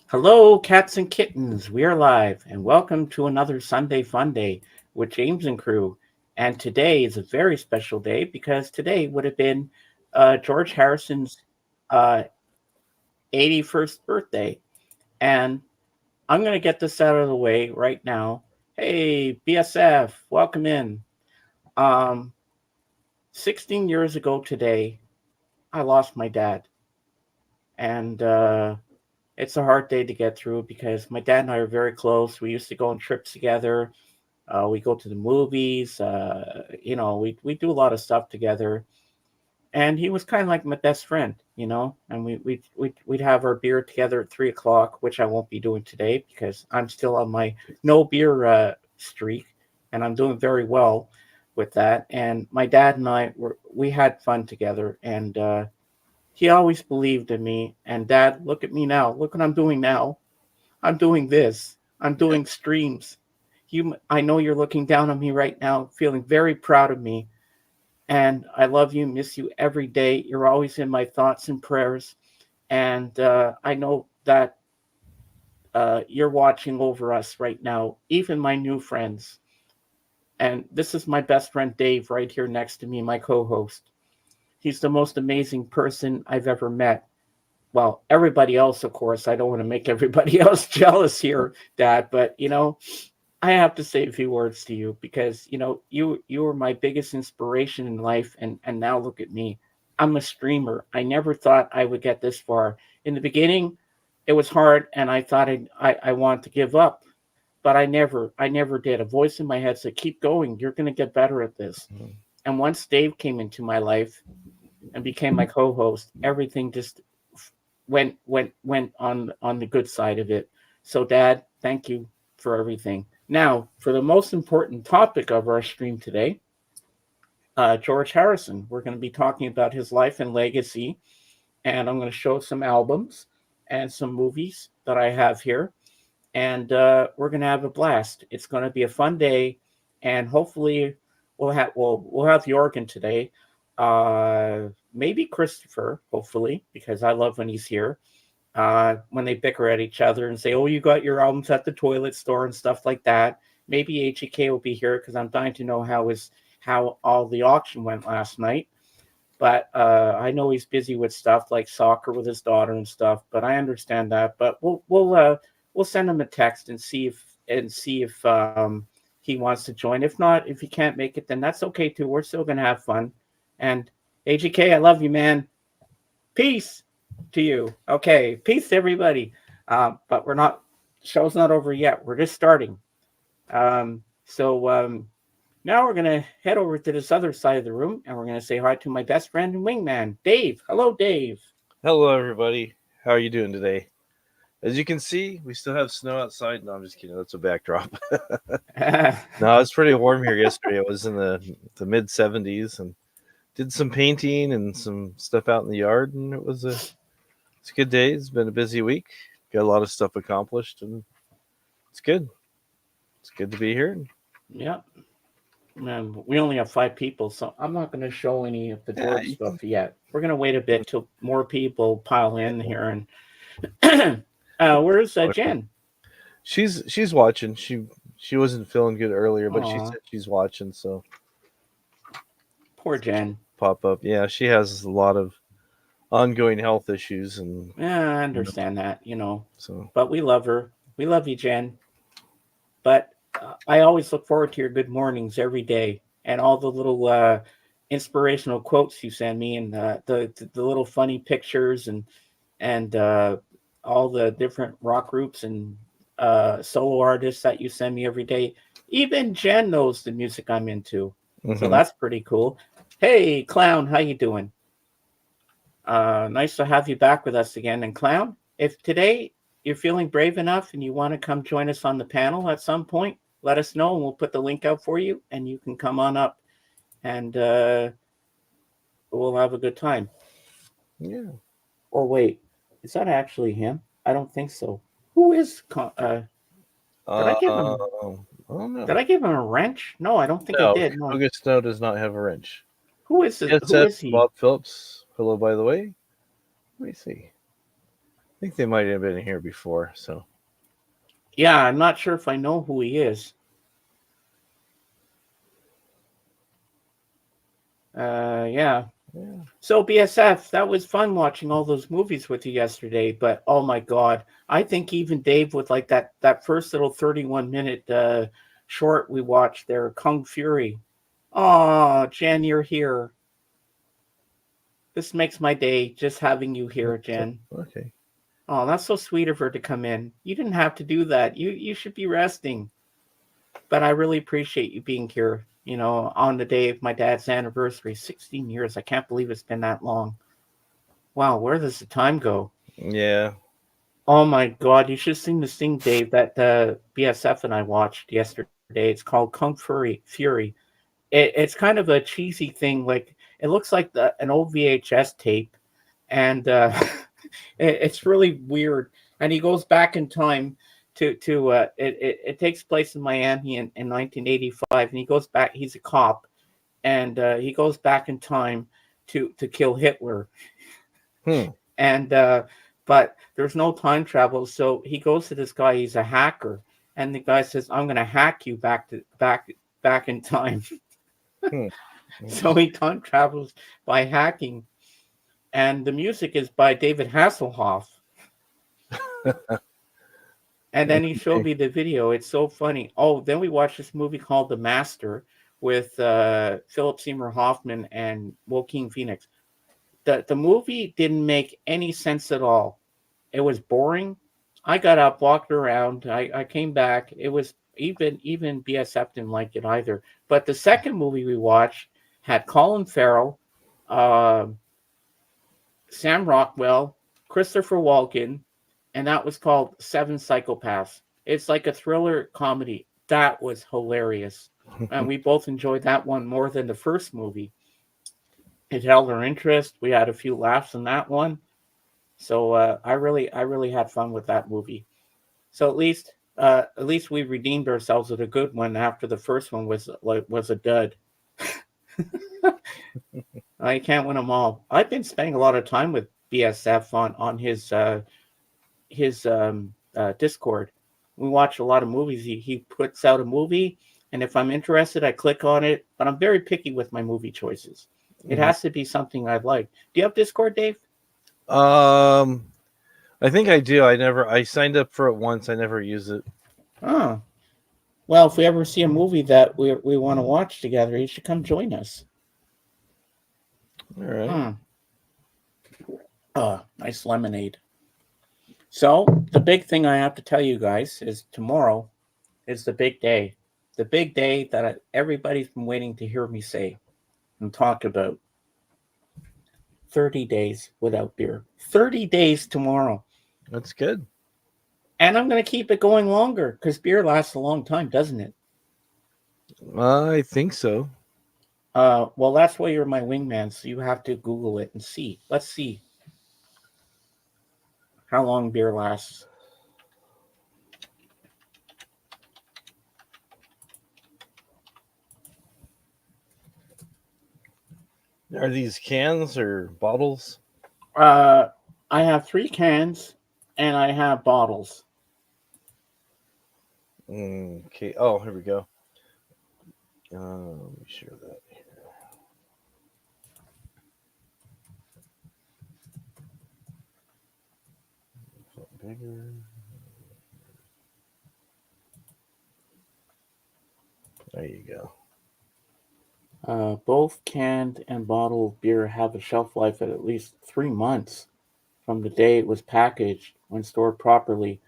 Hello, cats and kittens. We are live, and welcome to another Sunday Fun Day with James and crew. And today is a very special day because today would have been George Harrison's uh, 81st birthday. And I'm going to get this out of the way right now. Hey, BSF, welcome in. Um, 16 years ago today, I lost my dad. And it's a hard day to get through because my dad and I are very close. We used to go on trips together. We go to the movies. We do a lot of stuff together. And he was kind of like my best friend, And we'd have our beer together at 3 o'clock, which I won't be doing today because I'm still on my no beer streak, and I'm doing very well with that. And my dad and we had fun together, and he always believed in me. And Dad, look at me now. Look what I'm doing now. I'm doing this. I'm doing streams. I know you're looking down on me right now, feeling very proud of me. And I love you, miss you every day. You're always in my thoughts and prayers. And I know that you're watching over us right now, even my new friends. And this is my best friend, Dave, right here next to me, my co host. He's the most amazing person I've ever met. Well, everybody else, of course. I don't want to make everybody else jealous here, Dad, but I have to say a few words to you because you were my biggest inspiration in life, and now look at me. I'm a streamer. I never thought I would get this far. In the beginning, it was hard, and I thought I wanted to give up, but I never did. A voice in my head said, "Keep going. You're going to get better at this." And once Dave came into my life and became my co-host, everything just went on the good side of it. So, Dad, thank you for everything. Now, for the most important topic of our stream today, George Harrison. We're going to be talking about his life and legacy, and I'm going to show some albums and some movies that I have here, and we're going to have a blast. It's going to be a fun day, and hopefully, we'll have Jorgen today. Uh, Maybe Christopher, hopefully, because I love when he's here. When they bicker at each other and say, "Oh, you got your albums at the toilet store" and stuff like that. Maybe HEK will be here because I'm dying to know how all the auction went last night. But I know he's busy with stuff like soccer with his daughter and stuff. But I understand that. But we'll send him a text and see if he wants to join. If not, if he can't make it, then that's okay too. We're still gonna have fun. And HEK, I love you, man. Peace to you. Okay, peace to everybody. But we're not. Show's not over yet. We're just starting. So now we're gonna head over to this other side of the room, and we're gonna say hi to my best friend and wingman, Dave. Hello, Dave. Hello, everybody. How are you doing today? As you can see, we still have snow outside. No, I'm just kidding. That's a backdrop. No, it's pretty warm here yesterday. It was in the mid 70s and did some painting and some stuff out in the yard, and it's a good day. It's been a busy week. Got a lot of stuff accomplished, and it's good. It's good to be here. Yeah. We only have 5 people, so I'm not going to show any of the Yeah, George stuff yet. We're going to wait a bit till more people pile in here. And where's Jen? she's watching. She wasn't feeling good earlier, but she Aw, said she's watching, poor so she'll Jen. pop up. Yeah, she has a lot of ongoing health issues, and Yeah, I you know, understand that. so But we love her. We love you, Jen. But I always look forward to your good mornings every day and all the little inspirational quotes you send me, and the little funny pictures, and all the different rock groups and solo artists that you send me every day. Even Jen knows the music I'm into, so hmm that's pretty cool. Hey, Clown, how you doing? Nice to have you back with us again. And Clown, if today you're feeling brave enough and you want to come join us on the panel at some point, let us know and we'll put the link out for you and you can come on up and we'll have a good time. yeah. Or wait, is that actually him? I don't think so. Who is? Did I give him? I don't Did know. I give him a wrench? No, I don't think I No, did. No. Yoga Snow does not have a wrench. Who is it? It Who says is he? Bob Phillips. Hello, by the way. Let me see. I think they might have been here before. So Yeah, I'm not sure if I know who he is. Yeah. yeah. So BSF, that was fun watching all those movies with you yesterday. But oh my God, I think even Dave with like that first little 31-minute short we watched there, Kung Fury. Oh, Jen, you're here. This makes my day just having you here, Jen. Okay. Oh, that's so sweet of her to come in. You didn't have to do that. You should be resting. But I really appreciate you being here. You know, on the day of my dad's anniversary, 16 years. I can't believe it's been that long. Wow, where does the time go? Yeah. Oh my God, you should have seen this thing, Dave, that BSF and I watched yesterday. It's called Kung Fury. It's kind of a cheesy thing. Like it looks like an old VHS tape, and it's really weird. And he goes back in time to it takes place in Miami in 1985, and he goes back. He's a cop, and he goes back in time to kill Hitler. Hmm. And but there's no time travel, so he goes to this guy. He's a hacker, and the guy says, "I'm going to hack you back in time." Hmm. So he time travels by hacking, and the music is by David Hasselhoff. And then he showed Okay. me the video. It's so funny. Oh, then we watched this movie called The Master with Philip Seymour Hoffman and Joaquin Phoenix. The movie didn't make any sense at all. It was boring. I got up, walked around. I came back. It was even BSF didn't like it either. But the second movie we watched had Colin Farrell, uh, Sam Rockwell, Christopher Walken, and that was called Seven Psychopaths. It's like a thriller comedy. That was hilarious. And we both enjoyed that one more than the first movie. It held our interest. We had a few laughs in that one. So I really had fun with that movie. So at least we redeemed ourselves with a good one after the first one was a dud. I can't win them all. I've been spending a lot of time with BSF on his Discord. We watch a lot of movies. He puts out a movie, and if I'm interested, I click on it. But I'm very picky with my movie choices. It Mhm. has to be something I like. Do you have Discord, Dave? Um, I think I do. I signed up for it once. I never use it. Oh, well, if we ever see a movie that we want to watch together, you should come join us. All right. Hmm. Nice lemonade. So the big thing I have to tell you guys is tomorrow is the big day. The big day that everybody's been waiting to hear me say and talk about. 30 days without beer. 30 days tomorrow. That's good. And I'm going to keep it going longer because beer lasts a long time, doesn't it? I think so. Well, that's why you're my wingman, so you have to Google it and see. Let's see how long beer lasts. Are these cans or bottles? Uh, I have 3 cans and I have bottles. Okay. Oh, here we go. Let me share that. Bigger. There you go. Both canned and bottled beer have a shelf life of at least 3 months from the day it was packaged when stored properly.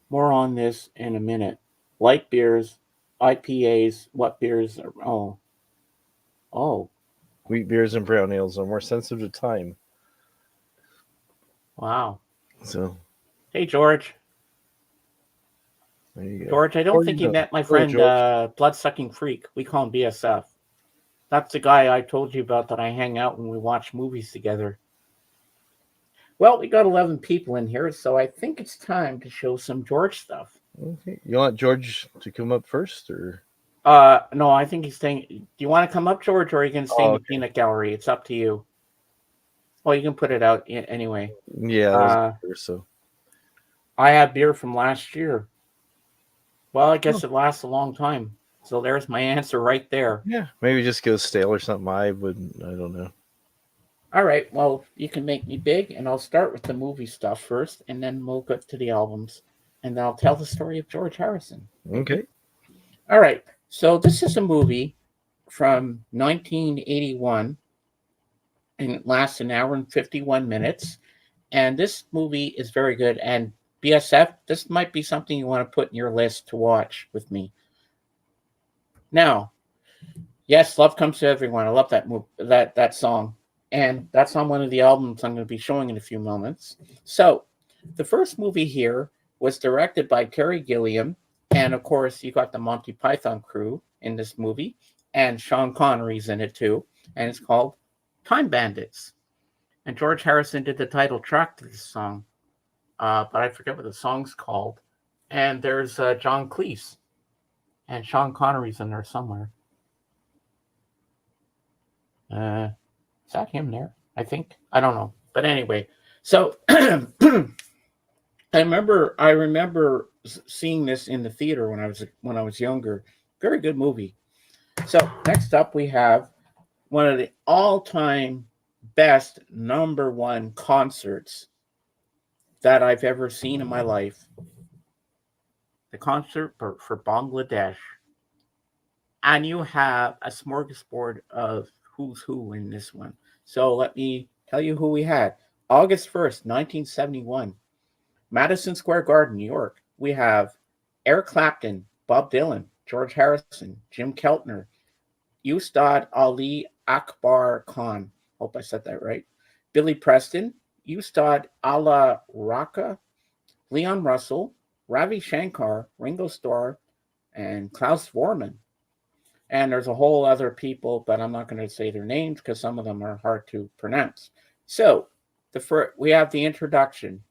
More on this in a minute. Light beers, IPAs, what beers are. Oh, Wheat beers and brown ales are more sensitive to time. wow. So Hey, George. there you go. George, I How don't are you think you doing? met my Hello, friend, George. Blood Sucking Freak. We call him BSF. That's the guy I told you about that I hang out when we watch movies together. Well, we got 11 people in here, so I think it's time to show some George stuff. Okay. You want George to come up first, or? No, I think he's staying. Do you want to come up, George, or are you going to stay in Oh, the okay. peanut gallery? It's up to you. Well, you can put it out anyway. Yeah, that was Uh, first. So I had beer from last year. Well, I Oh, guess it lasts a long time. So there's my answer right there. yeah, maybe just go stale or something. I wouldn't. I don't know. All right, well, you can make me big, and I'll start with the movie stuff first, and then we'll get to the albums, and then I'll tell the story of George Harrison, maybe. Okay. All right, so this is a movie from 1981, and it lasts an hour and 51 minutes. And this movie is very good. And BSF, this might be something you want to put in your list to watch with me. Now, yes, Love Comes to Everyone. I love that song. And that's on one of the albums I'm going to be showing in a few moments. So, the first movie here was directed by Terry Gilliam. And of course, you got the Monty Python crew in this movie. And Sean Connery's in it too. And it's called Time Bandits. And George Harrison did the title track to this song. But I forget what the song's called. And there's John Cleese. And Sean Connery's in there somewhere. Is that him there? I think. I don't know. But anyway, so I remember seeing this in the theater when I was younger. Very good movie. So next up we have one of the all-time best number one concerts that I've ever seen in my life. The concert for Bangladesh. And you have a smorgasbord of who's who in this one. So let me tell you who we had. August 1st, 1971, Madison Square Garden, New York. We have Eric Clapton, Bob Dylan, George Harrison, Jim Keltner, Ustad Ali Akbar Khan. Hope I said that right. Billy Preston, Ustad Allah Raka, Leon Russell, Ravi Shankar, Ringo Starr, and Klaus Vormann. And there's a whole other people, but I'm not going to say their names because some of them are hard to pronounce. So we have the introduction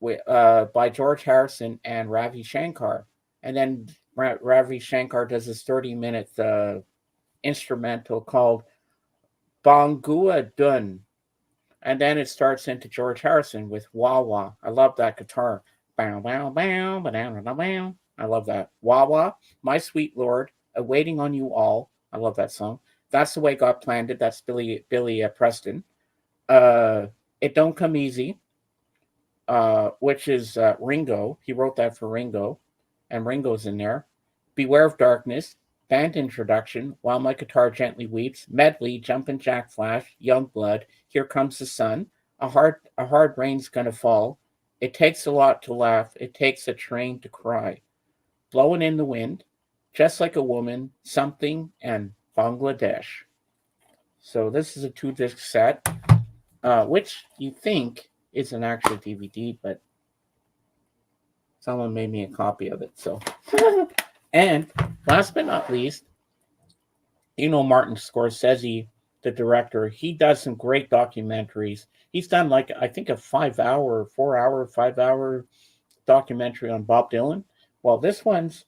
by George Harrison and Ravi Shankar, and then Ravi Shankar does this 30-minute instrumental called Bangua Dun, and then it starts into George Harrison with Wah Wah. I love that guitar. Bow bow bow bow bow bow. I love that. Wah Wah, My Sweet Lord, Waiting on You All. I love that song. That's the Way God Planned It. That's Billy Preston. Uh, it Don't Come Easy, which is Ringo. He wrote that for Ringo, and Ringo's in there. Beware of Darkness, band introduction, While My Guitar Gently Weeps, medley, Jumpin' Jack Flash, Young Blood, Here Comes the Sun, a hard rain's gonna fall. It takes a lot to laugh. It takes a train to cry. Blowing in the Wind, Just Like a Woman, Something, and Bangladesh. So this is a 2-disc set, which you think is an actual DVD, but someone made me a copy of it. So, and last but not least, Martin Scorsese, the director. He does some great documentaries. He's done like I think a 5-hour, 4-hour, 5-hour documentary on Bob Dylan. Well, this one's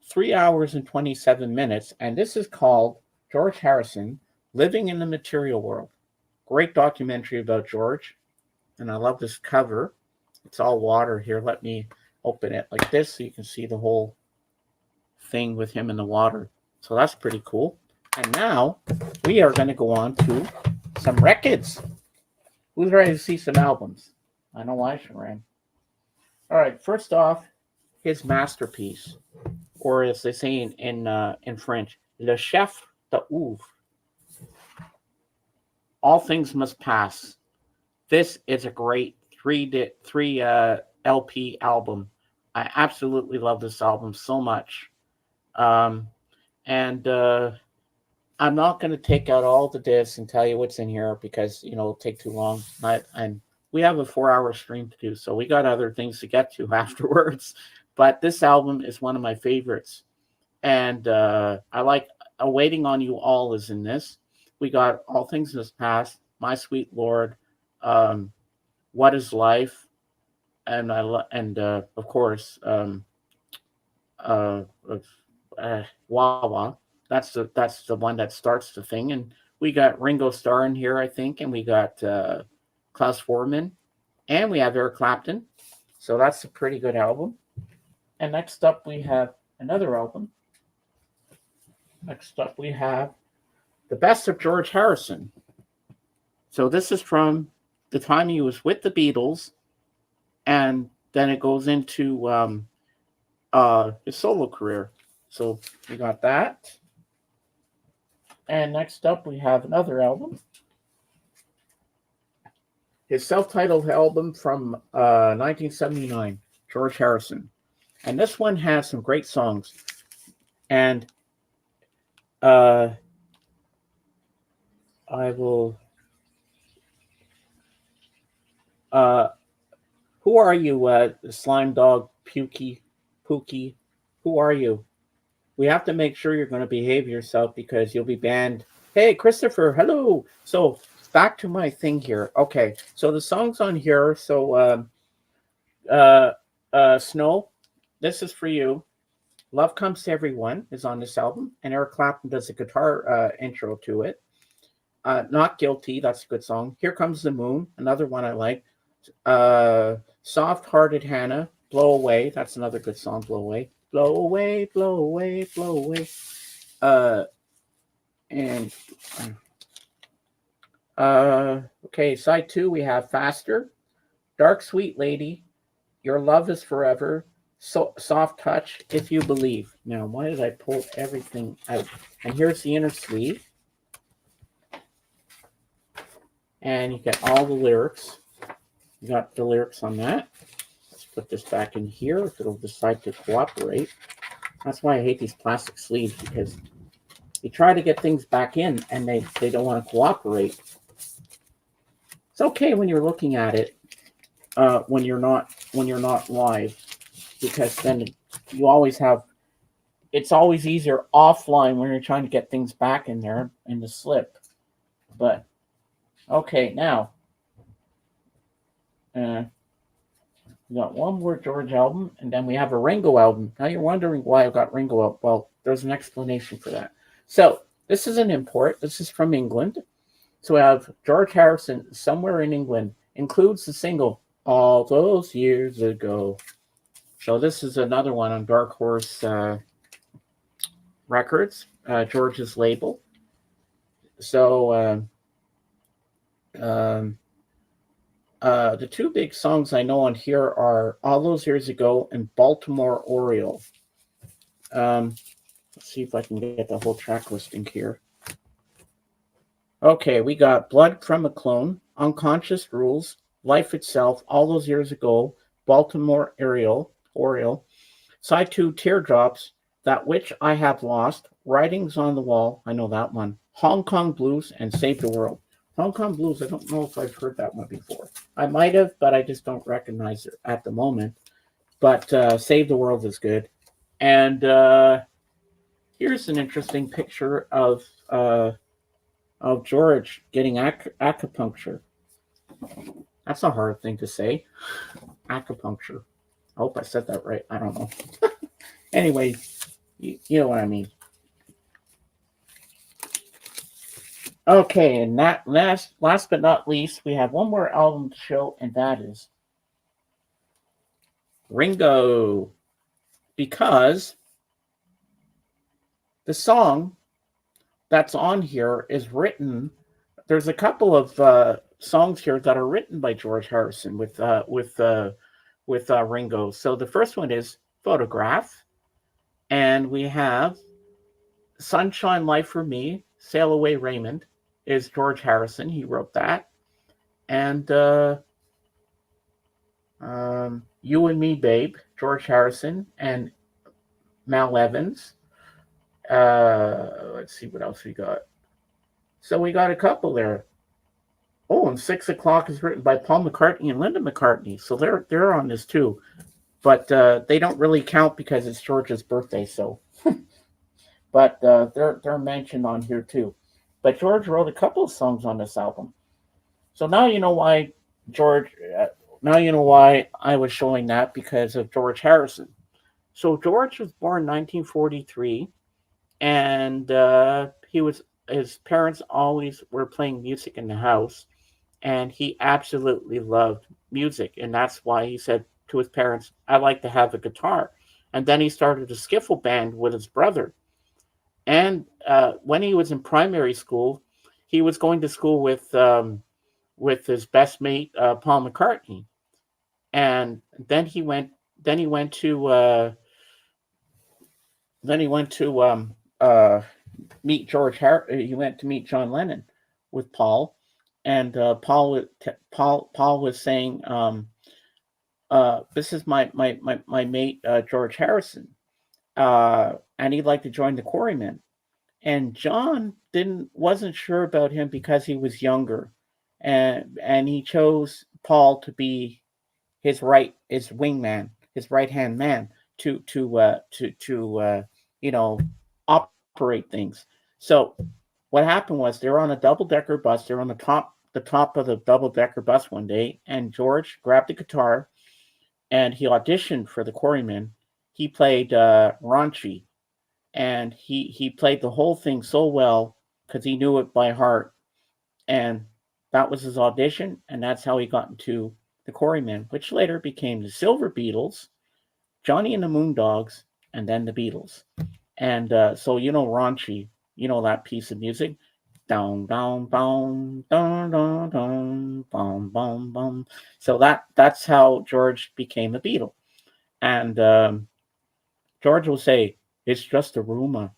3 hours and 27 minutes, and this is called George Harrison Living in the Material World. Great documentary about George, and I love this cover. It's all water here. Let me open it like this so you can see the whole thing with him in the water. So that's pretty cool. And now we are going to go on to some records. Who's ready to see some albums? I know I should, Ryan. All right, first off, his masterpiece, or as they say in French, Le Chef d'oeuvre. All Things Must Pass. This is a great three LP album. I absolutely love this album so much. Um, and I'm not going to take out all the discs and tell you what's in here because it'll take too long. And we have a 4-hour stream to do, so we got other things to get to afterwards. But this album is one of my favorites, and I like "Waiting on You All" is in this. We got "All Things Must Pass," "My Sweet Lord," "What Is Life," and of course uh, Wawa. That's the one that starts the thing, and we got Ringo Starr in here, I think, and we got Klaus Vormann, and we have Eric Clapton, So that's a pretty good album. And next up, we have another album. Next up, we have The Best of George Harrison. So this is from the time he was with the Beatles, and then it goes into his solo career. So we got that. And next up, we have another album, his self-titled album from 1979, George Harrison. And this one has some great songs. And uh, I will. Uh, who are you, slime dog, Pookie? Who are you? We have to make sure you're going to behave yourself because you'll be banned. Hey, Christopher, hello. So back to my thing here. Okay, so the songs on here. So, uh, Snow, this is for you. Love Comes to Everyone is on this album, and Eric Clapton does a guitar intro to it. Not Guilty, that's a good song. Here Comes the Moon, another one I like. Soft Hearted Hannah, Blow Away, that's another good song, Blow Away. Blow away, blow away, blow away. Uh, and okay, side two, we have Faster, Dark Sweet Lady, Your Love is Forever, so Soft Touch, If You Believe. Now, why did I pull everything out? And here's the inner sleeve. And you get all the lyrics. You got the lyrics on that. Let's put this back in here if it'll decide to cooperate. That's why I hate these plastic sleeves, because you try to get things back in and they don't want to cooperate. It's okay when you're looking at it, when you're not live, because then you always have. It's always easier offline when you're trying to get things back in there in the slip. But okay, now we got one more George album, and then we have a Ringo album. Now you're wondering why I've got Ringo up. Well, there's an explanation for that. So this is an import. This is from England. So we have George Harrison, Somewhere in England, includes the single All Those Years Ago. So this is another one on Dark Horse Records, George's label. So the two big songs I know on here are All Those Years Ago and Baltimore Oriole. Let's see if I can get the whole track listing here. Okay, we got Blood from a Clone, Unconscious Rules, Life Itself, All Those Years Ago, Baltimore Oriole. Side 2, Teardrops, That Which I Have Lost, Writings on the Wall, I know that one, Hong Kong Blues, and Save the World. Hong Kong Blues, I don't know if I've heard that one before. I might have, but I just don't recognize it at the moment. But Save the World is good. And here's an interesting picture of George getting acupuncture. That's a hard thing to say. Acupuncture. I hope I said that right. I don't know. Anyway, you know what I mean. Okay, and that last but not least, we have one more album to show, and that is Ringo. Because the song that's on here is written. There's a couple of songs here that are written by George Harrison with Ringo. So the first one is Photograph, and we have Sunshine Life for Me, Sail Away Raymond is George Harrison. He wrote that. And You and Me, Babe, George Harrison and Mal Evans. Let's see what else we got. So we got a couple there. Oh, and 6 O'Clock is written by Paul McCartney and Linda McCartney. So they're on this too. But they don't really count because it's George's birthday, so but they're mentioned on here too. But George wrote a couple of songs on this album. So now you know why George. Now you know why I was showing that, because of George Harrison. So George was born in 1943, and his parents always were playing music in the house, and he absolutely loved music, and that's why he said to his parents, "I'd like to have a guitar." And then he started a skiffle band with his brother. And when he was in primary school, he was going to school with his best mate Paul McCartney. And then he went. Then he went to. Then he went to meet He went to meet John Lennon with Paul, and Paul was saying, "This is my mate George Harrison, and he'd like to join the Quarrymen." And John didn't wasn't sure about him because he was younger, and he chose Paul to be his wingman, his right hand man to operate things. So what happened was they were on a double decker bus. They were on the top of the double decker bus one day, and George grabbed the guitar and he auditioned for the Quarrymen. He played Raunchy, and he played the whole thing so well because he knew it by heart, and that was his audition, and that's how he got into the Quarrymen, which later became the Silver Beatles, Johnny and the Moondogs, and then the Beatles. And so Raunchy, that piece of music, down down down down down down bum bum bum. So that's how George became a Beatle, and George will say, "It's just a rumor."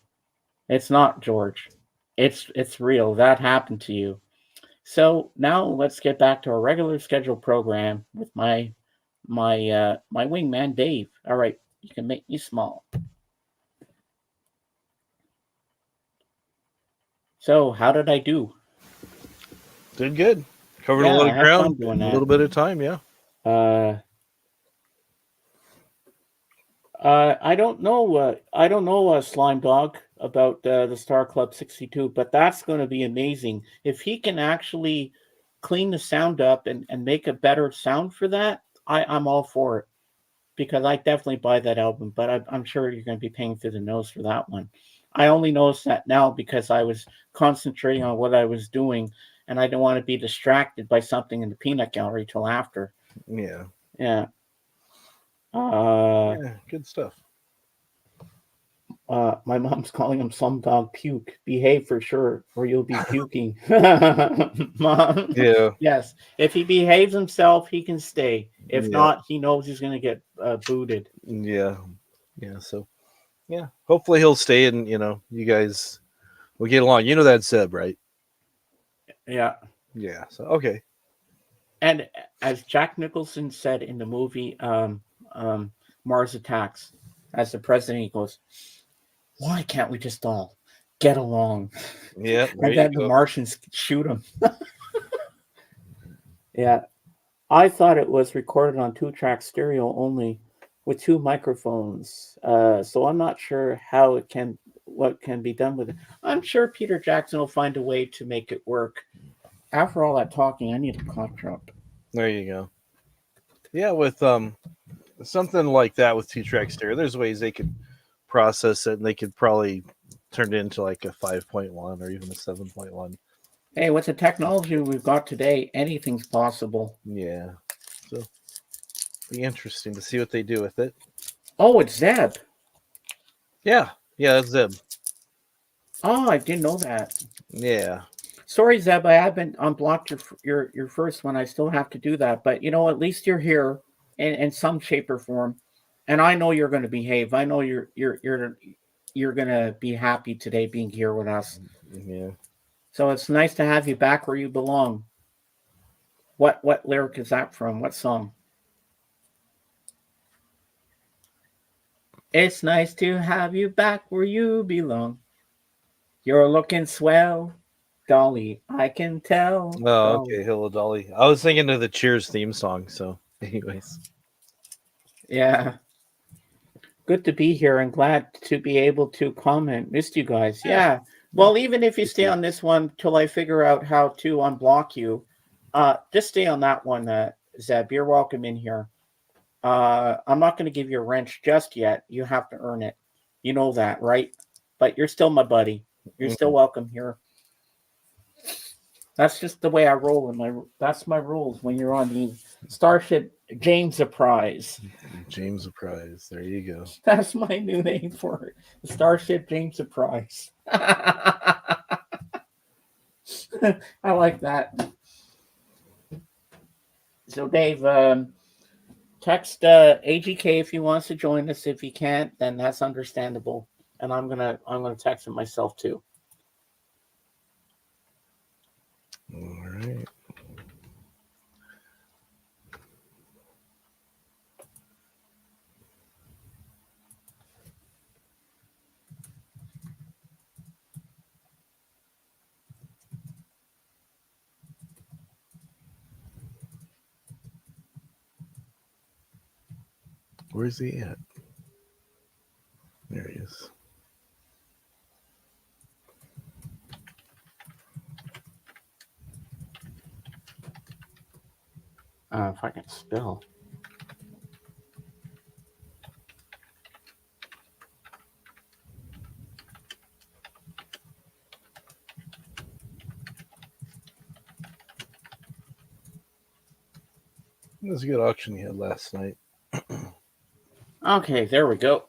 It's not, George. It's real. That happened to you. So now let's get back to our regular scheduled program with my wingman Dave. All right, you can make me small. So how did I do? Did good. Covered a Yeah, lot I of had fun ground doing in a that. little bit of time. Yeah. Uh, I don't know. I don't know, Slime Dog, about the Star Club 62, but that's going to be amazing if he can actually clean the sound up and make a better sound for that. I'm all for it because I definitely buy that album. But I'm sure you're going to be paying through the nose for that one. I only noticed that now because I was concentrating on what I was doing, and I didn't want to be distracted by something in the peanut gallery till after. Yeah. Yeah. Uh, Yeah. Good stuff. My mom's calling him Slumdog Puke. Behave for sure, or you'll be puking. Mom, Yeah. yes. If he behaves himself, he can stay. If Yeah. not, he knows he's going to get booted. Yeah. Yeah. So yeah. Hopefully he'll stay, and you guys will get along. You know that Zeb, right? Yeah. Yeah. So okay. And as Jack Nicholson said in the movie Mars Attacks, as the president, he goes, "Why can't we just all get along?" Yeah. There And you then the go. Martians shoot him. Yeah. I thought it was recorded on 2-track stereo only with 2 microphones. So I'm not sure what can be done with it. I'm sure Peter Jackson will find a way to make it work. After all that talking, I need a cough drop. There you go. Yeah. With something like that with 2-track stereo, there's ways they could process it, and they could probably turn it into like a 5.1 or even a 7.1. Hey, with the technology we've got today, anything's possible. Yeah. So be interesting to see what they do with it. Oh, it's Zeb. Yeah. Yeah, that's Zeb. Oh, I didn't know that. Yeah. Sorry, Zeb, I haven't unblocked your first one. I still have to do that. But at least you're here in some shape or form, and I know you're going to behave. I know you're going to be happy today being here with us. Yeah. So it's nice to have you back where you belong. What lyric is that from? What song? It's nice to have you back where you belong. You're looking swell, Dolly. I can tell, Oh, Dolly. okay. Hello, Dolly. I was thinking of the Cheers theme song. So, anyways. Yeah. Good to be here and glad to be able to comment. Missed you guys. Yeah. Yeah. Yeah. Well, even if you stay on this one till I figure out how to unblock you, just stay on that one, Zeb. You're welcome in here. I'm not going to give you a wrench just yet. You have to earn it. You know that, right? But you're still my buddy. You're still welcome here. That's just the way I roll. That's my rules when you're on the Starship James a Prize. James a Prize. There you go. That's my new name for it. The Starship James a Prize. I like that. So, Dave, text AGK if he wants to join us. If he can't, then that's understandable. And I'm gonna text him myself too. All right. Where's he at? There he is. If I can spell. It was a good auction you had last night. Okay, there we go.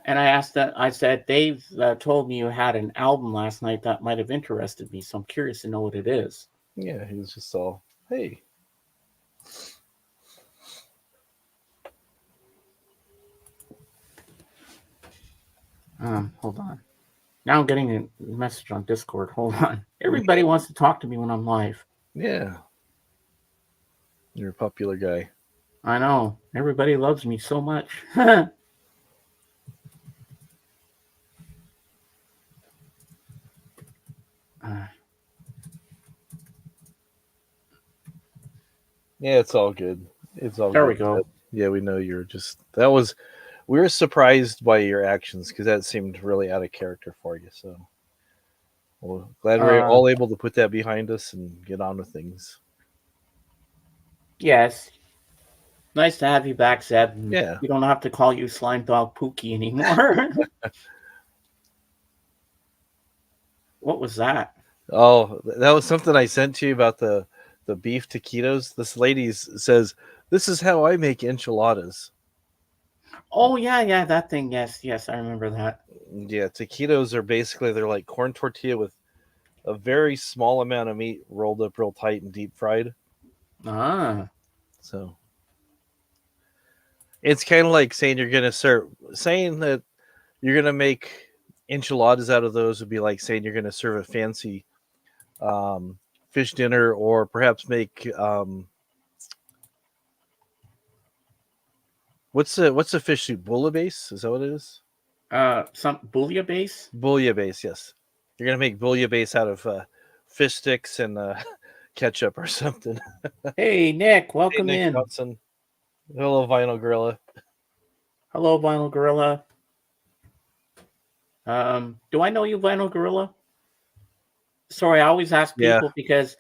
And I said, Dave told me you had an album last night that might have interested me, so I'm curious to know what it is. Yeah, he was just all, hey. Hold on. Now I'm getting a message on Discord. Hold on. Everybody wants to talk to me when I'm live. Yeah. You're a popular guy. I know. Everybody loves me so much. Yeah, it's all good. It's all there good. we go. Yeah, we know you're just, we were surprised by your actions because that seemed really out of character for you. So, well, glad we're all able to put that behind us and get on with things. Yes. Nice to have you back, Zeb. Yeah. We don't have to call you Slime Dog Pookie anymore. What was that? Oh, that was something I sent to you about the beef taquitos. This lady says, "This is how I make enchiladas." Oh yeah, that thing. Yes, I remember that. Yeah, taquitos are basically, they're like corn tortilla with a very small amount of meat rolled up real tight and deep fried. So it's kind of like saying that you're gonna make enchiladas out of those would be like saying you're gonna serve a fancy fish dinner, or perhaps make what's the fish soup? Bouillabaisse? Is that what it is? Some bouillabaisse. Bouillabaisse, yes. You're gonna make bouillabaisse out of fish sticks and ketchup or something. Hey Nick, welcome Hey, Nick in. Johnson. Hello, Vinyl Gorilla. Hello, Vinyl Gorilla. Do I know you, Vinyl Gorilla? Sorry, I always ask people because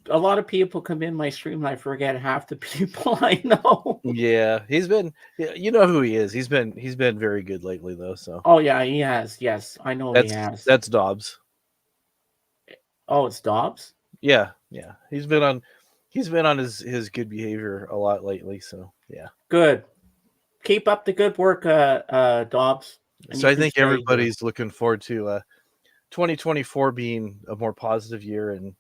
a lot of people come in my stream and I forget half the people I know. Yeah, he's been. You know who he is. He's been very good lately, though. So. Oh yeah, he has. Yes, I know he has. That's Dobbs. Oh, it's Dobbs. Yeah. He's been on his good behavior a lot lately. So yeah. Good. Keep up the good work, Dobbs. So I think everybody's looking forward to 2024 being a more positive year and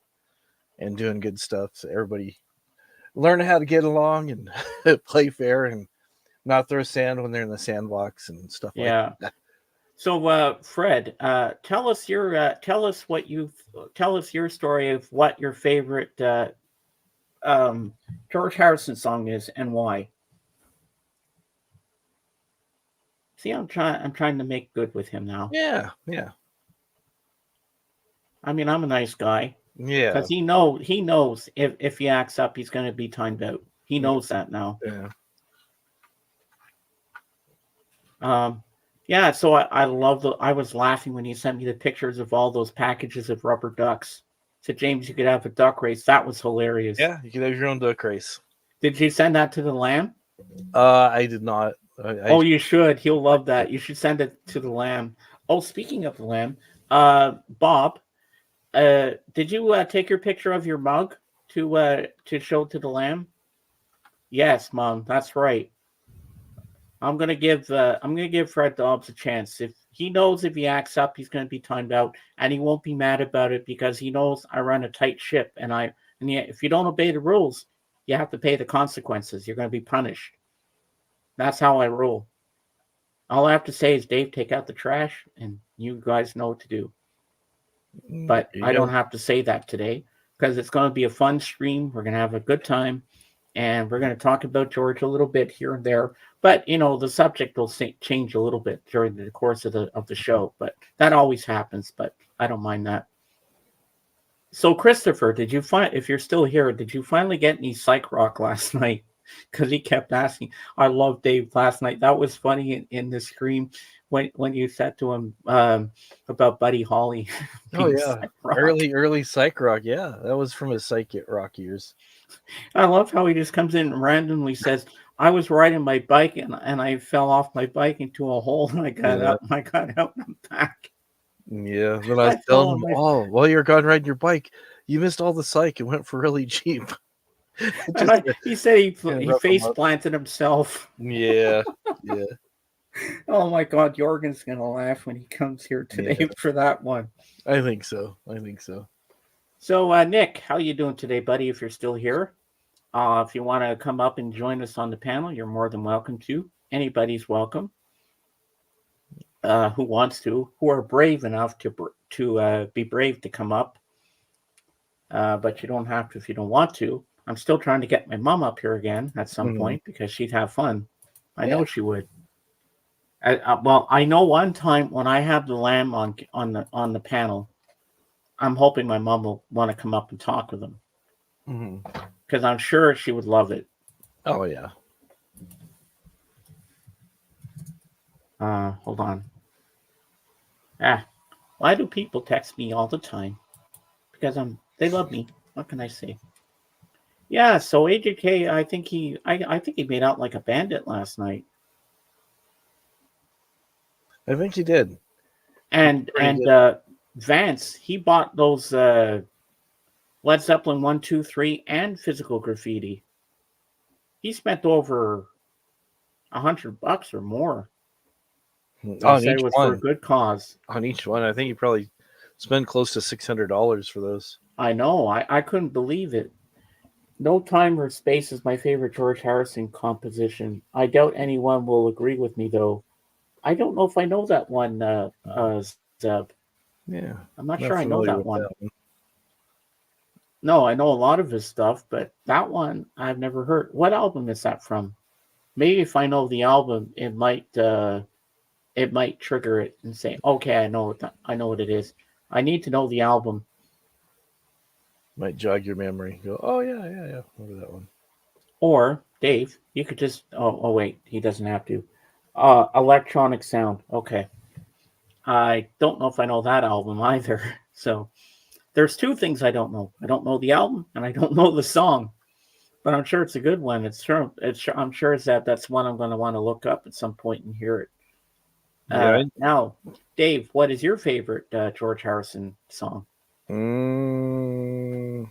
doing good stuff. So everybody learn how to get along and play fair and not throw sand when they're in the sandbox and stuff like that. So, Fred, tell us your story of what your favorite George Harrison song is and why. See, I'm trying to make good with him now. Yeah. I mean, I'm a nice guy. Yeah. Because he knows if he acts up, he's going to be timed out. He knows that now. Yeah. Yeah, so I was laughing when he sent me the pictures of all those packages of rubber ducks. So James, you could have a duck race. That was hilarious. Yeah, you could have your own duck race. Did you send that to the Lamb? I did not. Oh, you should. He'll love that. You should send it to the Lamb. Oh, speaking of the Lamb, Bob, did you take your picture of your mug to show to the Lamb? Yes, Mom, that's right. I'm gonna give Fred Dobbs a chance. If he knows if he acts up, he's gonna be timed out, and he won't be mad about it because he knows I run a tight ship, and yet if you don't obey the rules, you have to pay the consequences. You're gonna be punished. That's how I rule. All I have to say is, Dave, take out the trash, and you guys know what to do. But There I you don't go. have to say that today because it's going to be a fun stream. We're going to have a good time, and we're going to talk about George a little bit here and there. But the subject will change a little bit during the course of the show. But that always happens. But I don't mind that. So, Christopher, did you find if you're still here? Did you finally get any psych rock last night? Because he kept asking. I love Dave last night. That was funny in the scream when you said to him about Buddy Holly Oh being yeah, psych rock. early psych rock. Yeah, that was from his psych rock years. I love how he just comes in and randomly says, "I was riding my bike and I fell off my bike into a hole and I got Yeah, up and I got out and I'm back. yeah. Then I was I fell telling on him, my "Oh, while you're gone riding your bike, you missed all the psych. It went for really cheap." and Just I to he said kind of he rough him face up. planted himself. Yeah, yeah, Oh my God, Jorgen's gonna laugh when he comes here yeah. today for that one. I think so. I think so. So Nick, how you doing today, buddy? If you're still here, if you want to come up and join us on the panel, you're more than welcome to. Anybody's welcome. Who wants to? Who are brave enough to be brave to come up? But you don't have to if you don't want to. I'm still trying to get my mom up here again at some Hmm. point because she'd have fun. I Yeah. know she would. Well, I know one time when I have the lamb on the panel, I'm hoping my mom will want to come up and talk with them Hmm. because I'm sure she would love it. Oh yeah. Hold on. Ah, why do people text me all the time? Because they love me. What can I say? Yeah. So AJK, I think he made out like a bandit last night. I think he did. He did pretty And good. Vance, he bought those Led Zeppelin 1, 2, 3 and Physical Graffiti. He spent over $100 or more. He On said it each was for a one. good cause. On each one, I think he probably spent close to $600 for those. I know. I couldn't believe it. No Time or Space is my favorite George Harrison composition. I doubt anyone will agree with me, though. I don't know if I know that one, Zeb. Yeah, I'm not sure I not know that familiar with one. that one. No, I know a lot of his stuff, but that one I've never heard. What album is that from? Maybe if I know the album, it might trigger it and say, "Okay, I know what it is." I need to know the album. Might jog your memory. Go, oh yeah, yeah, yeah. Remember that one? Or Dave, you could just oh wait, he doesn't have to. Electronic Sound. Okay. I don't know if I know that album either. So there's two things I don't know. I don't know the album and I don't know the song, but I'm sure it's a good one. I'm sure that's one I'm going to want to look up at some point and hear it. Yeah. Now, Dave, what is your favorite George Harrison song? Mm,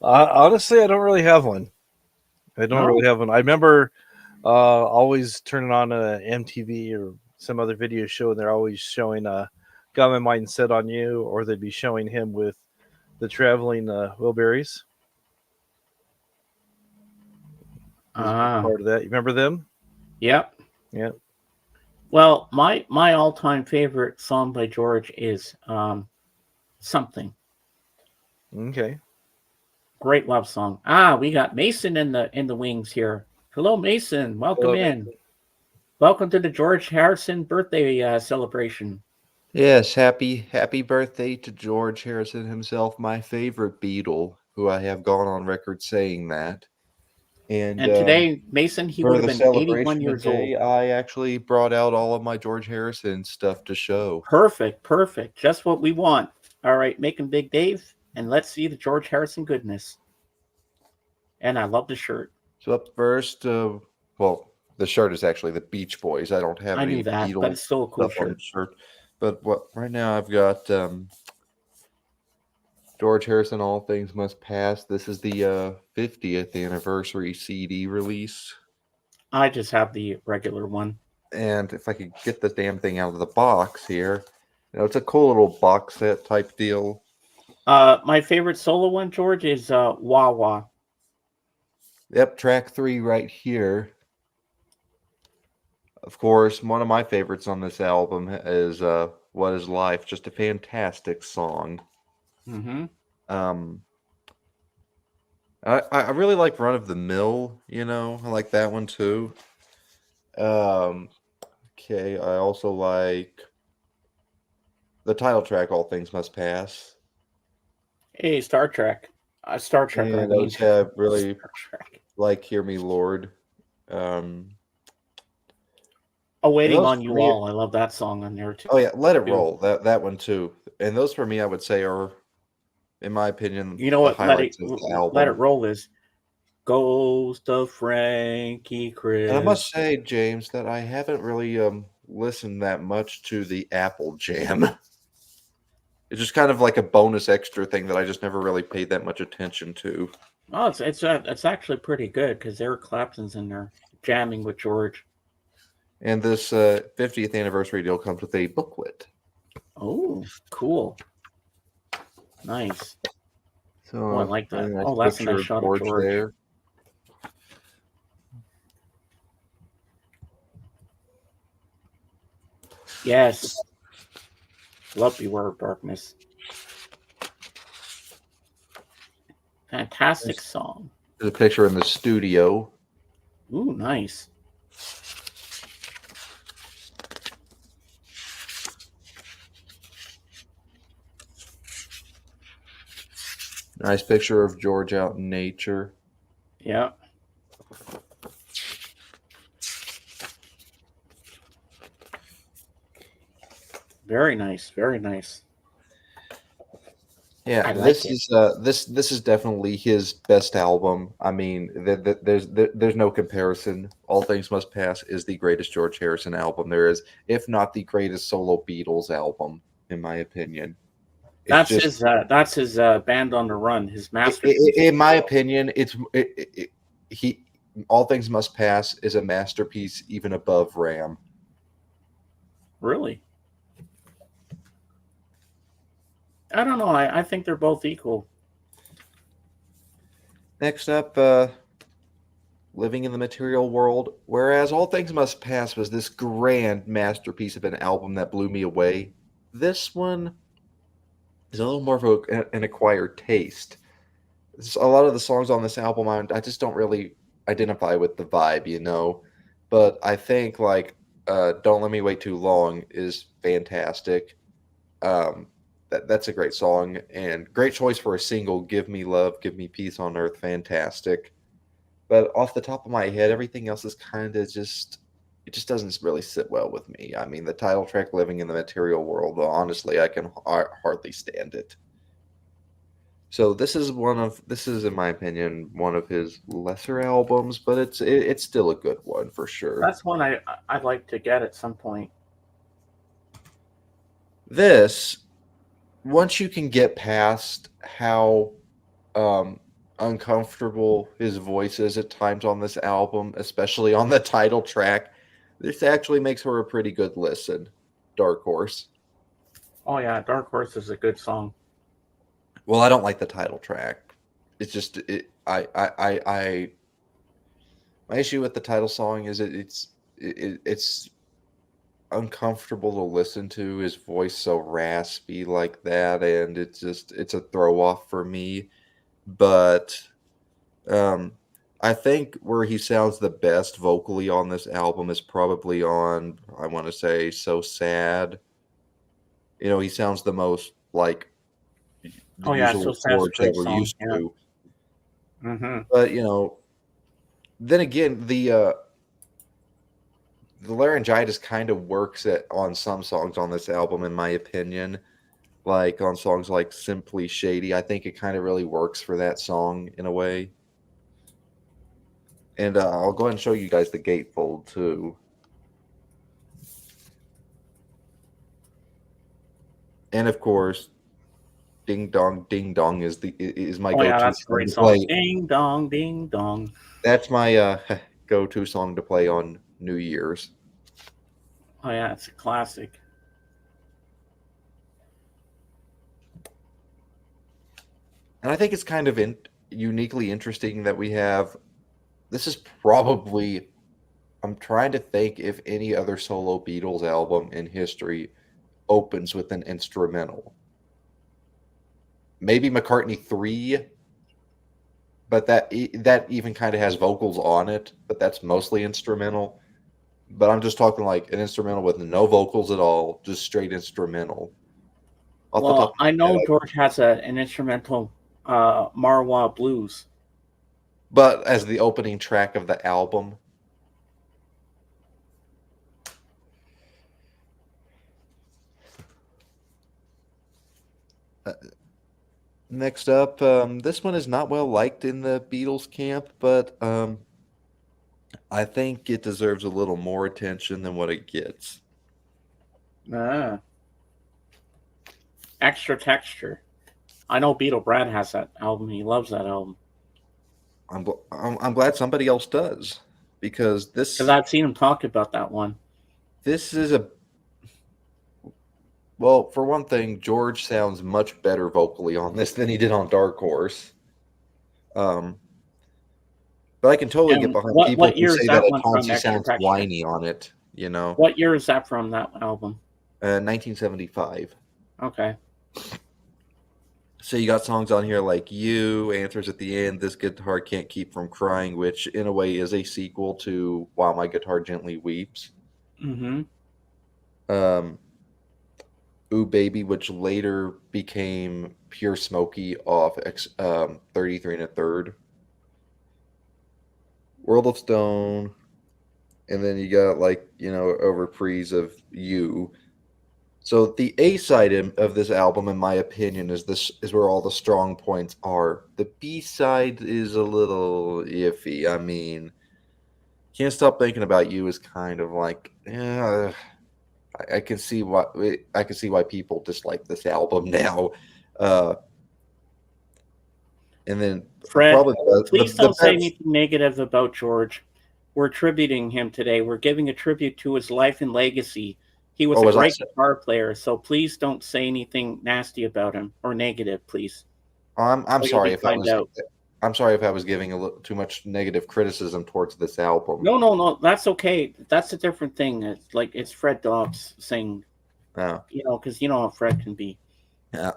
honestly, I don't really have one. I don't No. really have one. I remember always turning on a MTV or some other video show, and they're always showing "Got My Mind Set on You," or they'd be showing him with the traveling Wilburys. He was a big Ah, part of that. You remember them? yep. Yeah. Well, my all time favorite song by George is something. Okay. Great love song. Ah, we got Mason in the wings here. Hello, Mason. Welcome Hello, in. Welcome to the George Harrison birthday celebration. Yes, happy birthday to George Harrison himself, my favorite Beatle, who I have gone on record saying that. And And today, Mason, he would for have the been 81 celebration years old. today, I actually brought out all of my George Harrison stuff to show. Perfect, perfect. Just what we want. All right, make him Big Dave, and let's see the George Harrison goodness. And I love the shirt. So up first, well, the shirt is actually the Beach Boys. I don't have I knew any that, but Beatles it's still a cool stuff on the shirt. shirt. But what right now I've got George Harrison, All Things Must Pass. This is the 50th anniversary CD release. I just have the regular one. And if I could get the damn thing out of the box here, it's a cool little box set type deal. My favorite solo one, George, is Wah Wah. Yep, track 3 right here. Of course, one of my favorites on this album is What Is Life? Just a fantastic song. Mm-hmm. I really like Run of the Mill, I like that one too. Okay, I also like the title track, All Things Must Pass. Hey, Star Trek. Star Trek, I And mean. I just have really Star Trek. like Hear Me Lord. Waiting those on for You me, All. I love that song on there too. oh yeah, Let It Roll. That one too. And those for me, I would say are, in my opinion, You know the what? highlights of the Let It album. Roll is Ghost of Frankie And I must Chris. say, James, that I haven't really listened that much to the Apple Jam. It's just kind of like a bonus extra thing that I just never really paid that much attention to. Oh, it's actually pretty good because Eric Clapton's in there jamming with George. And this 50th anniversary deal comes with a booklet. Oh, cool. Nice. So Oh, I like that. really nice Oh, that's a picture nice of shot of George George. there. Yes. Love Beware of Darkness. Fantastic song. There's a picture in the studio. Ooh, nice. Nice picture of George out in nature. Yeah. Very nice. Very nice. Yeah, I like this is definitely his best album. I mean, there's no comparison. All Things Must Pass is the greatest George Harrison album there is, if not the greatest solo Beatles album, in my opinion. It's That's just, his Band on the Run, his masterpiece. in my opinion, he All Things Must Pass is a masterpiece, even above Ram. Really? I don't know. I think they're both equal. Next up, Living in the Material World. Whereas All Things Must Pass was this grand masterpiece of an album that blew me away, this one is a little more of an acquired taste. A lot of the songs on this album, I just don't really identify with the vibe. But I think like Don't Let Me Wait Too Long is fantastic. That's a great song and great choice for a single. Give Me Love, Give Me Peace on Earth, fantastic. But off the top of my head, everything else is kind of just, it just doesn't really sit well with me. I mean, the title track, Living in the Material World, honestly, I can hardly stand it. So this is in my opinion, one of his lesser albums, but it's still a good one for sure. That's one I'd like to get at some point. This, once you can get past how uncomfortable his voice is at times on this album, especially on the title track, this actually makes her a pretty good listen. Dark Horse. Oh yeah, Dark Horse is a good song. Well, I don't like the title track. It's just my issue with the title song is it's uncomfortable to listen to. His voice so raspy like that, and it's a throw off for me. But I think where he sounds the best vocally on this album is probably on, I want to say, So Sad. He sounds the most like the Oh yeah, So usual Sad's a George that great we're song. used Yeah. to. Mm-hmm. But then again, the laryngitis kind of works on some songs on this album, in my opinion. Like on songs like Simply Shady, I think it kind of really works for that song in a way. And I'll go ahead and show you guys the gatefold too. And of course, Ding Dong is my Oh yeah, go-to that's a song great to song. play. Ding dong, ding dong. That's my go-to song to play on New Year's. Oh yeah, it's a classic. And I think it's kind of uniquely interesting that we have. This is probably. I'm trying to think if any other solo Beatles album in history opens with an instrumental. Maybe McCartney 3, but that even kind of has vocals on it, but that's mostly instrumental. But I'm just talking like an instrumental with no vocals at all, just straight instrumental. Off the top Well, of I my head, know George has an instrumental Marwa Blues. but as the opening track of the album, uh, next up, this one is not well liked in the Beatles camp, but I think it deserves a little more attention than what it gets. Ah, Extra Texture. I know Beatle Brad has that album. He loves that album. I'm glad somebody else does because Because I've seen him talk about that one. this is a well, for one thing, George sounds much better vocally on this than he did on Dark Horse. Um, but I can totally get And behind what people what who year is say that that at one times from? he Extra sounds Texture. whiny on it. What year is that from? That album? 1975. Okay. So you got songs on here like "You," "Answers at the End," "This Guitar Can't Keep from Crying," which in a way is a sequel to "While My Guitar Gently Weeps." Mm-hmm. Um, "Ooh Baby," which later became "Pure Smoky" off 33 and a third. "World of Stone," and then you got a reprise of "You." So the A side of this album, in my opinion, is where all the strong points are. The B side is a little iffy. I mean, "Can't Stop Thinking About You" is kind of like, yeah, I can see why people dislike this album now. Uh, and then Fred, probably please the don't say best. anything negative about George. We're tributing him today. We're giving a tribute to his life and legacy. He was Oh, a was I? great guitar player, so please don't say anything nasty about him or negative, please. I'm Or you'll sorry be if I fined was. out. I'm sorry if I was giving a little too much negative criticism towards this album. No, no, no. That's okay. That's a different thing. It's like it's Fred Dobbs saying, Uh, because you know how Fred can be. yeah.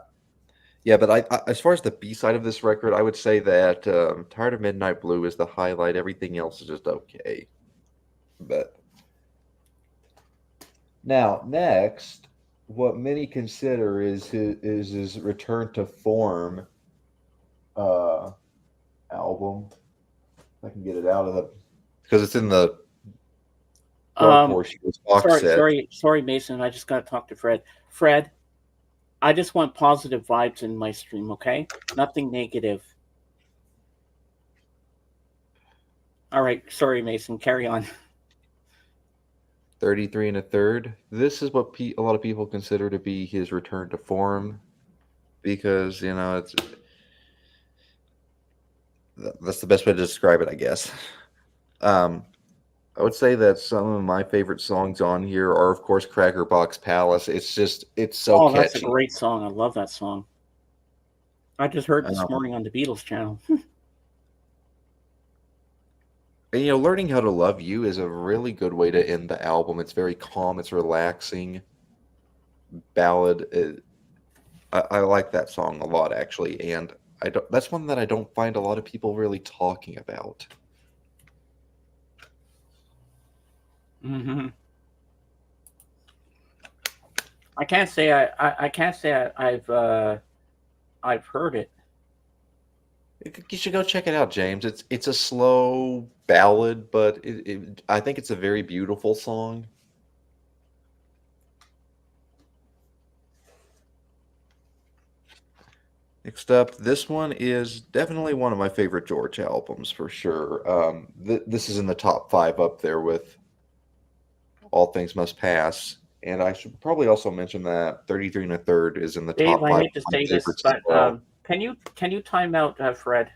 Yeah, but as far as the B side of this record, I would say that "Tired of Midnight Blue" is the highlight. Everything else is just okay. But now, next, what many consider is his return to form uh, album. If I can get it out of the because it's in the Dark Um, Horse box sorry, set. sorry, sorry, Mason. I just got to talk to Fred. Fred, I just want positive vibes in my stream, okay? Nothing negative. All right, sorry, Mason. Carry on. 33 and a third. This is what a lot of people consider to be his return to form because that's the best way to describe it, I guess. Um, I would say that some of my favorite songs on here are, of course, "Cracker Box Palace." It's so Oh, that's a catchy. great song. I love that song. I just heard this Um, morning on the Beatles channel. and "Learning How to Love You" is a really good way to end the album. It's very calm. It's relaxing ballad. I like that song a lot, actually, and that's one that I don't find a lot of people really talking about. hmm I can't say I can't say I've heard it. You should go check it out, James. It's a slow ballad, but I think it's a very beautiful song. Next up, this one is definitely one of my favorite George albums for sure. This is in the top 5 up there with "All Things Must Pass." And I should probably also mention that 33 and a third is in the Dave, top I five hate to of my say this, favorites as but well. can you time out Fred?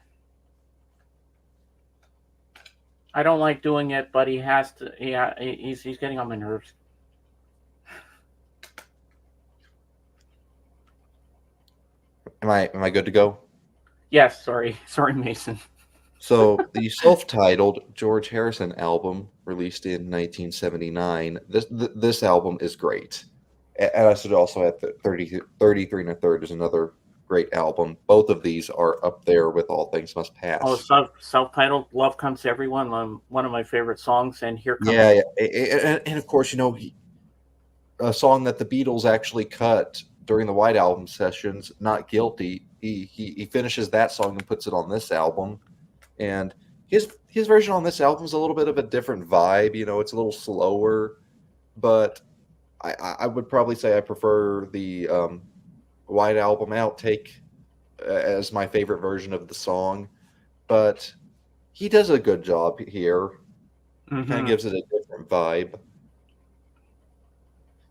I don't like doing it, but he has to. Yeah, he's getting on my nerves. Am I good to go? Yes, sorry, sorry, Mason. So the self-titled George Harrison album, released in 1979, this album is great. And I should also add that 33 and a third is another great album. Both of these are up there with All Things Must Oh, Pass. self-titled "Love Comes to Everyone," one of my favorite songs, and here comes. Yeah, yeah. And of course, a song that the Beatles actually cut during the White Album sessions, "Not Guilty." He finishes that song and puts it on this album, and his version on this album is a little bit of a different vibe. It's a little slower, but I would probably say I prefer the White Album outtake as my favorite version of the song. But he does a good job here. Kind of Mm-hmm. gives it a different vibe.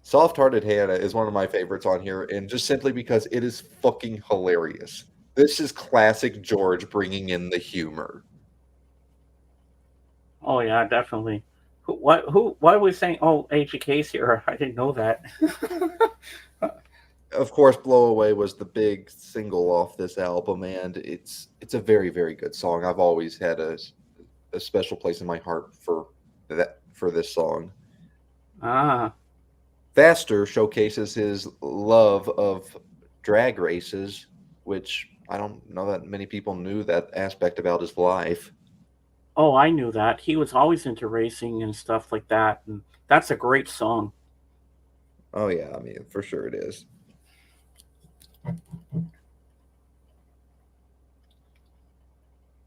Soft Hearted Hannah is one of my favorites on here, and just simply because it is fucking hilarious. This is classic George bringing in the humor. Oh yeah, definitely. Why was saying? Oh, AGK's here. I didn't know that. Of course, Blow Away was the big single off this album, and it's a very, very good song. I've always had a special place in my heart for this song. Ah, Faster showcases his love of drag races, which I don't know that many people knew that aspect about his life. oh, I knew that. He was always into racing and stuff like that, and that's a great song. Oh yeah, I mean for sure it is.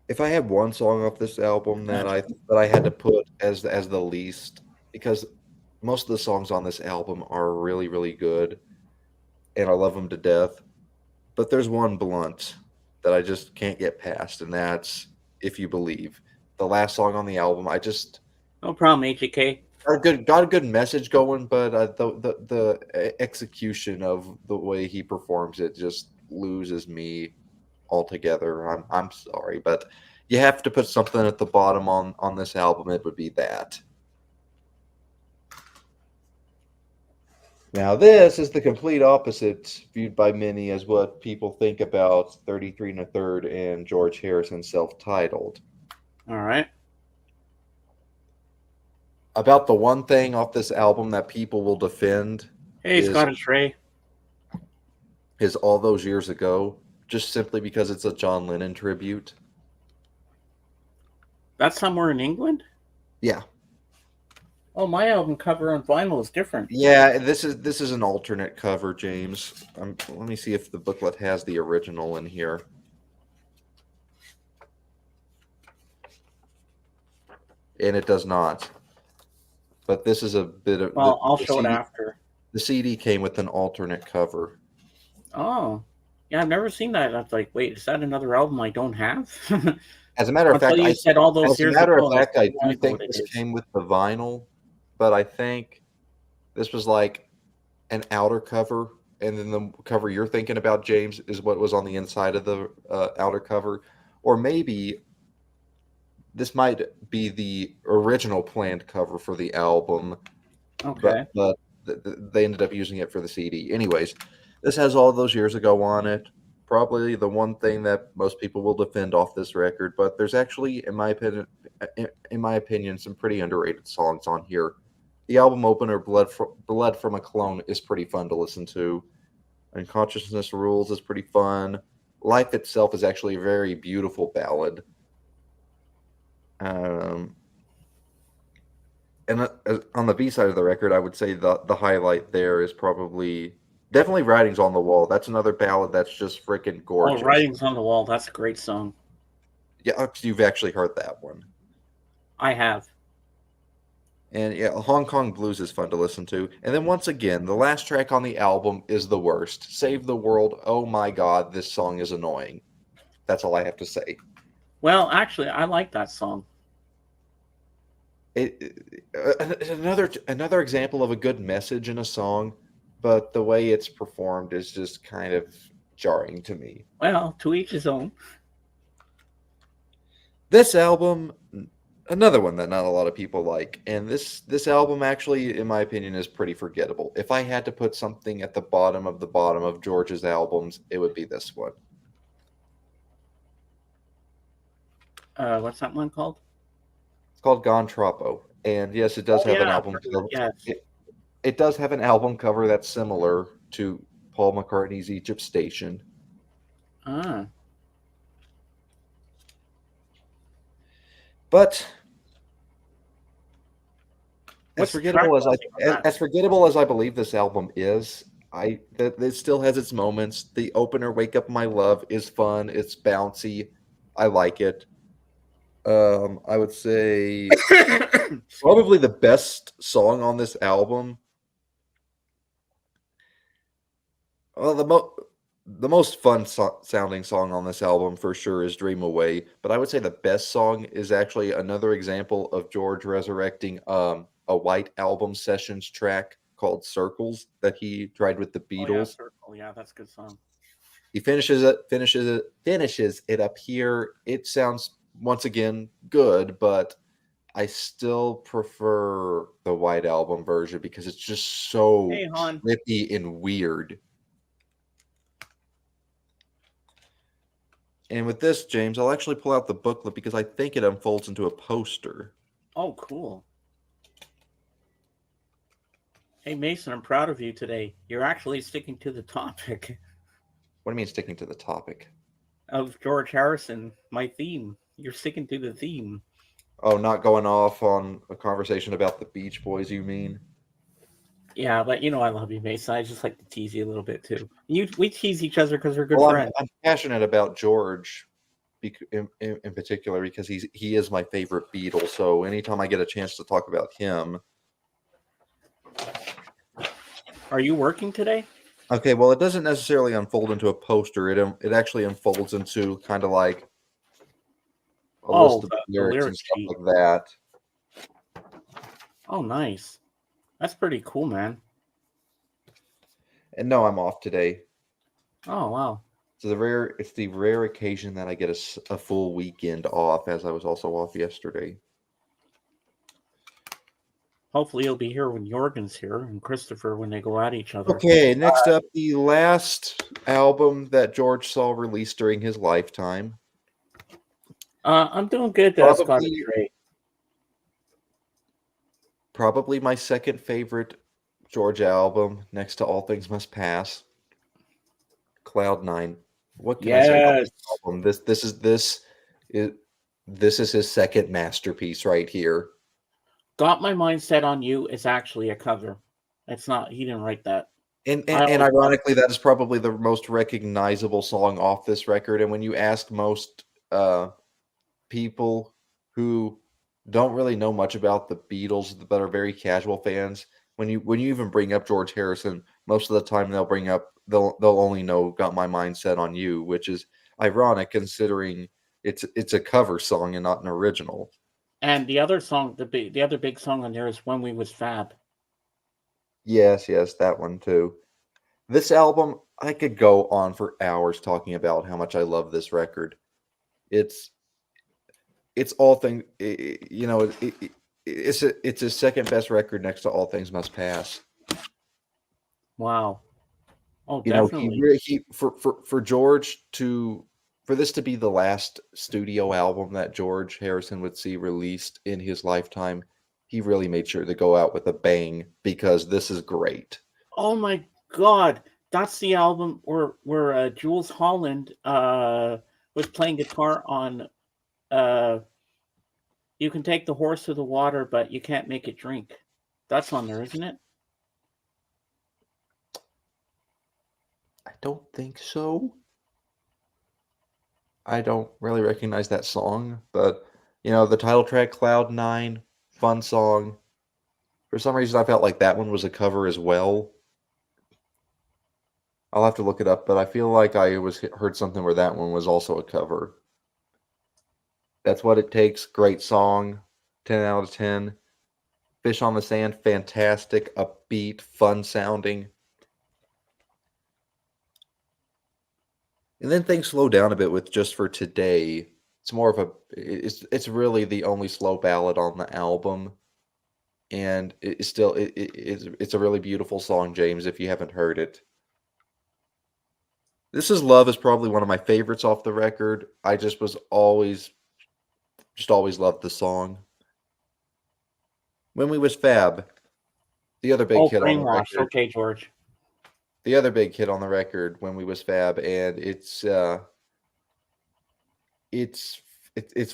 If I had one song off this album that I had to put as the least, because most of the songs on this album are really really good, and I love them to death. But there's one blunt that I just can't get past, and that's "If You Believe." The last song on the album, I just No problem, AGK. got a good message going, but the execution of the way he performs it just loses me altogether. I'm sorry, but you have to put something at the bottom on this album. It would be that. Now, this is the complete opposite, viewed by many as what people think about 33 and a third and George Harrison self-titled. All right. About the one thing off this album that people will defend Hey, is Scottish Ray. All Those Years Ago, just simply because it's a John Lennon tribute. That's somewhere in England. Yeah. Oh, my album cover on vinyl is different. Yeah, this is an alternate cover, James. Let me see if the booklet has the original in here. And it does not. But this is a bit of Well, I'll the show it CD, after. the CD came with an alternate cover. Oh, yeah, I've never seen that. I was like, wait, is that another album I don't have? As a matter of Until fact, you said all those as a years matter of ago, fact, I I do know what think it this is. came with the vinyl, but I think this was like an outer cover, and then the cover you're thinking about, James, is what was on the inside of the outer cover, or maybe this might be the original planned cover for the album, Okay. but they ended up using it for the CD. Anyways, this has All Those Years Ago on it. Probably the one thing that most people will defend off this record, but there's actually, in my opinion, some pretty underrated songs on here. The album opener, Blood from a Clone, is pretty fun to listen to. And Consciousness Rules is pretty fun. Life Itself is actually a very beautiful ballad. Um, and on the B side of the record, I would say the highlight there is definitely Writings on the Wall. That's another ballad that's just freaking Oh, gorgeous. Writings on the Wall. That's a great song. Yeah, you've actually heard that one. I have. And yeah, Hong Kong Blues is fun to listen to. And then once again, the last track on the album is the worst. Save the World. Oh my God, this song is annoying. That's all I have to say. Well, actually, I like that song. Another example of a good message in a song, but the way it's performed is just kind of jarring to me. Well, to each his own. This album, another one that not a lot of people like, and this album actually, in my opinion, is pretty forgettable. If I had to put something at the bottom of George's albums, it would be this one. What's that one called? It's called Gon Troppo, and yes, it does Oh have an yeah, album cover. yes. It does have an album cover that's similar to Paul McCartney's Egypt Station. Ah, But what's the track listing on that? as forgettable as I believe this album is, that it still has its moments. The opener, "Wake Up My Love," is fun. It's bouncy. I like it. I would say probably the best song on this album. Well, the most fun sounding song on this album for sure is "Dream Away," but I would say the best song is actually another example of George resurrecting a White Album sessions track called "Circles" that he tried with the Oh yeah, Beatles. Circle. Yeah, that's a good song. He finishes it up here. It sounds once again good, but I still prefer the White Album version because it's just so Hey, hon. trippy and weird. And with this, James, I'll actually pull out the booklet because I think it unfolds into a poster. Oh, cool. Hey, Mason, I'm proud of you today. You're actually sticking to the topic What do you mean sticking to the topic? of George Harrison, my theme. You're sticking to the theme. Oh, not going off on a conversation about the Beach Boys, you mean? Yeah, but you know I love you, Mason. I just like to tease you a little bit too. We tease each other because we're good Well, friends. I'm passionate about George in particular because he is my favorite Beatle. So anytime I get a chance to talk about him. Are you working today? Okay, well, it doesn't necessarily unfold into a poster. It actually unfolds into kind of like a list of The lyrics lyric and stuff sheet. like that. Oh, nice. That's pretty cool, man. And no, I'm off today. Oh, wow. It's the rare occasion that I get a full weekend off, as I was also off yesterday. Hopefully you'll be here when Jorgen's here and Christopher when they go at each other. Okay, next up, the last album that George saw released during his lifetime. I'm doing good, that's got it straight. Probably my second favorite George album, next to All Things Must Pass. Cloud 9. What can I say about this album? This is his second masterpiece right here. Got My Mind Set on You is actually a cover. It's not, he didn't write that. And ironically, that is probably the most recognizable song off this record. And when you ask most people who don't really know much about the Beatles but are very casual fans, when you even bring up George Harrison, most of the time they'll only know "Got My Mind Set on You," which is ironic considering it's a cover song and not an original. And the other song, the other big song on there is "When We Was Fab." Yes, that one too. This album, I could go on for hours talking about how much I love this record. It's all things, it's his second best record next to All Things Must Pass. Wow. Oh, definitely. For George for this to be the last studio album that George Harrison would see released in his lifetime, he really made sure to go out with a bang because this is great. Oh my God, that's the album where Jules Holland was playing guitar on. You can take the horse to the water, but you can't make it drink. That's on there, isn't it? I don't think so. I don't really recognize that song, but the title track, Cloud 9, fun song. For some reason, I felt like that one was a cover as well. I'll have to look it up, but I feel like I heard something where that one was also a cover. That's What It Takes, great song, 10 out of 10. Fish on the Sand, fantastic, upbeat, fun sounding. And then things slow down a bit with Just for Today. It's more of a it's really the only slow ballad on the album. And it's still it's a really beautiful song, James, if you haven't heard it. This Is Love is probably one of my favorites off the record. I just was always loved the song. When We Was Fab, the other big hit on the Brainwashed. record. Okay, George. The other big hit on the record, When We Was Fab, and it's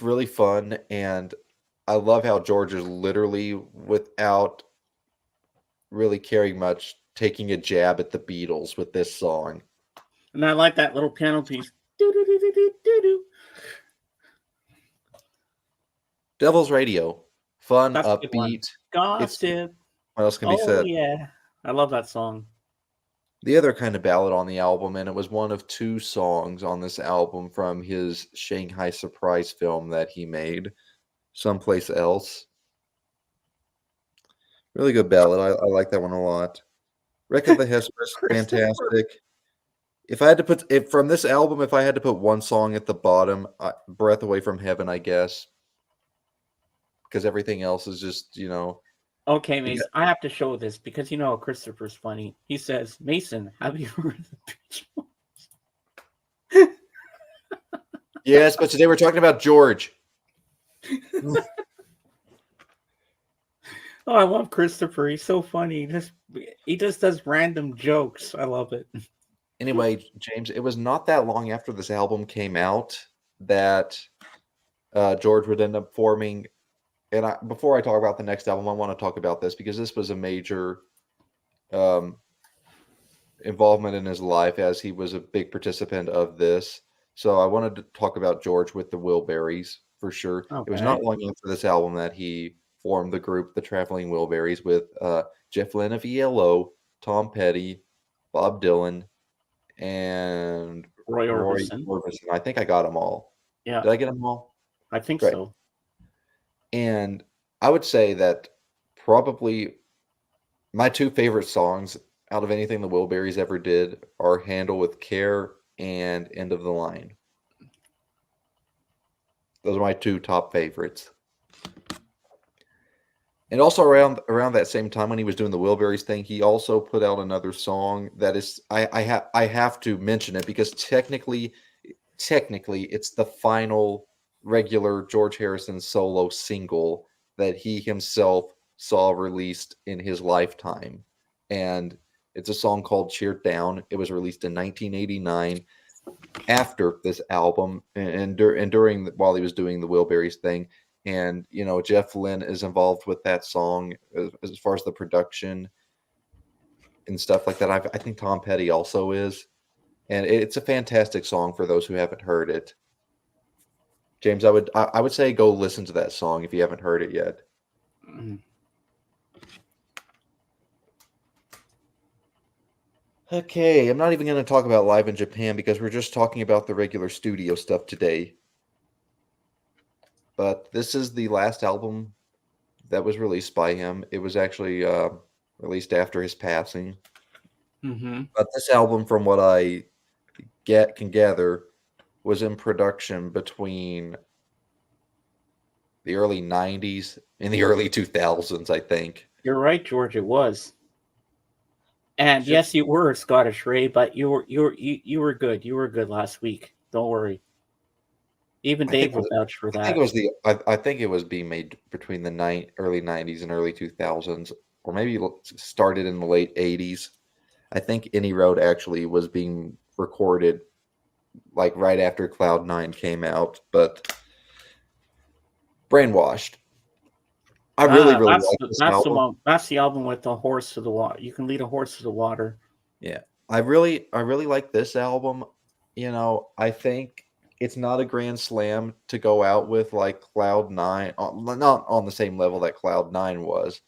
really fun, and I love how George is literally, without really caring much, taking a jab at the Beatles with this song. And I like that little piano piece. Do-do-do-do-do-do-do. Devil's Radio, fun, That's a good one. upbeat. Gossip. What else can be Oh, said? yeah. I love that song. The other kind of ballad on the album, and it was one of 2 songs on this album from his Shanghai Surprise film that he made, Someplace Else. Really good ballad. I like that one a lot. Wreck of the Hesperus, fantastic. If I had to put from this album, if I had to put one song at the bottom, Breath Away from Heaven, I guess, because everything else is just, Okay, Mason, I have to show this because Christopher's funny. He says, Mason, have you heard of the Beach Boys? Yes, but today we're talking about George. Oh, I love Christopher. He's so funny. He just does random jokes. I love it. Anyway, James, it was not that long after this album came out that George would end up forming. And before I talk about the next album, I want to talk about this because this was a major involvement in his life, as he was a big participant of this. So I wanted to talk about George with the Wilburys for sure. Okay. It was not long after this album that he formed the group, the Traveling Wilburys, with Jeff Lynne of ELO, Tom Petty, Bob Dylan, and Roy Orbison. I think I got them all. Yeah. Did I get them all? I think Great. so. And I would say that probably my 2 favorite songs out of anything the Wilburys ever did are Handle with Care and End of the Line. Those are my 2 top favorites. And also around that same time when he was doing the Wilburys thing, he also put out another song that is I have to mention it because technically it's the final regular George Harrison solo single that he himself saw released in his lifetime. And it's a song called Cheer Down. It was released in 1989 after this album and during while he was doing the Wilburys thing. And, Jeff Lynne is involved with that song as far as the production and stuff like that. I think Tom Petty also is. And it's a fantastic song for those who haven't heard it. James, I would say go listen to that song if you haven't heard it yet. Mm. Okay, I'm not even going to talk about Live in Japan because we're just talking about the regular studio stuff today. But this is the last album that was released by him. It was actually released after his passing. Mm-hmm. But this album, from what I can gather, was in production between the early 90s and the early 2000s, I think. You're right, George. It was. And yes, you were Scottish Ray, but you were good. You were good last week. Don't worry. Even Dave will vouch for that. I think it was being made between the early 90s and early 2000s, or maybe started in the late 80s. I think Any Road actually was being recorded like right after Cloud 9 came out, but Brainwashed. I really like this album. That's the album with the horse to the water. You can lead a horse to the water. Yeah. I really like this album. I think it's not a grand slam to go out with like Cloud 9, not on the same level that Cloud 9 was,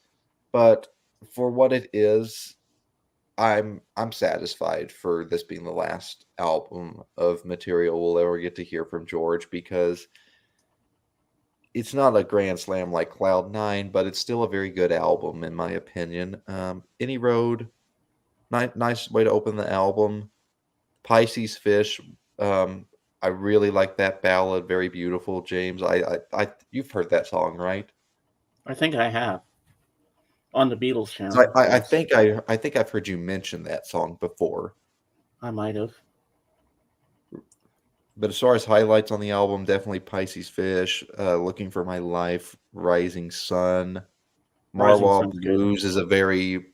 but for what it is, I'm satisfied for this being the last album of material we'll ever get to hear from George, because it's not a grand slam like Cloud Nine, but it's still a very good album in my opinion. Any Road, nice way to open the album. Pisces Fish, um, I really like that ballad. Very beautiful, James. You've heard that song, right? I think I have on the Beatles So channel. Yes, I think I've heard you mention that song before. I might have. But as far as highlights on the album, definitely Pisces Fish, Looking for My Life, Rising Sun. Rising Marwa Sun's good. Blues is a very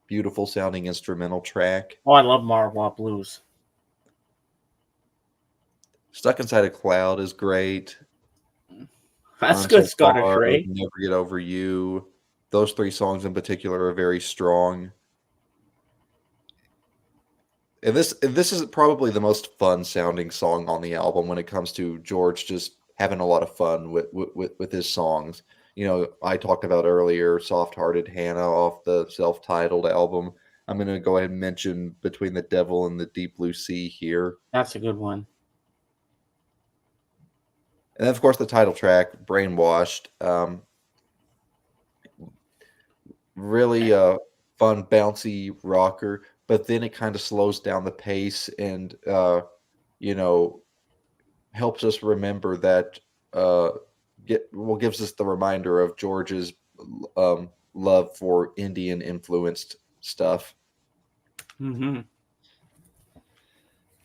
beautiful sounding instrumental track. Oh, I love Marwa Blues. Stuck Inside a Cloud is great. That's Gone good So Scottish, Far, right? Never Get Over You. Those three songs in particular are very strong. And this is probably the most fun sounding song on the album when it comes to George just having a lot of fun with his songs. You know, I talked about earlier Soft Hearted Hannah off the self titled album. I'm going to go ahead and mention Between the Devil and the Deep Blue Sea here. That's a good one. And then, of course, the title track, Brainwashed. Really fun, bouncy rocker, but then it kind of slows down the pace and, you know, helps us remember that, gives us the reminder of George's love for Indian influenced stuff. Mm-hmm.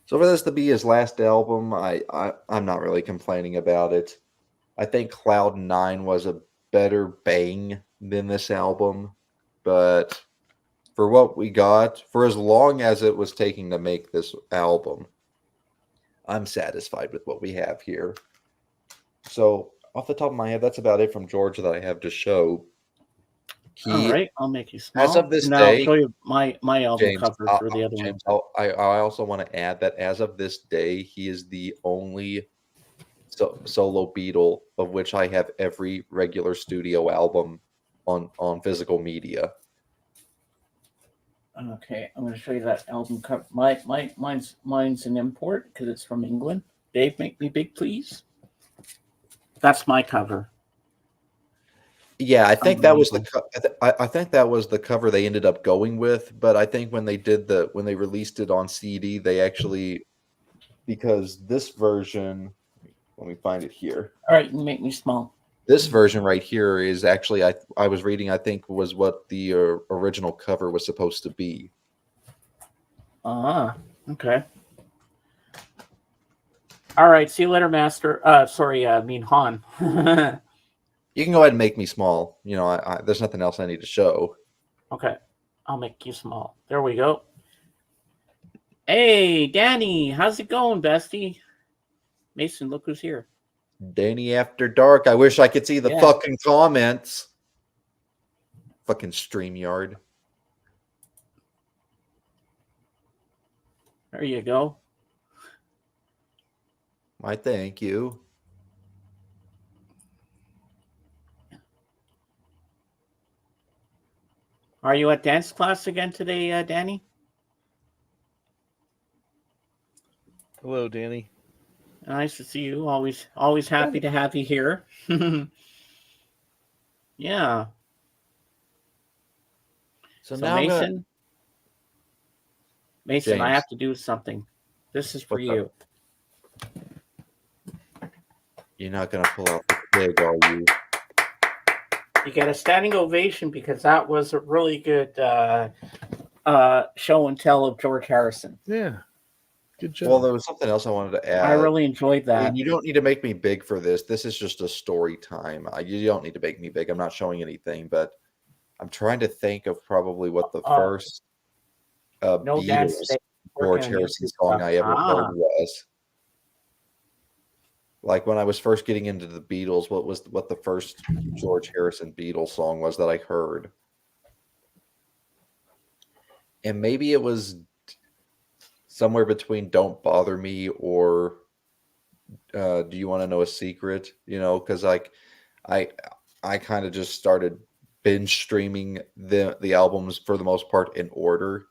So for this to be his last album, I'm not really complaining about it. I think Cloud Nine was a better bang than this album, but for what we got, for as long as it was taking to make this album, I'm satisfied with what we have here. So off the top of my head, that's about it from George that I have to show. All He, right, I'll make you as small. of this And then I'll day, show you my album James, cover for the other one. James, I also want to add that as of this day, he is the only solo Beatle of which I have every regular studio album on physical media. Okay, I'm going to show you that album cover. Mine's an import because it's from England. Dave, make me big, please. That's my cover. Yeah, I think that was I think that was the cover they ended up going with. But I think when they released it on CD, they actually, because this version, let me find it here. All right, you make me small. This version right here is actually I was reading, I think was what the original cover was supposed to be. Okay. All right, see you later, Master. Sorry, I mean Han. You can go ahead and make me small. You know, there's nothing else I need to show. Okay, I'll make you small. There we go. Hey, Danny, how's it going, bestie? Mason, look who's here. Danny After Dark. I wish I could see the fucking comments. Fucking StreamYard. There you go. Why, thank you. Are you at dance class again today, Danny? Hello, Danny. Nice to see you. Always happy to have you here. Yeah. So now Mason, James, I have to do something. This is for you. You're not gonna pull out the pig, are you? You get a standing ovation because that was a really good show and tell of George Harrison. Yeah. Good job. Well, there was something else I wanted to add. I really enjoyed that. And you don't need to make me big for this. This is just a story time. You don't need to make me big. I'm not showing anything, but I'm trying to think of probably what the first Beatles George Harrison song I ever heard was. Like when I was first getting into the Beatles, what the first George Harrison Beatles song was that I heard. And maybe it was somewhere between Don't Bother Me or Do You Want to Know a Secret? You know, because like I kind of just started binge streaming the albums for the most part in order.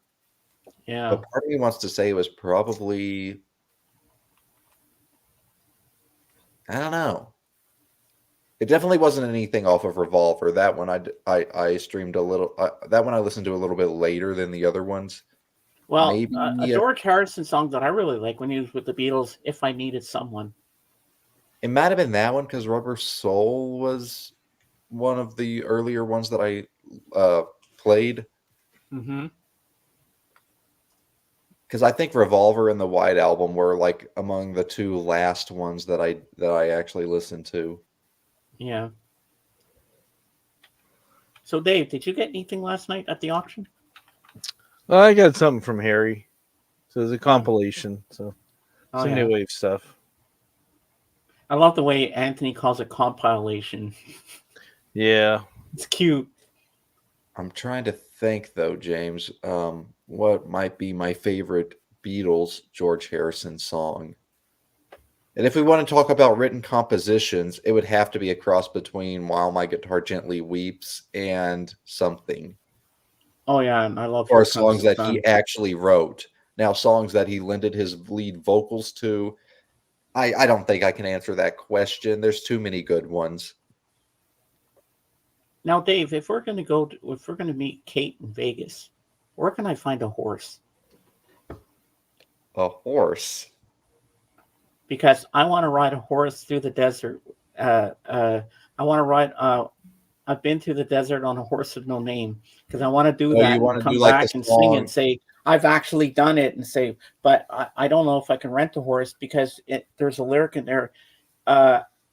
Yeah. But part of me wants to say it was probably, I don't know. It definitely wasn't anything off of Revolver. That one I streamed a little. That one I listened to a little bit later than the other ones. Well, a Maybe George Harrison song that I really like when he was with the Beatles, "If I Needed Someone." it might have been that one because Rubber Soul was one of the earlier ones that I played. Mm-hmm. Because I think Revolver and the White Album were like among the two last ones that I actually listened to. Yeah. So, Dave, did you get anything last night at the auction? Well, I got something from Harry. So it's a Oh. compilation. So Oh, some yeah. new wave stuff. I love the way Anthony calls it compilation. Yeah. It's cute. I'm trying to think though, James, what might be my favorite Beatles George Harrison song. And if we want to talk about written compositions, it would have to be a cross between While My Guitar Gently Weeps and Something. Oh, yeah, and I love Or Here Comes songs the that Sun. he actually wrote. Now, songs that he lended his lead vocals to, I don't think I can answer that question. There's too many good ones. Now, Dave, if we're going to meet Kate in Vegas, where can I find a horse? A horse. Because I want to ride a horse through the desert. I want to ride. I've been through the desert on a horse with no name because I want to do Oh, you that want and to do come like the back and sing song? and say I've actually done it and say. But I don't know if I can rent a horse because there's a lyric in there.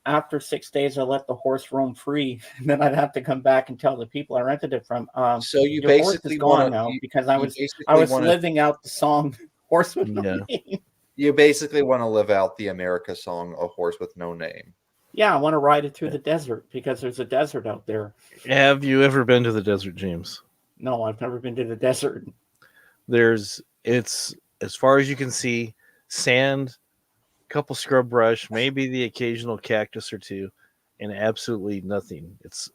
After 6 days, I let the horse roam free. And then I'd have to come back and tell the people I rented it from. So you Your horse is basically want gone to now because I you I basically was want to living out the song "Horse with No Yeah. Name." you basically want to live out the America song "A Horse with No Name." Yeah, I want to ride it through the desert because there's a desert out there. Have you ever been to the desert, James? No, I've never been to the desert. It's as far as you can see, sand, couple scrub brush, maybe the occasional cactus or two, and absolutely nothing. It's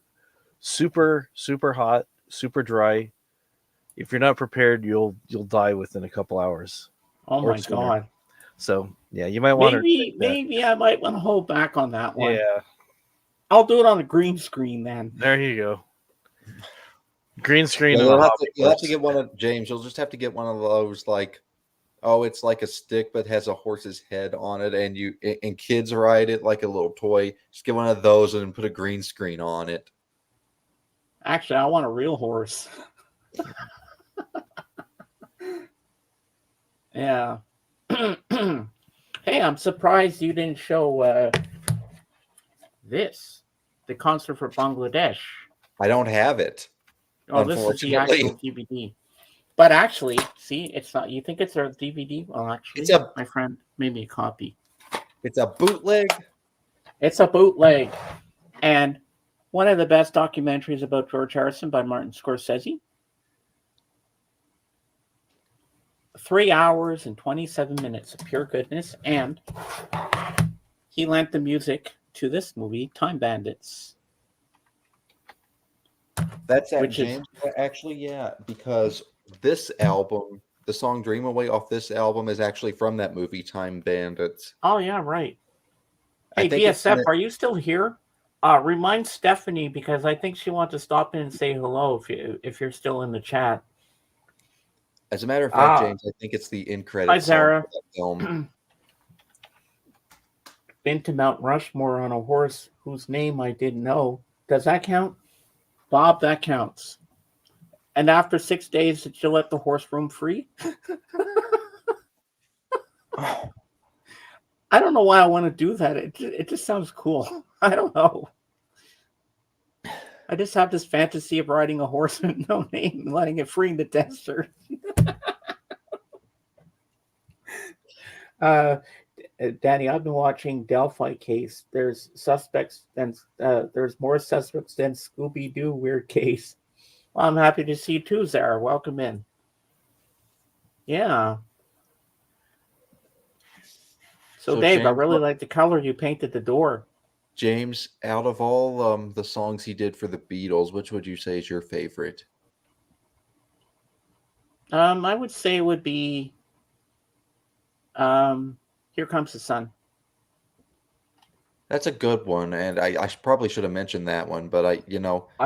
super, super hot, super dry. If you're not prepared, you'll die within a couple hours Oh or my sooner. god. So yeah, you might want to take that. Maybe I might want to hold back on that one. Yeah, I'll do it on a green screen then. there you go. Green screen Yeah, and a hot you'll have to get one of James. You'll just have to get one of those like, oh, it's like a stick but has a horse's head on it, and kids ride it like a little toy. Just get one of those and put a green screen on it. Actually, I want a real horse. Yeah. Hey, I'm surprised you didn't show this, the concert for Bangladesh. I don't have it. Oh, this is the Unfortunately. actual DVD. But actually, see, it's not. You think it's a DVD? Well, actually, my friend made me a copy. It's a bootleg. It's a bootleg, and one of the best documentaries about George Harrison by Martin Scorsese. 3 hours and 27 minutes of pure goodness, and he lent the music to this movie, Time Bandits. That's at James. Actually, yeah, because this album, the song "Dream Away" off this album, is actually from that movie, Time Bandits. Oh yeah, right. Hey, BSF, are you still here? Remind Stephanie because I think she wants to stop in and say hello if you're still in the chat. As a matter of fact, James, I think it's the end credits. Hi, Zara. Film. Been to Mount Rushmore on a horse whose name I didn't know. Does that count? Bob, that counts. And after 6 days, did you let the horse roam free? I don't know why I want to do that. It just sounds cool. I don't know. I just have this fantasy of riding a horse with no name and letting it free in the desert. Danny, I've been watching Delphi Case. There's suspects, and there's more suspects than Scooby-Doo weird case. Well, I'm happy to see you too, Zara. Welcome in. Yeah. So Dave, James, I really like the color you painted the door. James, out of all the songs he did for the Beatles, which would you say is your favorite? I would say it would be Here Comes the Sun. That's a good one, and probably should have mentioned that one, but I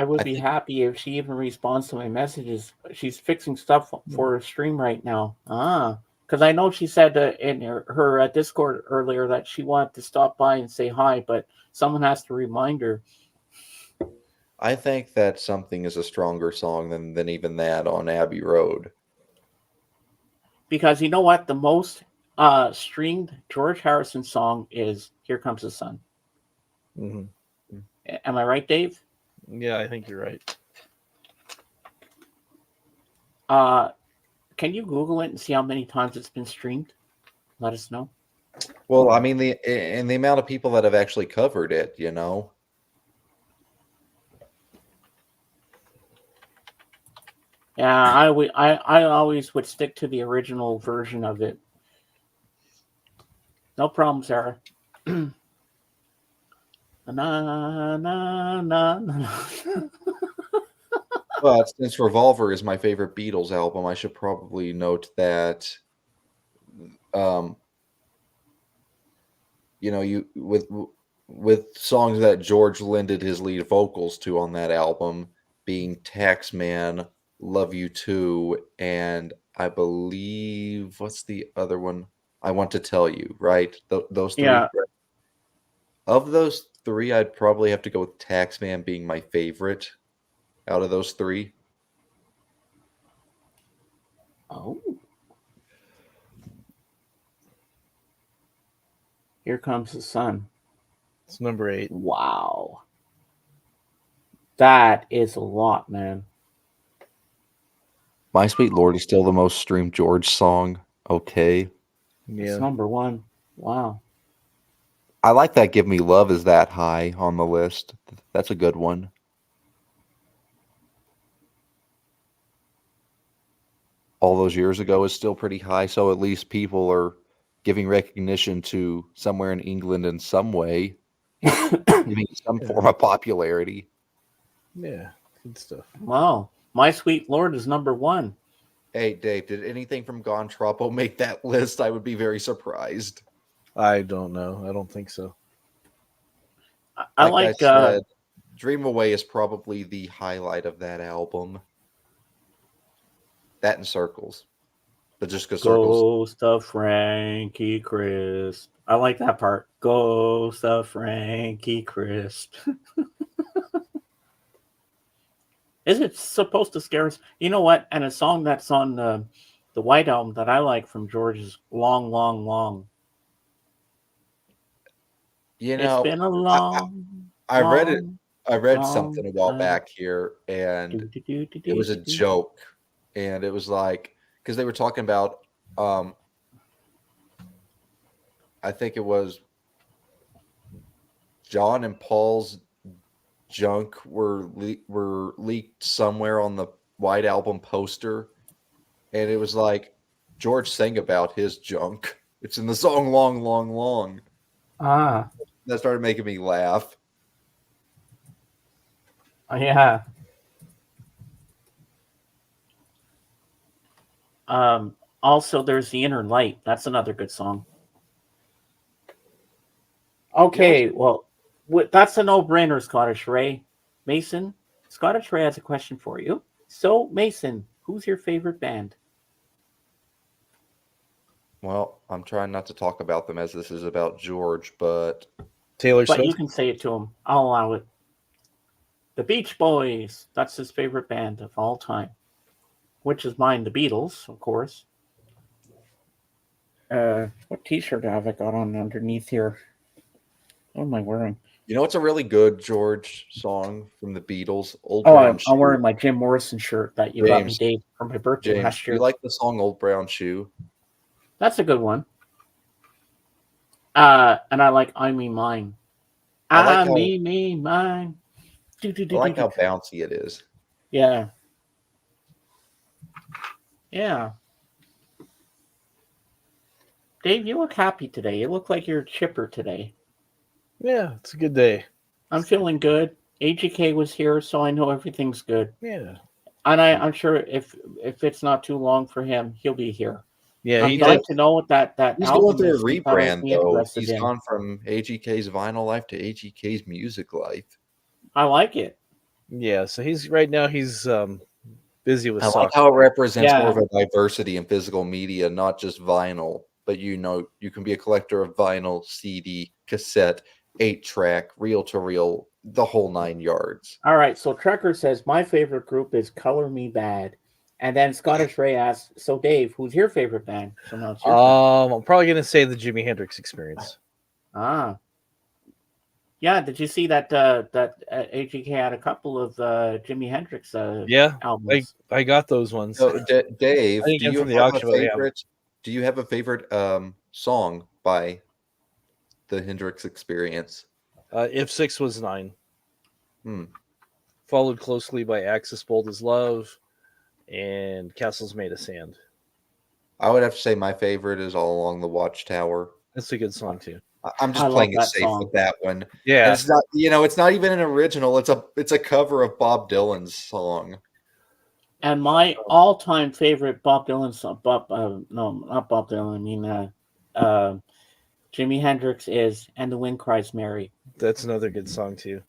would I be think happy if she even responds to my messages. She's fixing stuff for her stream right now. Because I know she said in her Discord earlier that she wanted to stop by and say hi, but someone has to remind her. I think that Something is a stronger song than even that on Abbey Road. Because you know what? The most streamed George Harrison song is Here Comes the Sun. Mm-hmm. Am I right, Dave? Yeah, I think you're right. Can you Google it and see how many times it's been streamed? Let us know. Well, I mean, the amount of people that have actually covered it, Yeah, I always would stick to the original version of it. No problem, Sarah. na, na, na, na. But since Revolver is my favorite Beatles album, I should probably note that, you with songs that George lended his lead vocals to on that album, being Taxman, Love You Too, and I believe what's the other one? I Want to Tell You, right? Those three. Yeah. Of those three, I'd probably have to go with Taxman being my favorite out of those three. Oh. Here Comes the Sun. It's number 8. Wow. That is a lot, man. My Sweet Lord is still the most streamed George song. Okay. Yeah. It's number 1. Wow. I like that Give Me Love is that high on the list. That's a good one. All Those Years Ago is still pretty high, so at least people are giving recognition to Somewhere in England in some way, giving some form of popularity. Yeah, good stuff. Wow. My Sweet Lord is number 1. Hey, Dave, did anything from Gone Troppo make that list? I would be very surprised. I don't know. I don't think so. I said, Dream Away is probably the highlight of that album. That and Circles. But just because Circles. Ghost of Frankie Crisp. I like that part. Ghost of Frankie Crisp. Is it supposed to scare us? You know what? And a song that's on the White Album that I like from George is Long, Long, Long. It's been a long. I read it. I read long something a while time. back here, and it was a joke, and it was like because they were talking about, I think it was John and Paul's junk were leaked somewhere on the White Album poster, and it was like George sang about his junk. It's in the song "Long, Long, Long." That started making me laugh. Yeah. Also, there's The Inner Light. That's another good song. Okay, well, that's a no-brainer, Scottish Ray. Mason, Scottish Ray has a question for you. So, Mason, who's your favorite band? Well, I'm trying not to talk about them as this is about George, but Taylor Swift. But you can say it to him. I'll allow it. The Beach Boys. That's his favorite band of all time. Which is mine, the Beatles, of course. What t-shirt have I got on underneath here? What am I wearing? You know what's a really good George song from the Beatles? Old Brown Shoe. I'm wearing my Jim Morrison shirt that you got me, Dave, for my birthday last year. You like the song Old Brown Shoe? That's a good one. And I like I Me Mine. I Me Mine. I like how bouncy it is. Yeah. Yeah. Dave, you look happy today. You look like you're chipper today. Yeah, it's a good day. I'm feeling good. AGK was here, so I know everything's good. Yeah. And I'm sure if it's not too long for him, he'll be here. Yeah, he I'd like did. to know what that He's going album through a is. That I would rebrand be though. interested He's in. gone from AGK's vinyl life to AGK's music life. I like it. Yeah, so he's right now he's busy with I like soccer. how it represents more Yeah. of a diversity in physical media, not just vinyl. But you can be a collector of vinyl, CD, cassette, 8-track, reel-to-reel, the whole 9 yards. All right. So Trekker says my favorite group is Color Me Bad, and then Scottish Ray asks, "So Dave, who's your favorite band?" So now it's your turn. I'm probably gonna say the Jimi Hendrix Experience. Ah, yeah. Did you see that AGK had a couple of Jimi Hendrix Yeah, albums? I got those ones. So, I Dave, didn't do get them you from the have a auction, but I have them. favorite? Do you have a favorite song by the Hendrix Experience? If 6 was 9, Hmm. followed closely by Axis Bold as Love and Castles Made of Sand. I would have to say my favorite is All Along the Watchtower. That's a good song too. I'm I just love playing it that safe song. with that one. And Yeah, it's not, it's not even an original. It's a cover of Bob Dylan's song. And my all-time favorite Bob Dylan song, no, not Bob Dylan. I mean, Jimi Hendrix is "And the Wind Cries Mary." that's another good song too.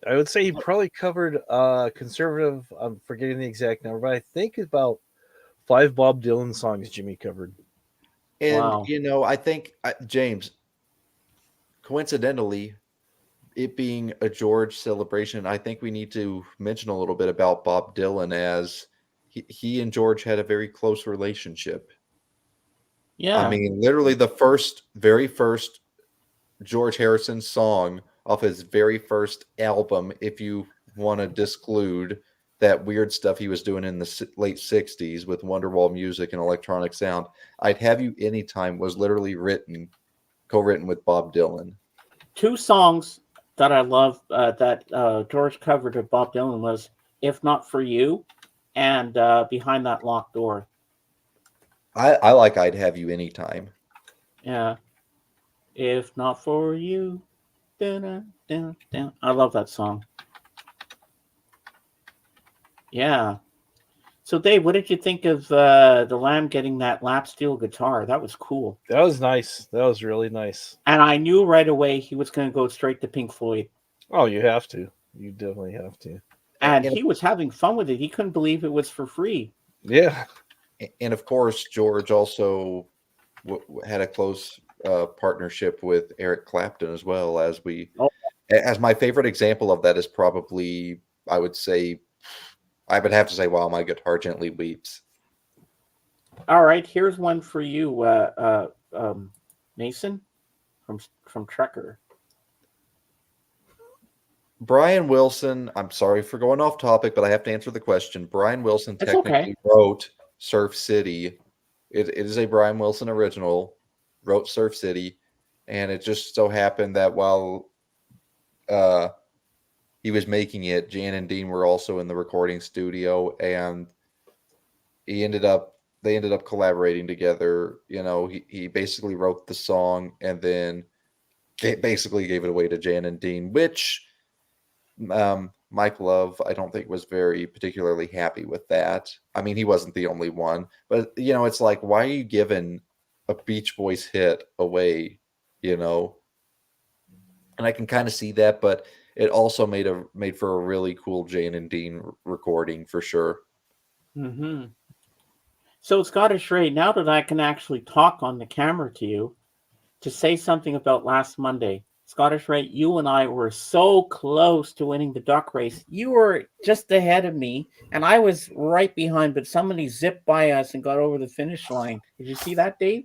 I would say he probably covered conservative. I'm forgetting the exact number, but I think about 5 Bob Dylan songs Jimmy covered. And Wow. I think James, coincidentally, it being a George celebration, I think we need to mention a little bit about Bob Dylan as he and George had a very close relationship. I Yeah. mean, literally the very first George Harrison song off his very first album, if you want to disclude that weird stuff he was doing in the late 60s with Wonderwall music and electronic sound, I'd Have You Anytime was literally co-written with Bob Dylan. Two songs that I love that George covered of Bob Dylan was "If Not for You" and "Behind That Locked Door." I like I'd Have You Anytime. Yeah. If not for you. Dun, dun, dun. I love that song. Yeah. So, Dave, what did you think of the Lamb getting that lap steel guitar? That was cool. That was nice. That was really nice. And I knew right away he was going to go straight to Pink Floyd. Oh, you have to. You definitely have to. And he was having fun with it. He couldn't believe it was for free. Yeah. And of course, George also had a close partnership with Eric Clapton as well. As my favorite example of that is probably, I would have to say, "While My Guitar Gently Weeps." All right, here's one for you, Mason, from Trekker. Brian Wilson, I'm sorry for going off topic, but I have to answer the question. Brian Wilson It's technically okay. wrote Surf City. It is a Brian Wilson original, wrote Surf City, and it just so happened that while he was making it, Jan and Dean were also in the recording studio, and they ended up collaborating together. He basically wrote the song and then basically gave it away to Jan and Dean, which Mike Love, I don't think, was very particularly happy with that. I mean, he wasn't the only one, but it's like, why are you giving a Beach Boys hit away? And I can kind of see that, but it also made for a really cool Jane and Dean recording for sure. Mm-hmm. So, Scottish Ray, now that I can actually talk on the camera to you, to say something about last Monday. Scottish Ray, you and I were so close to winning the duck race. You were just ahead of me, and I was right behind, but somebody zipped by us and got over the finish line. Did you see that, Dave?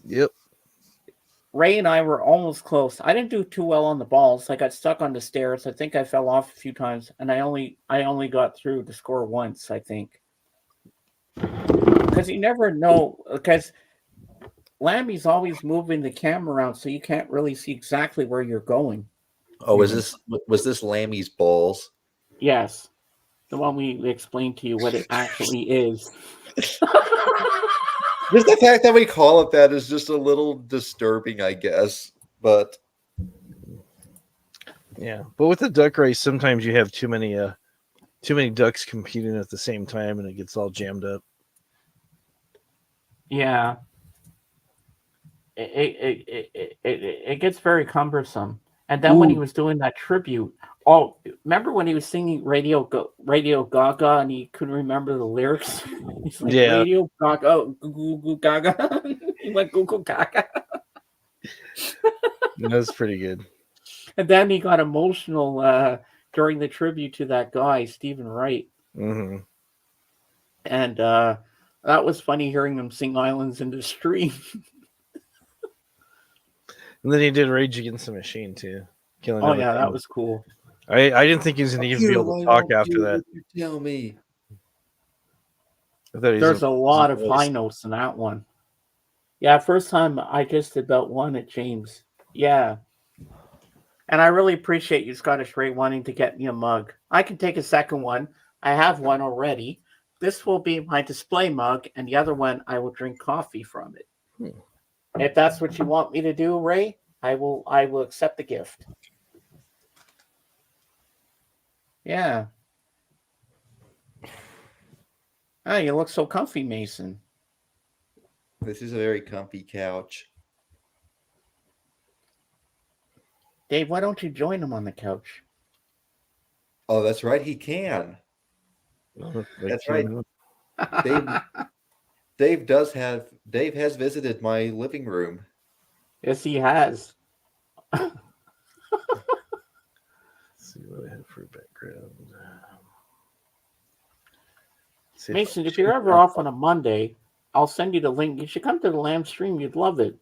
Yep. Ray and I were almost close. I didn't do too well on the balls. I got stuck on the stairs. I think I fell off a few times, and I only got through to score once, I think. Because you never know, because Lammy's always moving the camera around, so you can't really see exactly where you're going. Oh, was this Lammy's balls? Yes, the one we explained to you what it actually is. Just the fact that we call it that is just a little disturbing, I guess. But yeah, but with the duck race, sometimes you have too many ducks competing at the same time, and it gets all jammed up. Yeah, it gets very cumbersome. And then when he Ooh, was doing that tribute, oh, remember when he was singing Radio Gaga and he couldn't remember the lyrics? He's like Yeah, Radio Gaga, goo goo goo Gaga. He went goo goo Gaga, that's pretty good. and then he got emotional during the tribute to that guy Stephen Wright, Hmm. and that was funny hearing him sing "Islands in the Stream." And then he did Rage Against the Machine too, killing Oh yeah, that everything. was cool. I didn't think he was gonna even be able to I talk don't after do that. what you tell me. I thought he was There's gonna a lose his lot of high voice. notes in that one. Yeah, first time I just about won at James. Yeah, and I really appreciate you, Scottish Ray, wanting to get me a mug. I can take a second one. I have one already. This will be my display mug, and the other one I will drink coffee from it. Hmm. If that's what you want me to do, Ray, I will. I will accept the gift. Yeah. Oh, you look so comfy, Mason. This is a very comfy couch. Dave, why don't you join him on the couch? Oh, that's right. He can. Like That's right. Dave. Dave has visited my living room. Yes, he has. let's see what I have for background. See if I Mason, if you're change ever that. off on a Monday, I'll send you the link. You should come to the lamb stream. You'd love it.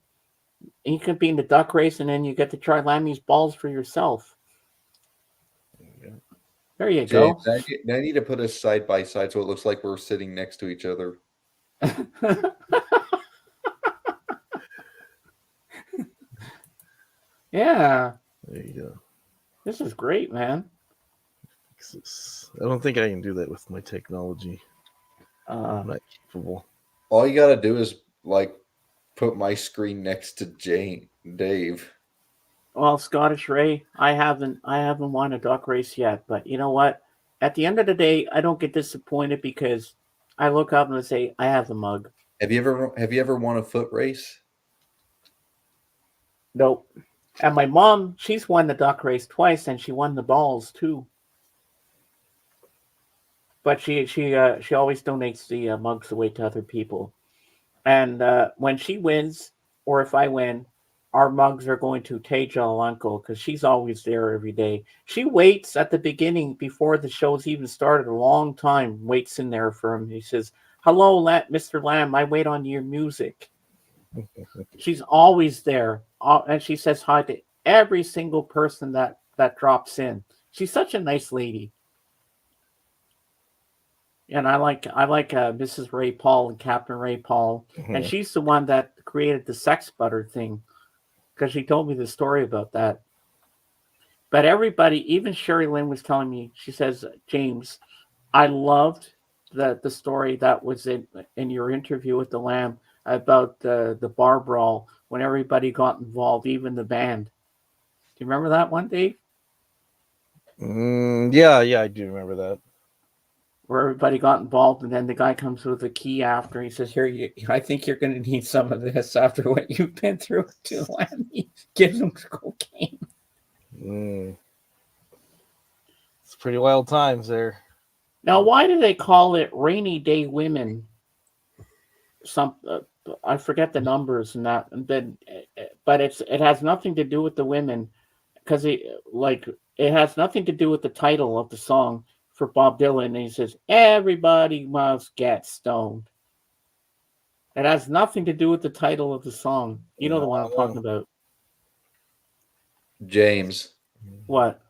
And you could be in the duck race, and then you get to try Lammy's balls for yourself. There you James, go. I need to put us side by side so it looks like we're sitting next to each other. Yeah, There you go. this is great, man. I don't think I can do that with my technology. I'm not capable. All you gotta do is like put my screen next to Dave. Well, Scottish Ray, I haven't won a duck race yet, but you know what? At the end of the day, I don't get disappointed because I look up and I say, I have the mug. Have you ever won a foot race? Nope. And my mom, she's won the duck race twice, and she won the balls too. But she always donates the mugs away to other people. And when she wins, or if I win, our mugs are going to Teja Alanko because she's always there every day. She waits at the beginning before the show's even started a long time, waits in there for him. He says, "Hello, Mr. Lamb, I wait on your music." She's always there. And she says hi to every single person that drops in. She's such a nice lady. And I like Mrs. Ray Paul and Captain Ray Paul, and Mhm. she's the one that created the sex butter thing because she told me the story about that. But everybody, even Sherry Lynn was telling me, she says, James, I loved the story that was in your interview with the Lamb about the bar brawl when everybody got involved, even the band. Do you remember that one, Dave? Yeah, I do remember that. Where everybody got involved, and then the guy comes with a key after. He says, "Here, I think you're going to need some of this after what you've been through." To land, he gives him cocaine. Mm. It's pretty wild times there. Now, why do they call it "Rainy Day Women"? Some I forget the numbers and that, but it has nothing to do with the women because it has nothing to do with the title of the song for Bob Dylan. And he says, "Everybody must get stoned." It has nothing to do with the title of the song. You know the one I'm talking about. James, What?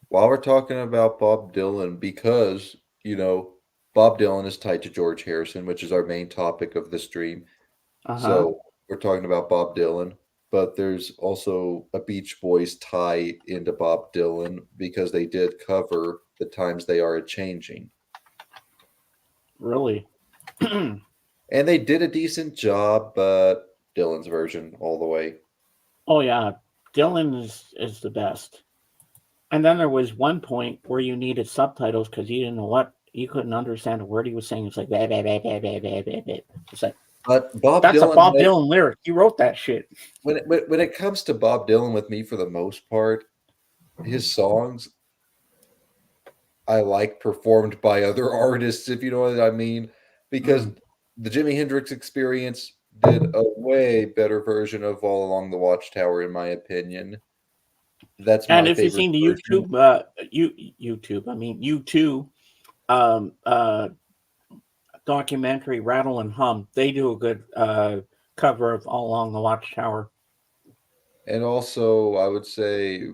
while we're talking about Bob Dylan, because, Bob Dylan is tied to George Harrison, which is our main topic of the stream. Uh huh. So we're talking about Bob Dylan, but there's also a Beach Boys tie into Bob Dylan because they did cover The Times They Are a Changing. Really? And they did a decent job, but Dylan's version all the way. Oh yeah, Dylan is the best. And then there was one point where you needed subtitles because you didn't know what you couldn't understand a word he was saying. It's like bah, bah, bah, bah, bah, bah, bah, bah. It's like But Bob That's a Dylan, Bob Dylan lyric. He wrote that shit. when it comes to Bob Dylan, with me for the most part, his songs I like performed by other artists, if you know what I mean, because the Jimi Hendrix Experience did a way better version of All Along the Watchtower, in my opinion. That's And my if you've favorite seen the version. YouTube um, uh, documentary Rattle and Hum, they do a good cover of All Along the Watchtower. And also, I would say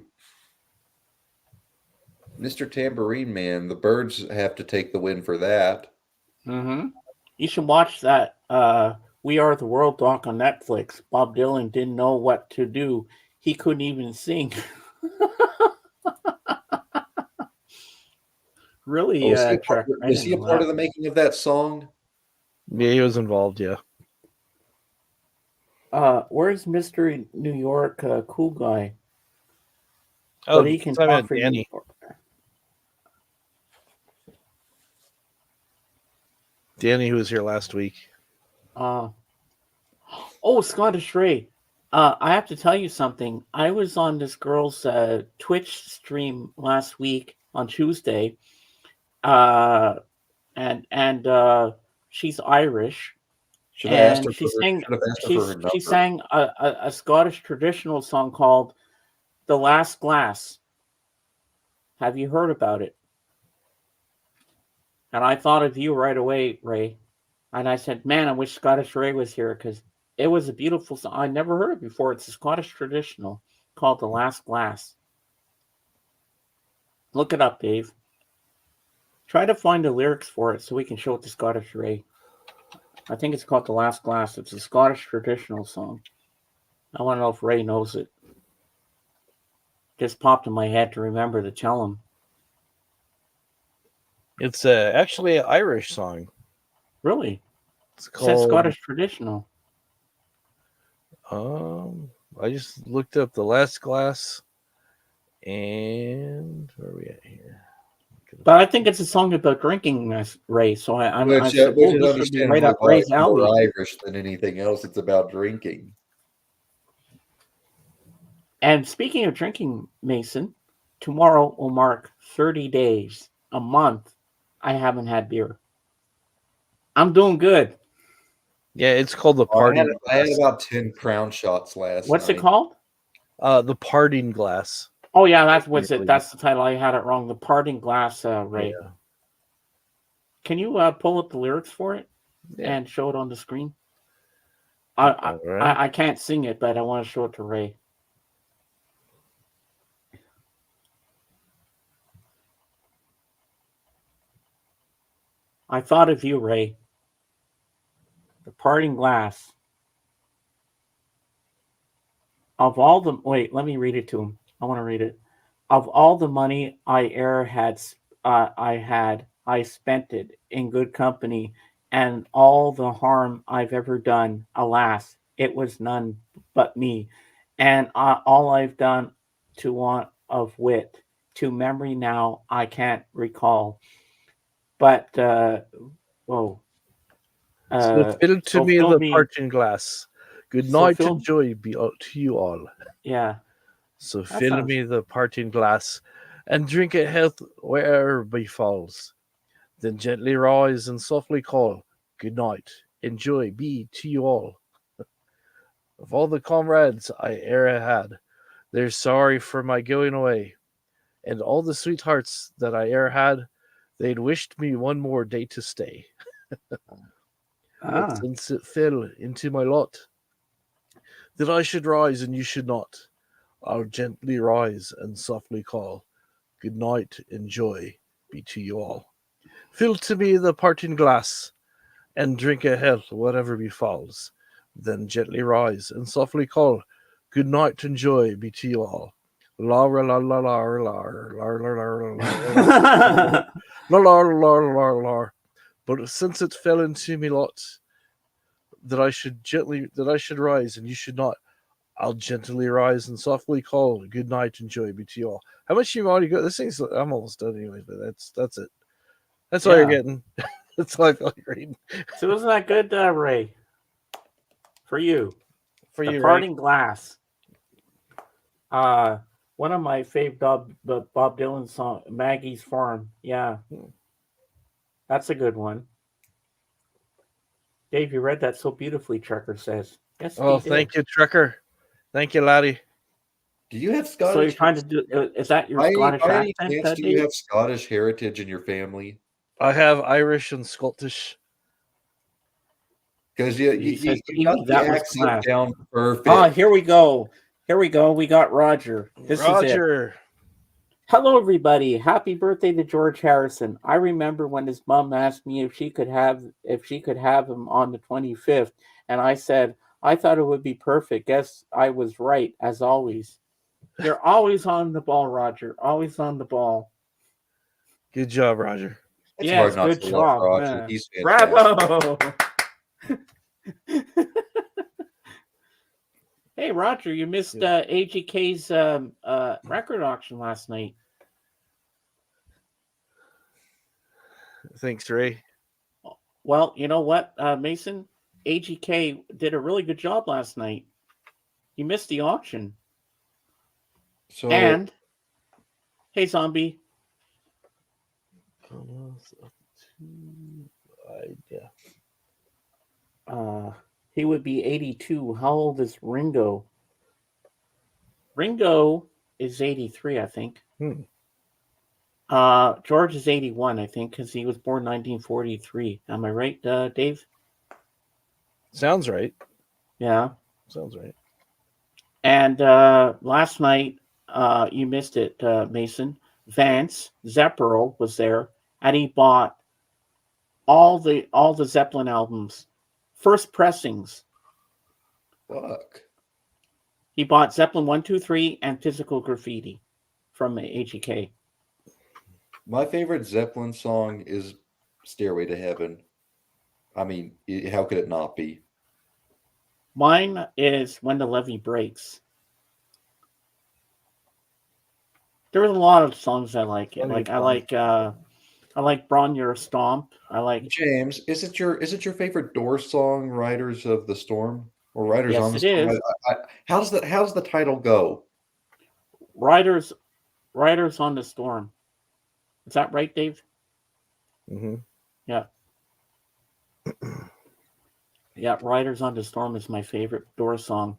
Mr. Tambourine Man, the Birds have to take the win for that. Mm-hmm. You should watch that We Are the World doc on Netflix. Bob Dylan didn't know what to do. He couldn't even sing. Really Oh, track right was he a into part that. of the making of that song? Yeah, he was involved. Yeah. Where's Mr. New York cool guy? Oh, But he can I talk meant for you. Danny. Danny, who was here last week. Scottish Ray. I have to tell you something. I was on this girl's Twitch stream last week on Tuesday, and she's Irish, Should have asked and her for her. Should have asked her for her she number. sang a Scottish traditional song called "The Last Glass." Have you heard about it? And I thought of you right away, Ray. And I said, "Man, I wish Scottish Ray was here because it was a beautiful song. I never heard it before. It's a Scottish traditional called "The Last Glass." Look it up, Dave. Try to find the lyrics for it so we can show it to Scottish Ray. I think it's called "The Last Glass." It's a Scottish traditional song. I want to know if Ray knows it. Just popped in my head to remember to tell him. It's actually an Irish song. Really? It's It says called Scottish traditional. I just looked up The Last Glass, and where are we at here? But I think it's a song about drinking, Ray. So I Which said, is this would be right understandably up why Ray's it's more alley. Irish than anything else. It's about drinking. And speaking of drinking, Mason, tomorrow will mark 30 days, a month, I haven't had beer. I'm doing good. Yeah, it's called The Oh, Parting I had Glass. about 10 crown shots last What's it night. called? The Parting Glass. Oh, yeah, that's what's it. That's the title. I had it wrong. The Parting Glass, Ray. Yeah. Can you pull up the lyrics for it and show it on the screen? All right. I can't sing it, but I want to show it to Ray. I thought of you, Ray. The Parting Glass. Of all the wait, let me read it to him. I want to read it. Of all the money I e'er had, I spent it in good company, and all the harm I've ever done, alas, it was none but me, and all I've done to want of wit, to memory now I can't recall. But whoa, So fill to so me fill the me, parting glass. Good so night fill, and joy be to you all. yeah, So that fill sounds me the parting glass, and drink it health where'er befalls. Then gently rise and softly call, good night, and joy be to you all. Of all the comrades I e'er had, they're sorry for my going away, and all the sweethearts that I e'er had, they'd wished me one more day to stay. But since it fell into my lot that I should rise and you should not, I'll gently rise and softly call, good night and joy be to you all. Fill to me the parting glass, and drink a health whatever befalls. Then gently rise and softly call, good night and joy be to you all. La la la la la la la la la la la la la. But since it fell into me lot that I should rise and you should not, I'll gently rise and softly call, good night and joy be to you all. How much you've already got? This thing's I'm almost done anyway, but that's it. That's all you're getting. That's all I feel like reading. So isn't that good, Ray? For you, For The you, Ray. Parting Glass. Uh, One of my favorite Bob Dylan song, Maggie's Farm. Yeah, that's a good one. Dave, you read that so beautifully. Trucker says. Yes, Oh, he did. thank you, Trucker. Thank you, laddie. Do you have So you're Scottish? trying to do? Is that your Scottish By any accent, chance, do you Dave? have Scottish heritage in your family? I have Irish and Scottish. Because He says, you got "Gee, the that was accent class." down Ah, perfect. here we go. Here we go. We got Roger. This is it. Roger. Hello, everybody. Happy birthday to George Harrison. I remember when his mom asked me if she could have him on the 25th, and I said I thought it would be perfect. Guess I was right as always. You're always on the ball, Roger. Always on the ball. Good job, Roger. It's hard Yes, not good to love job, Roger. man. He's fantastic. Bravo. Hey, Roger, you missed AGK's record auction last night. Thanks, Ray. Well, you know what, Mason? AGK did a really good job last night. You missed the auction. So, And, hey, Zombie, he would be 82. How old is Ringo? Ringo is 83, I think. George is 81, I think, because he was born 1943. Am I right, Dave? Sounds right. Yeah. Sounds right. And last night, you missed it, Mason. Vance Zepperl was there, and he bought all the Zeppelin albums, first pressings. fuck. He bought Zeppelin 1, 2, 3, and Physical Graffiti from AGK. My favorite Zeppelin song is Stairway to Heaven. I mean, how could it not be? Mine is When the Levee Breaks. There's a lot of songs I like. I like Braun Your Stomp. I like. James, is it your favorite Doors song, Riders of the Storm? Or Riders on Yes, the it Storm? is. How's the title go? Riders on the Storm. Is that right, Dave? Mm-hmm. Yeah. Yeah, Riders on the Storm is my favorite Doors song.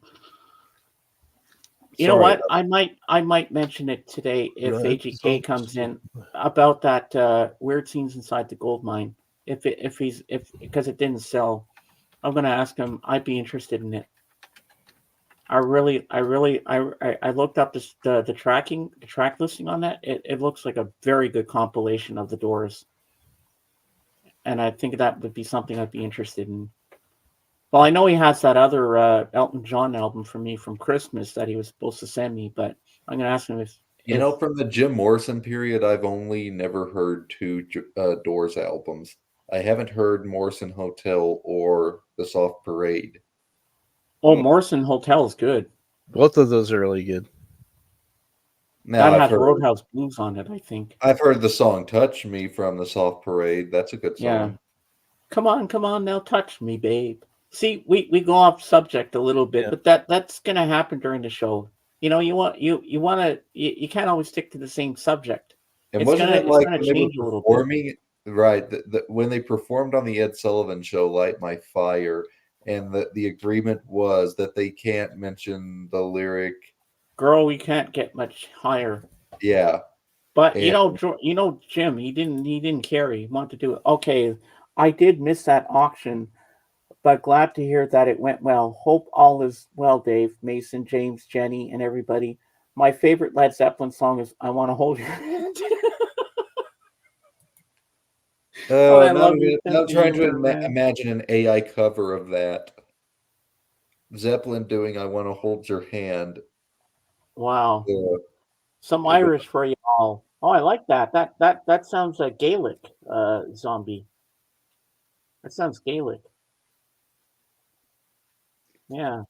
You know what? I might mention it today if AGK comes in about that Weird Scenes Inside the Gold Mine. If because it didn't sell, I'm gonna ask him. I'd be interested in it. I looked up the track listing on that. It looks like a very good compilation of the Doors, and I think that would be something I'd be interested in. Well, I know he has that other Elton John album for me from Christmas that he was supposed to send me, but I'm going to ask him if From the Jim Morrison period, I've only never heard two Doors albums. I haven't heard Morrison Hotel or The Soft Parade. Morrison Hotel is good. Both of those are really good. Now, that has Roadhouse Blues on it, I think. I've heard the song "Touch Me" from The Soft Parade. That's a good song. Yeah. Come on, now touch me, babe. See, we go off subject a little bit, but that's gonna happen during the show. You know, you can't always stick to the same subject. And wasn't it like gonna when they were change a little bit. performing, right? When they performed on the Ed Sullivan Show, "Light My Fire," and the agreement was that they can't mention the lyric, "Girl, we can't get much higher." Yeah. But you know, Jim, he didn't care. He wanted to do it. Okay, I did miss that auction, but glad to hear that it went well. Hope all is well, Dave, Mason, James, Jenny, and everybody. My favorite Led Zeppelin song is "I Want to Hold Your Hand." I love your now I'm sense of trying to humor, man. imagine an AI cover of that. Zeppelin doing "I Want to Hold Your Hand." Wow. Some Irish for you all. Oh, I like that. That sounds like Gaelic, Zombie. That sounds Gaelic. Yeah.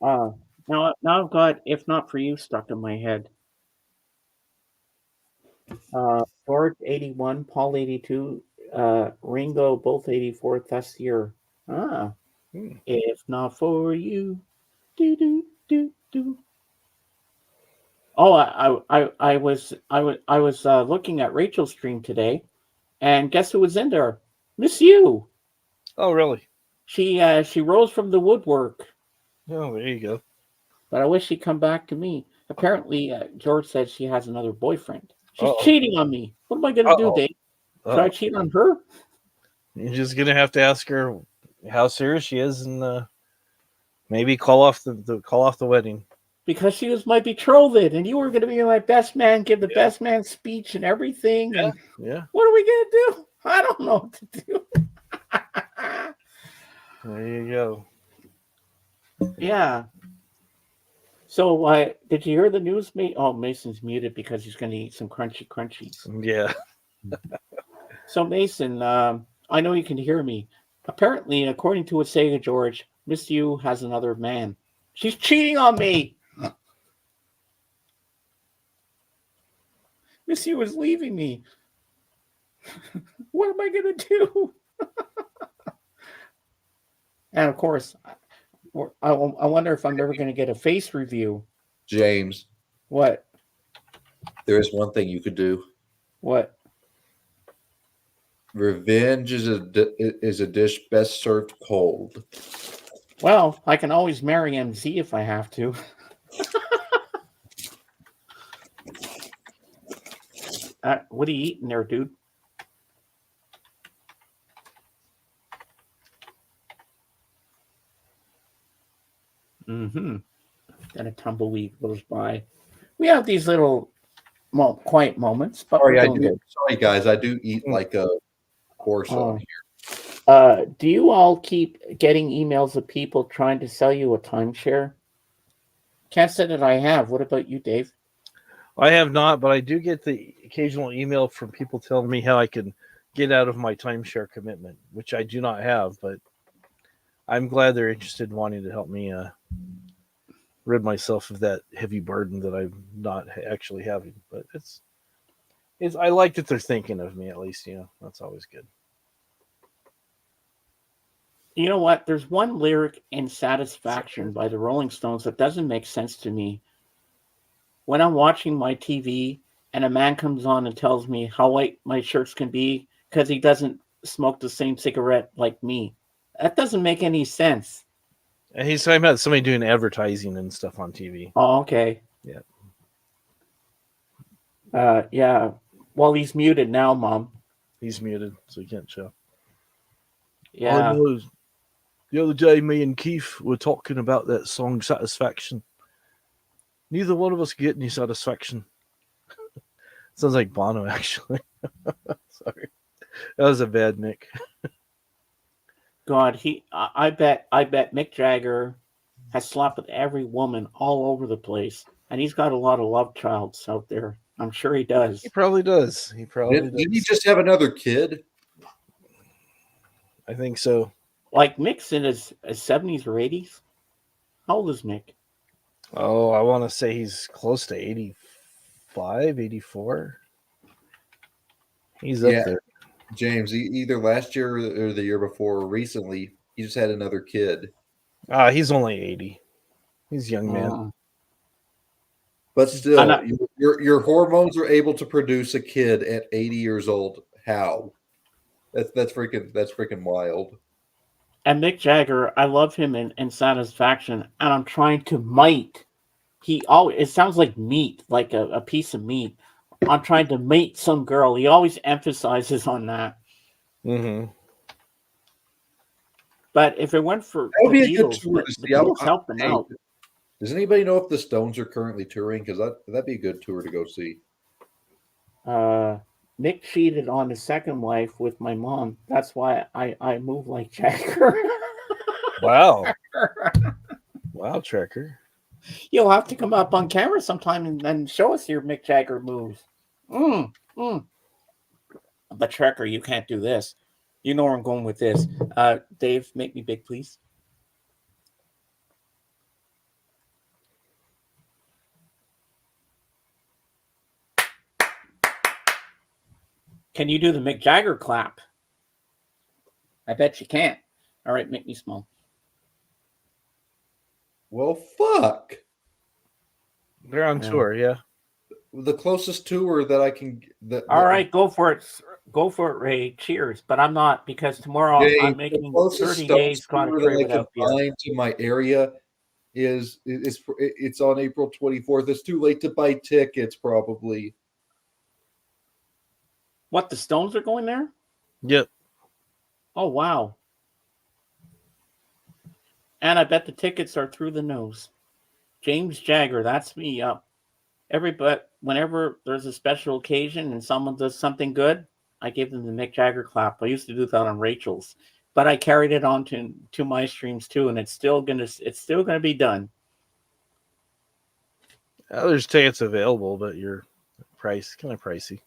Now I've got "If Not for You" stuck in my head. George 81, Paul 82, Ringo, both 84th this year. Ah, Hmm. if not for you, do do do do. Oh, I was looking at Rachel's stream today, and guess who was in there? Miss You. Oh, really? She rose from the woodwork, Oh, there you go. but I wish she'd come back to me. Apparently, George said she has another boyfriend. She's Uh-oh. cheating on me. What am I gonna do, Uh-oh. Dave? Should I Uh-oh. cheat on her? You're just gonna have to ask her how serious she is, and maybe call off the wedding. Because she was my betrothed, and you were gonna be my best man, give the Yeah. best man speech and everything. Yeah. And Yeah. what are we gonna do? I don't know what to do. There you go. Yeah. So, did you hear the news? Oh, Mason's muted because he's going to eat some crunchy crunchies. Yeah. So, Mason, I know you can hear me. Apparently, according to a Sega George, Miss You has another man. She's cheating on me. Miss You is leaving me. What am I going to do? And of course, I wonder if I'm ever going to get a face review. James, What? there is one thing you could do. What? Revenge is a dish best served cold. Well, I can always marry MZ if I have to. What are you eating there, dude? Mm-hmm. Then a tumbleweed goes by. We have these little quiet moments, but Sorry, we're doing good. sorry, guys. I do eat like a horse on here. Do you all keep getting emails of people trying to sell you a timeshare? Can't say that I have. What about you, Dave? I have not, but I do get the occasional email from people telling me how I can get out of my timeshare commitment, which I do not have, but I'm glad they're interested in wanting to help me rid myself of that heavy burden that I'm not actually having. But it's I like that they're thinking of me, at least. That's always good. You know what? There's one lyric in Satisfaction by the Rolling Stones that doesn't make sense to me. When I'm watching my TV and a man comes on and tells me how white my shirts can be because he doesn't smoke the same cigarette like me. That doesn't make any sense. And he's talking about somebody doing advertising and stuff on TV. Oh, okay. Yeah. Yeah. Well, he's muted now, Mom. He's muted, so he can't show. Yeah. I know. The other day, me and Keith were talking about that song Satisfaction. Neither one of us get any satisfaction. Sounds like Bono, actually. Sorry. That was a bad Mick. God, I bet Mick Jagger has slept with every woman all over the place, and he's got a lot of love childs out there. I'm sure he does. He probably does. Didn't he just have another kid? I think so. Like Mick's in his 70s or 80s. How old is Mick? Oh, I want to say he's close to 85, 84. He's up there. James, either last year or the year before, or recently, he just had another kid. He's only 80. He's a young man. But still, your hormones are able to produce a kid at 80 years old. How? That's freaking wild. And Mick Jagger, I love him in Satisfaction, and I'm trying to mate. It sounds like meat, like a piece of meat. I'm trying to mate some girl. He always emphasizes on that. Mm-hmm. But if it went for that would be the a good Beatles, tour to the see. Beatles helped them out. Does anybody know if the Stones are currently touring? Because that'd be a good tour to go see. Mick cheated on his second wife with my mom. That's why I move like Jagger. Wow. Wow, Trekker. You'll have to come up on camera sometime and show us your Mick Jagger moves. But Trekker, you can't do this. You know where I'm going with this. Dave, make me big, please. Can you do the Mick Jagger clap? I bet you can't. All right, make me small. Well, fuck. They're on Yeah. tour, yeah. The closest tour that I can All right, go for it. Go for it, Ray. Cheers. But I'm not because tomorrow I'm James, the making closest 30 Stones days caught a tour tray that I can without beer. find to my area is it's on April 24th. It's too late to buy tickets, probably. What, the Stones are going there? Yep. Oh, wow. And I bet the tickets are through the nose. James Jagger, that's me. Whenever there's a special occasion and someone does something good, I give them the Mick Jagger clap. I used to do that on Rachel's, but I carried it on to my streams too, and it's still gonna be done. There's tickets available, but your price kind of pricey.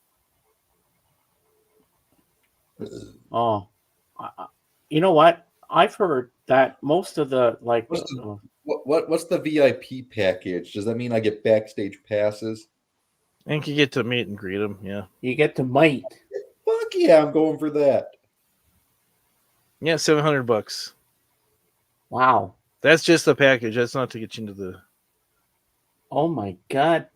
Oh, you know what? I've heard that most of the What's the VIP package? Does that mean I get backstage passes? And you get to meet and greet them, yeah. you get to might. Fuck yeah, I'm going for that. Yeah, $700. Wow. That's just the package. That's not to get you into the. Oh my god.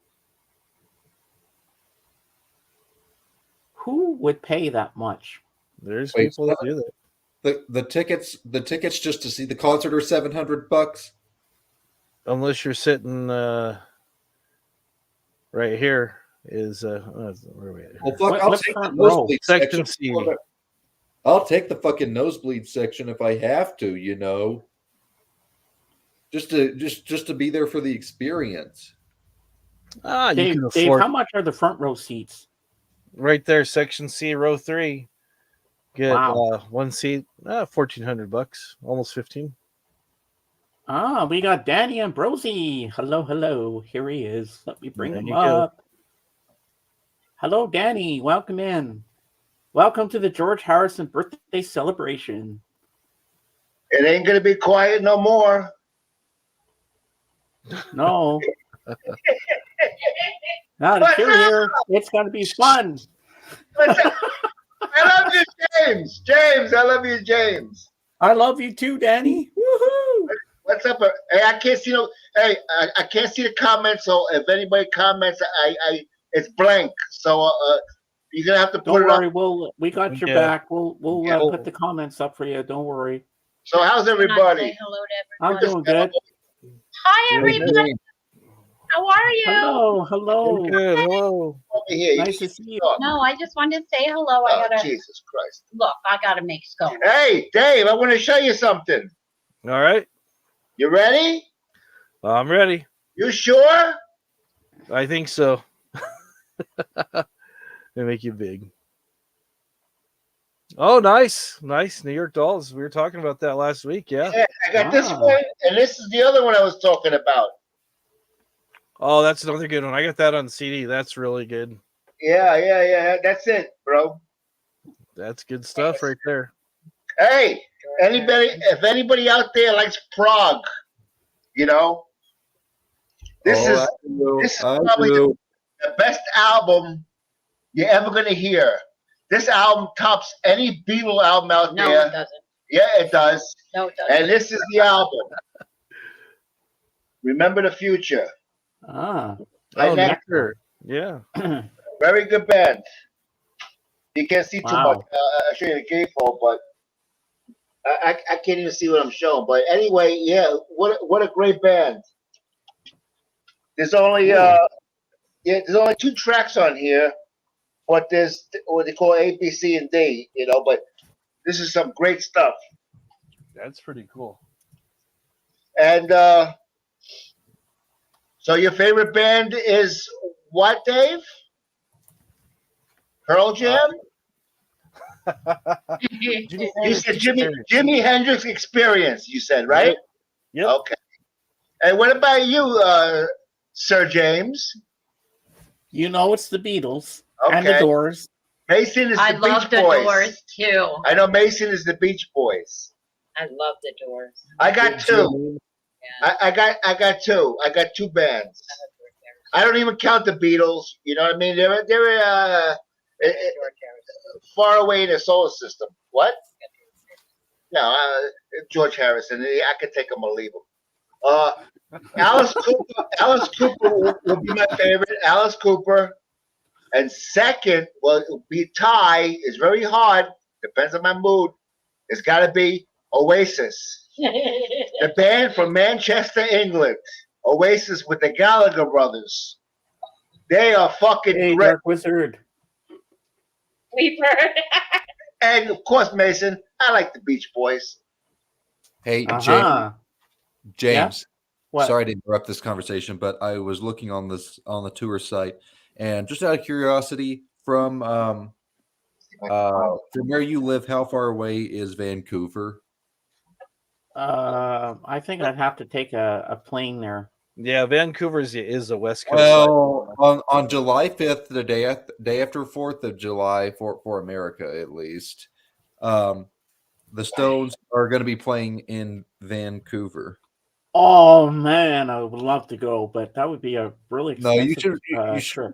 Who would pay that much? There's Wait, people that do that. The tickets just to see the concert are $700. Unless you're sitting right here. Is where are we at here? Well, fuck, I'll take the front row? nosebleed Section section. C. I'll take the fucking nosebleed section if I have to, you know. Just to be there for the experience. You can Dave, afford how much are the front row seats? right there, Section C, row 3. Get Wow. one seat, $1,400, almost 15. We got Danny Ambrosi. Hello. Here he is. Let me bring There him you go. up. Hello, Danny. Welcome in. Welcome to the George Harrison birthday celebration. It ain't gonna be quiet no more. No. Now that you're here, it's going to be fun. I love you, James. James, I love you, James. I love you too, Danny. Woohoo! What's up? Hey, I can't see I can't see the comments. So if anybody comments, I it's blank. So you're gonna have to Don't put worry, it up. we got your Yeah. back. We'll Yeah. put the comments up for you. Don't worry. So how's everybody? Hello to I'm everyone. doing good. Hi, everybody. How are you? Hello. Good. Hello. Over here. Nice to see you. No, I just wanted to say hello. I Oh, gotta Jesus Christ. look. I gotta make scones. Hey, Dave, I want to show you something. All right. You ready? I'm ready. You sure? I think so. They make you big. Oh, nice. New York Dolls. We were talking about that last week. Yeah. Yeah, I got this Ah. one, and this is the other one I was talking about. Oh, that's another good one. I got that on CD. That's really good. Yeah. That's it, bro. That's good stuff right there. Hey, if anybody out there likes prog, you know, this is probably the best album you're ever gonna hear. This album tops any Beatle album out No, there. it doesn't. Yeah, it does. No, it doesn't. And this is the album. Remember the Future. Ah. Right Oh, next Nectar. Yeah. Very good band. You can't see too Wow. much. I'll show you the gatefold, but I can't even see what I'm showing. But anyway, yeah, what a great band. There's only there's only 2 tracks on here, but there's what they call A, B, C, and D. You know, but this is some great stuff. That's pretty cool. And so your favorite band is what, Dave? Pearl Jam? You said Jimi Hendrix Experience, you said, right? Yep. Okay. And what about you, Sir James? You know it's the Beatles and the Okay. Doors. Mason is I the love Beach the Boys. Doors too. I know Mason is the Beach Boys. I love the Doors. I got 2. Yeah. I got 2. I got 2 bands. I don't even count the Beatles. You know what I mean? They're far away in the solar system. What? No, George Harrison. I could take him or leave him. Alice Cooper will be my favorite. Alice Cooper. And second, well, it will be tie. It's very hard. Depends on my mood. It's got to be Oasis, the band from Manchester, England. Oasis with the Gallagher brothers. They are fucking Hey, great. Dark Wizard. Weeper. And of course, Mason. I like the Beach Boys. Hey, Uh-huh. James. What? Sorry to interrupt this conversation, but I was looking on the tour site, and just out of curiosity, from where you live, how far away is Vancouver? I think I'd have to take a plane there. Yeah, Vancouver is a West Coast. Well, on July 5th, the day after 4th of July for America, at least, the Stones are going to be playing in Vancouver. Oh man, I would love to go, but that would be a really expensive trip.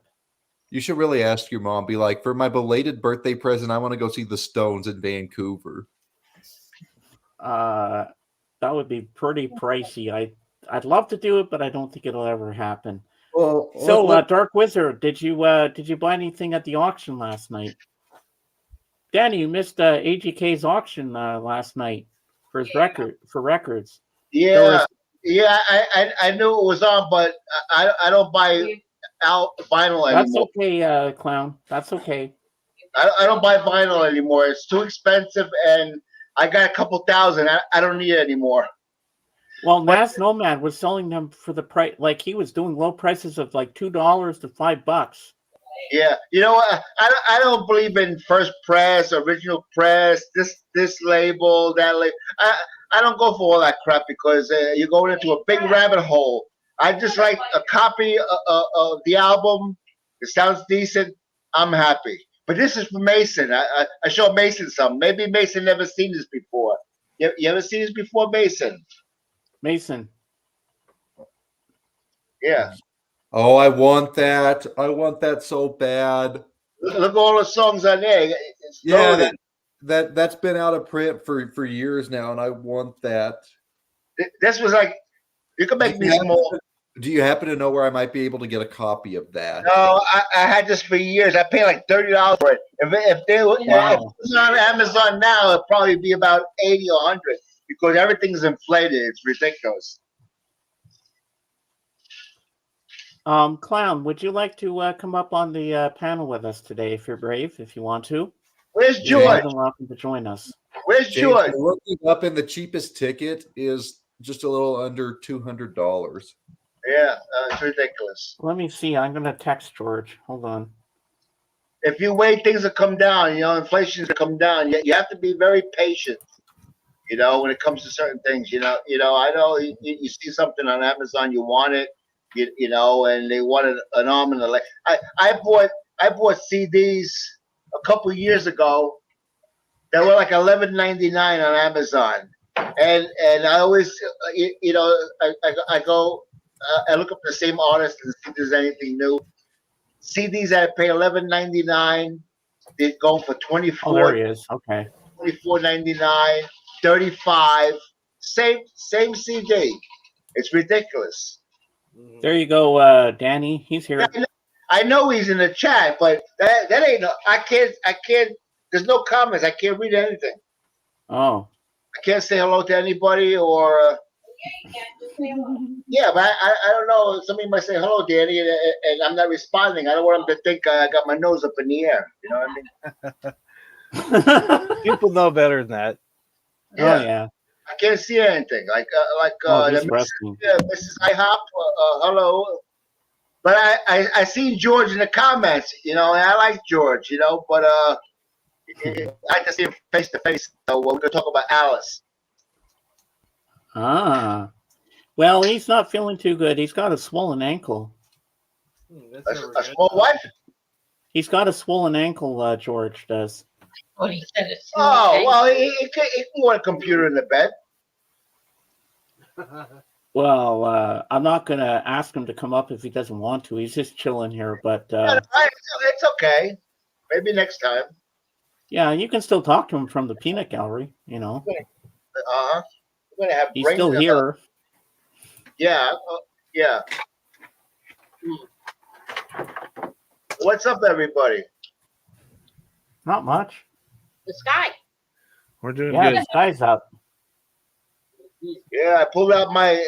You should really ask your mom. Be like, for my belated birthday present, I want to go see the Stones in Vancouver. That would be pretty pricey. I'd love to do it, but I don't think it'll ever happen. Well, so Dark Wizard, did you buy anything at the auction last night? Danny, you missed AGK's auction last night for his records. Yeah, I knew it was on, but I don't buy vinyl anymore. That's okay, Clown. That's okay. I don't buy vinyl anymore. It's too expensive, and I got a couple thousand. I don't need it anymore. Well, Nas Nomad was selling them for the price, like he was doing low prices of like $2 to $5. Yeah, you know what? I don't believe in first press, original press, this label, that label. I don't go for all that crap because you're going into a big rabbit hole. I just like a copy of the album. It sounds decent. I'm happy. But this is for Mason. I show Mason some. Maybe Mason never seen this before. You ever seen this before, Mason? Mason. Yeah. Oh, I want that. I want that so bad. Look at all the songs on there. Yeah, that's been out of print for years now, and I want that. This was like, you could make me small. Do you happen to know where I might be able to get a copy of that? No, I had this for years. I paid like $30 for it. If it was on Amazon now, it'd probably be about 80 or 100 because everything's inflated. It's ridiculous. Clown, would you like to come up on the panel with us today if you're brave, if you want to? Where's George? You're more than welcome to join us. Where's George? Looking up, and the cheapest ticket is just a little under $200. Yeah, it's ridiculous. Let me see. I'm going to text George. Hold on. If you wait, things will come down. You know, inflation's will come down. You have to be very patient. You know, when it comes to certain things. You know. I know you see something on Amazon, you want it. You know, and they wanted an arm and a leg. I bought CDs a couple years ago that were like $11.99 on Amazon, and I always I go. I look up the same artist and see if there's anything new. CDs I pay $11.99. They're going for $24. Oh, there he is. Okay. $24.99, $35. Same CD. It's ridiculous. There you go, Danny. He's here. I know he's in the chat, but that ain't no. I can't. There's no comments. I can't read anything. Oh. I can't say hello to anybody or. Yeah, but I don't know. Somebody might say hello, Danny, and I'm not responding. I don't want them to think I got my nose up in the air. You know what I mean? People know better than that. Yeah. Oh yeah. I can't see anything. Mrs. IHOP. Hello. But I seen George in the comments. You know, and I like George. You know, but I like to see him face to face. So we're gonna talk about Alice. Ah. Well, he's not feeling too good. He's got a swollen ankle. A small what? He's got a swollen ankle, George does. Oh, he said it's well, he can want a computer in the bed. Well, I'm not going to ask him to come up if he doesn't want to. He's just chilling here, but... it's okay. Maybe next time. Yeah, you can still talk to him from the peanut gallery, you know. Uh-huh. We're gonna have He's still here. Yeah, yeah. What's up, everybody? Not much. The sky. We're doing Yeah, good. the sky's up. Yeah, I pulled out my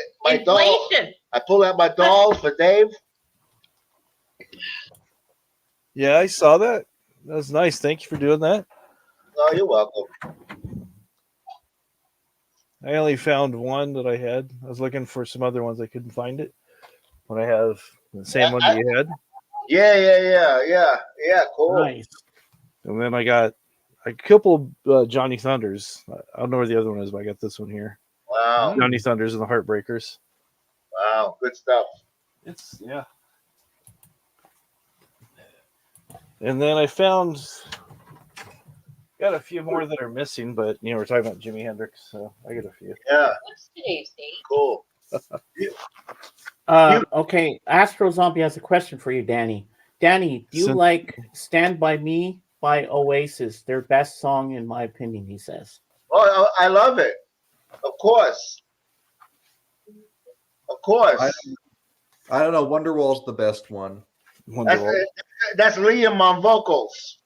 doll. Inflation. I pulled out my dolls for Dave. Yeah, I saw that. That was nice. Thank you for doing that. Oh, you're welcome. I only found one that I had. I was looking for some other ones. I couldn't find it. When I have the same one that you had. Yeah. Cool. Nice. And then I got a couple Johnny Thunders. I don't know where the other one is, but I got this one here. Wow, Johnny Thunders and the Heartbreakers. wow, good stuff. It's yeah. And then I found got a few more that are missing, but we're talking about Jimi Hendrix, so I got a few. Yeah, What's today's date? cool. Okay, Astro Zombie has a question for you, Danny. Danny, do you like "Stand by Me" by Oasis? Their best song, in my opinion, he says. Oh, I love it. Of course. I don't know. Wonderwall's the best one. Wonderwall. That's Liam on vocals.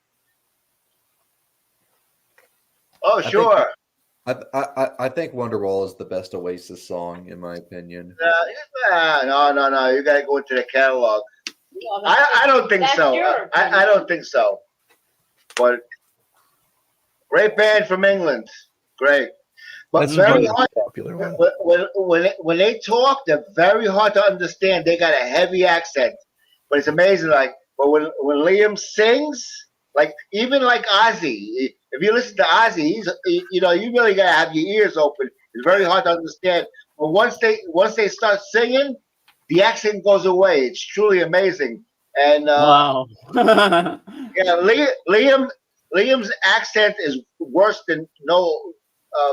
Oh, sure. I think Wonderwall is the best Oasis song, in my opinion. No. You got to go into the catalog. I don't think so. I don't think so. But great band from England. Great. But That's very a hard. popular one. When they talk, they're very hard to understand. They got a heavy accent. But it's amazing. But when Liam sings, even like Ozzy, if you listen to Ozzy, you really gotta have your ears open. It's very hard to understand. But once they start singing, the accent goes away. It's truly amazing. And Wow. yeah, Liam's accent is worse than Noel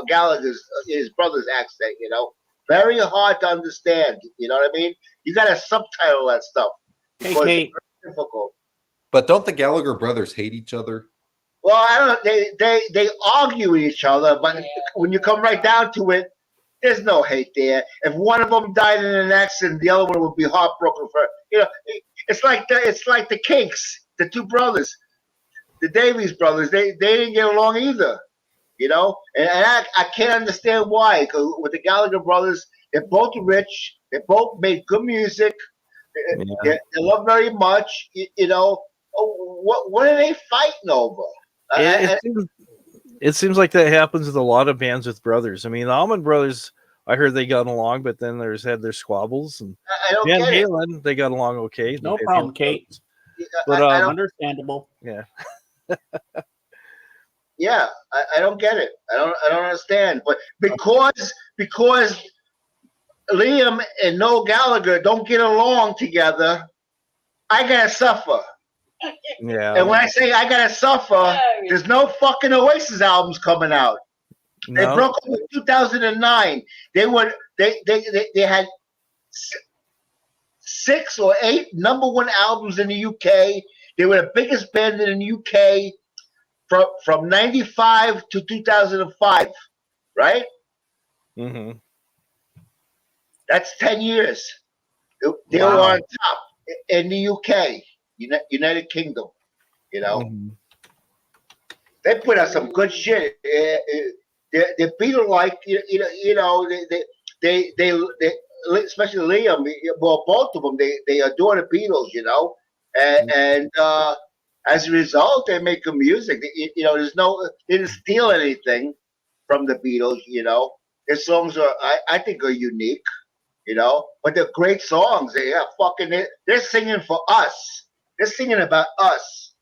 Gallagher's his brother's accent. Very hard to understand. You know what I mean? You got to subtitle that stuff. Hey, It's Kate. very difficult. But don't the Gallagher brothers hate each other? Well, I don't know. They argue with each other, but when you come right down to it, there's no hate there. If one of them died in an accident, the other one would be heartbroken for. It's like the Kinks, the two brothers, the Davies brothers. They didn't get along either. And I can't understand why. Because with the Gallagher brothers, they're both rich. They both made good music. They love very much. What are they fighting over? It seems like that happens with a lot of bands with brothers. I mean, the Allman Brothers, I heard they got along, but then had their squabbles. And I don't Van get it. Halen, they got along okay. No problem, Kate. But Understandable. yeah. Yeah, I don't get it. I don't understand. But because Liam and Noel Gallagher don't get along together, I gotta suffer. Yeah. And when I say I gotta suffer, there's no fucking Oasis albums coming out. They broke up in 2009. They had 6 or 8 #1 albums in the UK. They were the biggest band in the UK from 95 to 2005, right? Mm-hmm. That's 10 years. They were on top in the UK, United Kingdom. Mm-hmm. They put out some good shit. They're Beatle-like, they especially Liam. Well, both of them, they adore the Beatles, and as a result, they make good music. They didn't steal anything from the Beatles. Their songs I think are unique. But they're great songs. They're singing for us. They're singing about us.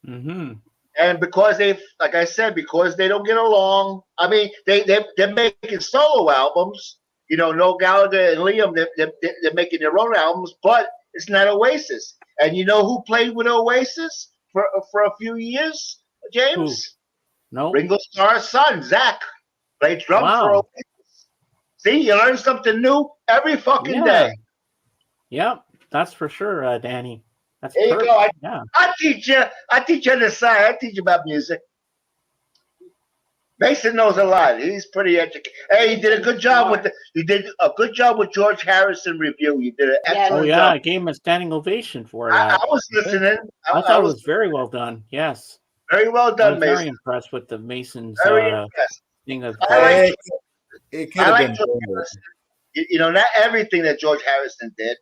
Mm-hmm. And because like I said, because they don't get along. I mean, they're making solo albums. Noel Gallagher and Liam, they're making their own albums, but it's not Oasis. And you know who played with Oasis for a few years, James? Who? No. Ringo Starr's son, Zach, played drums for Oasis. See, you learn something new every fucking day. Yep, that's for sure, Danny. That's there perfect. You go. Yeah. I teach you on the side. I teach you about music. Mason knows a lot. He's pretty educated. Hey, you did a good job with George Harrison review. You did an Yes. excellent Oh yeah, job. I gave him a standing ovation for I that. was listening. I thought it was very well done. Yes, very well I done, was very Mason. impressed with the Masons Very impressed. thing of. I like- It could I have like been George better. Harrison. You know, not everything that George Harrison did,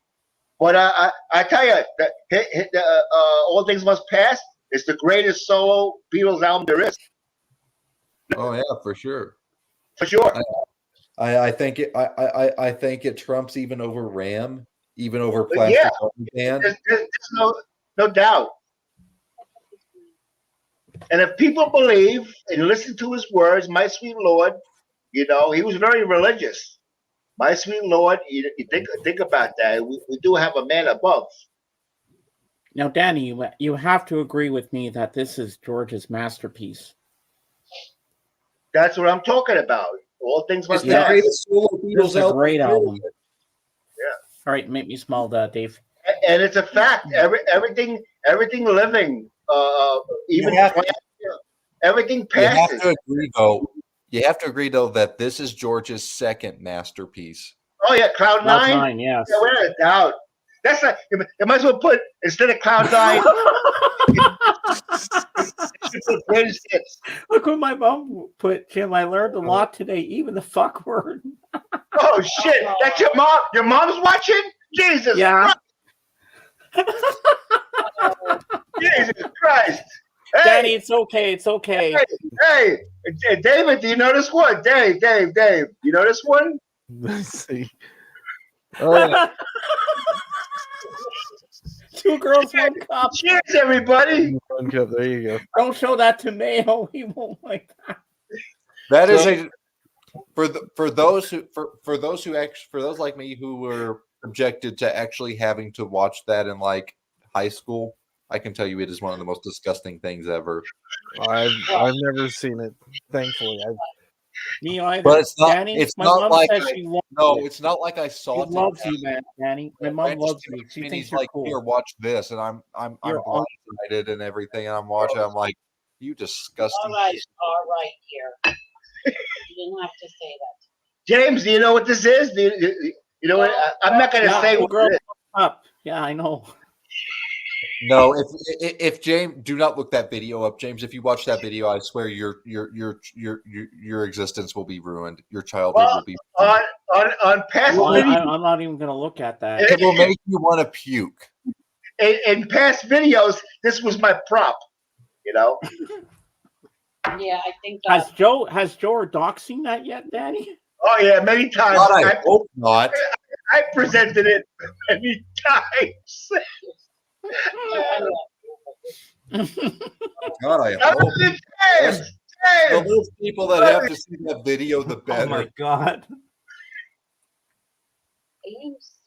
but I tell you, All Things Must Pass is the greatest solo Beatles album there is, Oh yeah, for sure. for sure. I think it trumps even over Ram, even over But Plastic yeah, Ono Band. there's no doubt. And if people believe and listen to his words, my sweet Lord, you know, he was very religious. My sweet Lord, you think about that. We do have a man above. Now, Danny, you have to agree with me that this is George's masterpiece. That's what I'm talking about. All Things It's Must the Pass. greatest solo This Beatles is a album. great album. Yeah. All right, make me smile, Dave. And it's a fact. Everything living, even have- plant, everything You have passes. to agree, though. You have to agree, though, that this is George's second masterpiece. Oh yeah, Cloud Cloud Nine. Nine, yes. Yeah, without a doubt. That's not. You might as well put instead of Cloud Nine. Greatest hits. Look what my mom put, Jim. I learned a lot today, even the fuck word. Oh shit! That's your mom. Your mom's watching. Jesus Yeah. Christ! Jesus Christ! Hey, Danny, it's okay. It's okay. hey, David, do you know this one? Dave, you know this one? Let's see. Oh, yeah. Two girls, one cup. Cheers, everybody! One cup. There you go. Don't show that to Mayo. He won't like that. That is So- for those like me who were subjected to actually having to watch that in like high school. I can tell you it is one of the most disgusting things ever. I've never seen it. Thankfully, Me either. But it's not. Danny, It's my not mom like says she loves no. you. It's not like I saw She it. loves you, man, Danny. My mom loves you. She And thinks he's you're like, cool. "Here, watch this," and I'm You're blindsided and everything, and I'm watching. I'm like, "You disgusting." All right, piece here. You didn't have to say that. James, do you know what this is? You know what? I'm not going to Yeah, say two what girls it is. up. Yeah, I know. No, if James, do not look that video up, James. If you watch that video, I swear your existence will be ruined. Your childhood will be ruined. On past Well, videos, I'm not even going to look at that. It will make you want to puke. in past videos, this was my prop. You know, Yeah, I think Has Joe or Doc seen that yet, Danny? oh yeah, many times. God, I hope not. I presented it many times. God, I How hope. many times? The James, more people that have to see that video, the Oh better. my god.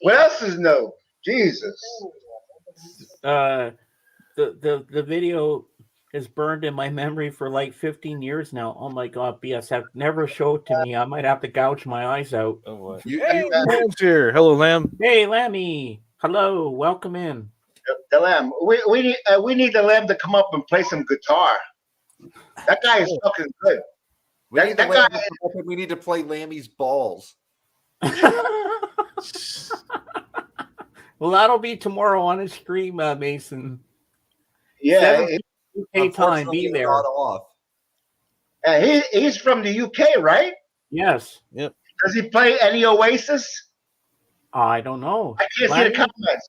what else is new? Jesus. The video is burned in my memory for like 15 years now. Oh my god, BSF never showed it to me. I might have to gouge my eyes out. Oh, what? You- Lamb's here. Hello, Lamb. Hey, Lammy. Hello, welcome in. The Lamb. We need the Lamb to come up and play some guitar. That guy is fucking good. we, need that to Lammy guy- to come up and we need to play Lammy's balls. Well, that'll be tomorrow on his stream, Mason. Yeah, 7 UK time, be Unfortunately, there. not off. he's from the UK, right? Yes. Does he play any Oasis? I don't know. I can't see Lammy? the comments.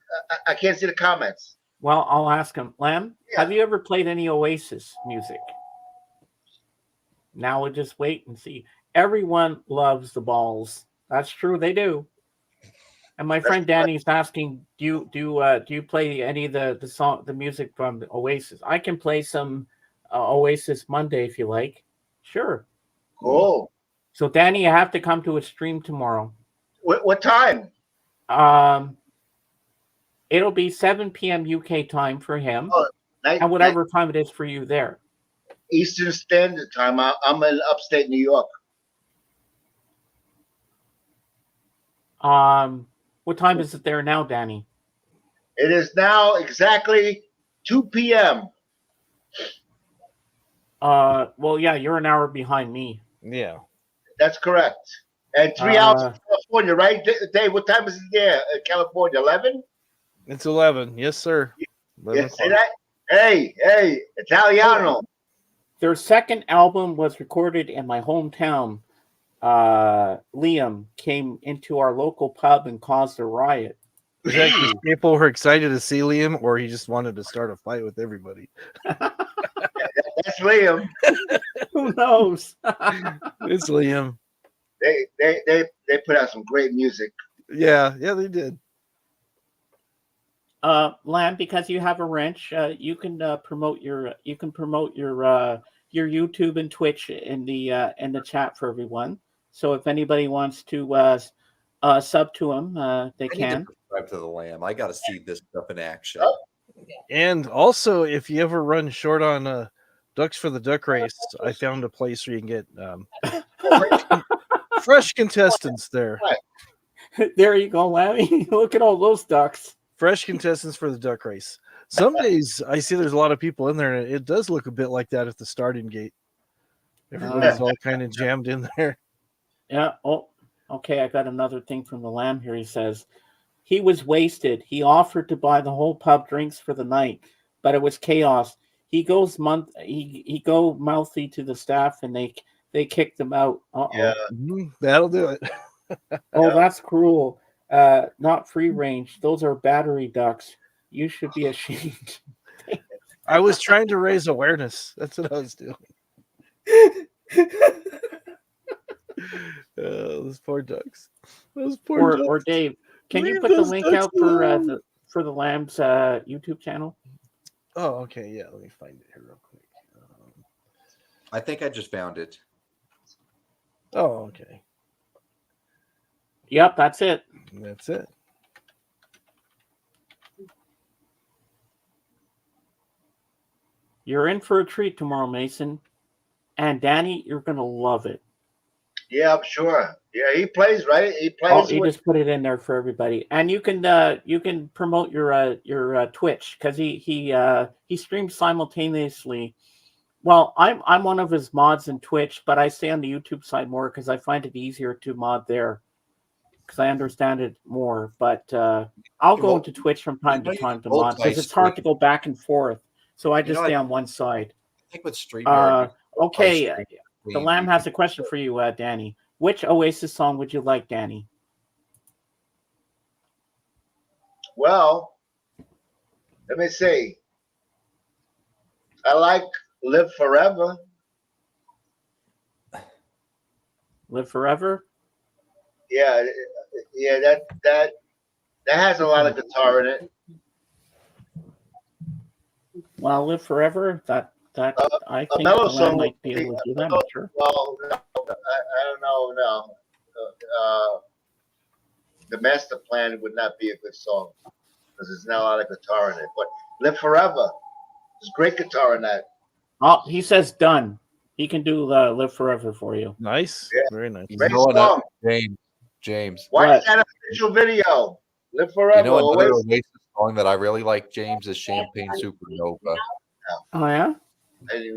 I can't see the comments. Well, I'll ask him. Lam, Yeah. have you ever played any Oasis music? Now we'll just wait and see. Everyone loves the balls. That's true, they do. And my friend Danny's asking, do you play any of the music from the Oasis? I can play some Oasis Monday if you like. Sure. Cool. So Danny, you have to come to a stream tomorrow. What time? It'll be 7 p.m. UK time for him, Oh, and whatever time it is for you there. Eastern Standard Time. I'm in upstate New York. What time is it there now, Danny? It is now exactly 2 p.m. Well, yeah, you're an hour behind me. Yeah. That's correct. And 3 hours in California, right? Dave, what time is it there in California? 11? It's 11. Yes, sir. 11 Yeah, say o'clock. that? Hey, Italiano. Their second album was recorded in my hometown. Liam came into our local pub and caused a riot. Is that because people were excited to see Liam, or he just wanted to start a fight with everybody? That's Liam. Who knows? It's Liam. They put out some great music. Yeah, they did. Lamb, because you have a wrench, you can promote your YouTube and Twitch in the chat for everyone. So if anybody wants to sub to him, they can. Subscribe to the Lamb. I got to see this stuff in action. Oh. And also, if you ever run short on ducks for the duck race, I found a place where you can get fresh contestants there. There you go, Lammy. Look at all those ducks. Fresh contestants for the duck race. Some days I see there's a lot of people in there, and it does look a bit like that at the starting gate. Everybody's all kind of jammed in there. Yeah. Oh, okay. I got another thing from the Lamb here. He says he was wasted. He offered to buy the whole pub drinks for the night, but it was chaos. He go mouthy to the staff, and they kicked him out. Yeah. That'll do it. Oh, that's cruel. Not free range. Those are battery ducks. You should be ashamed. I was trying to raise awareness. That's what I was doing. Those poor ducks. Those poor ducks. Or Dave, can you put the link out for the Lamb's YouTube channel? Oh, okay. Yeah, let me find it here real quick. I think I just found it. Oh, okay. Yep, that's it. That's it. You're in for a treat tomorrow, Mason. And Danny, you're going to love it. Yeah, I'm sure. Yeah, he plays, right? He plays. Oh, you just put it in there for everybody. And you can promote your Twitch, because he streams simultaneously. Well, I'm one of his mods in Twitch, but I stay on the YouTube side more because I find it easier to mod there, because I understand it more. But I'll go into Twitch from time to time to mod, because it's hard to go back and forth. So I just stay on one side. I think with StreamYard. Okay, the Lamb has a question for you, Danny. Which Oasis song would you like, Danny? Well, let me see. I like Live Forever. Live Forever? Yeah, that has a lot of guitar in it. Well, Live Forever, that I think mellow the Lamb song might be able to do that, I'm sure. Well, no, I don't know. No, the Master Plan would not be a good song because there's not a lot of guitar in it. But Live Forever, there's great guitar in that. Oh, he says done. He can do Live Forever for you. Nice. Yeah. Very nice. Great song. James. Why is that official video? Live Forever. You know another Oasis. Oasis song that I really like, James, is Champagne Supernova. Oh yeah.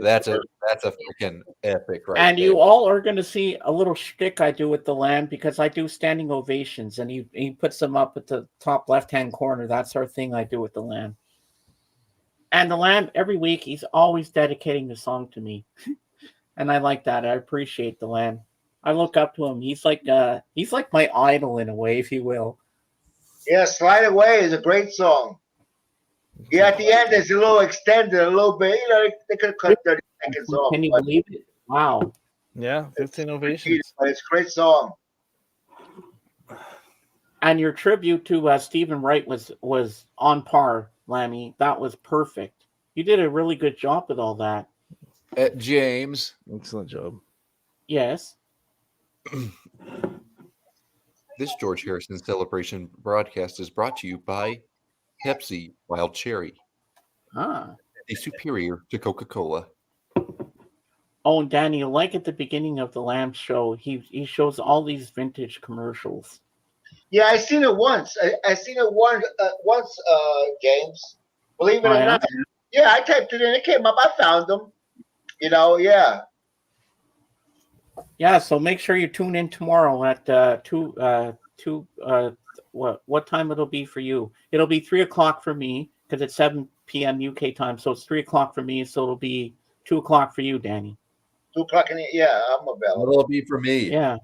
That's a freaking epic, right? And there. you all are going to see a little shtick I do with the Lamb, because I do standing ovations, and he puts them up at the top left-hand corner. That's our thing I do with the Lamb. And the Lamb, every week, he's always dedicating the song to me. And I like that. I appreciate the Lamb. I look up to him. He's like my idol in a way, if you will. Yeah, Slide Away is a great song. Yeah, at the end, it's a little extended, a little bit. You know, they could have cut 30 seconds off. Can you believe it? Wow. Yeah, 15 ovations. But it's a great song. And your tribute to Stephen Wright was on par, Lammy. That was perfect. You did a really good job with all that. James. Excellent job. Yes. This George Harrison celebration broadcast is brought to you by Pepsi Wild Cherry. Ah. A superior to Coca-Cola. Oh, and Danny, like at the beginning of the Lamb show, he shows all these vintage commercials. Yeah, I seen it once. I seen it once, James. Believe it or not. Yeah, I typed it in. It came up. I found them. Yeah. Yeah, so make sure you tune in tomorrow at two. What time it'll be for you? It'll be 3 o'clock for me because it's 7 p.m. UK time, so it's 3 o'clock for me. So it'll be 2 o'clock for you, Danny. 2 o'clock yeah, I'm available. What'll it be for me? Yeah.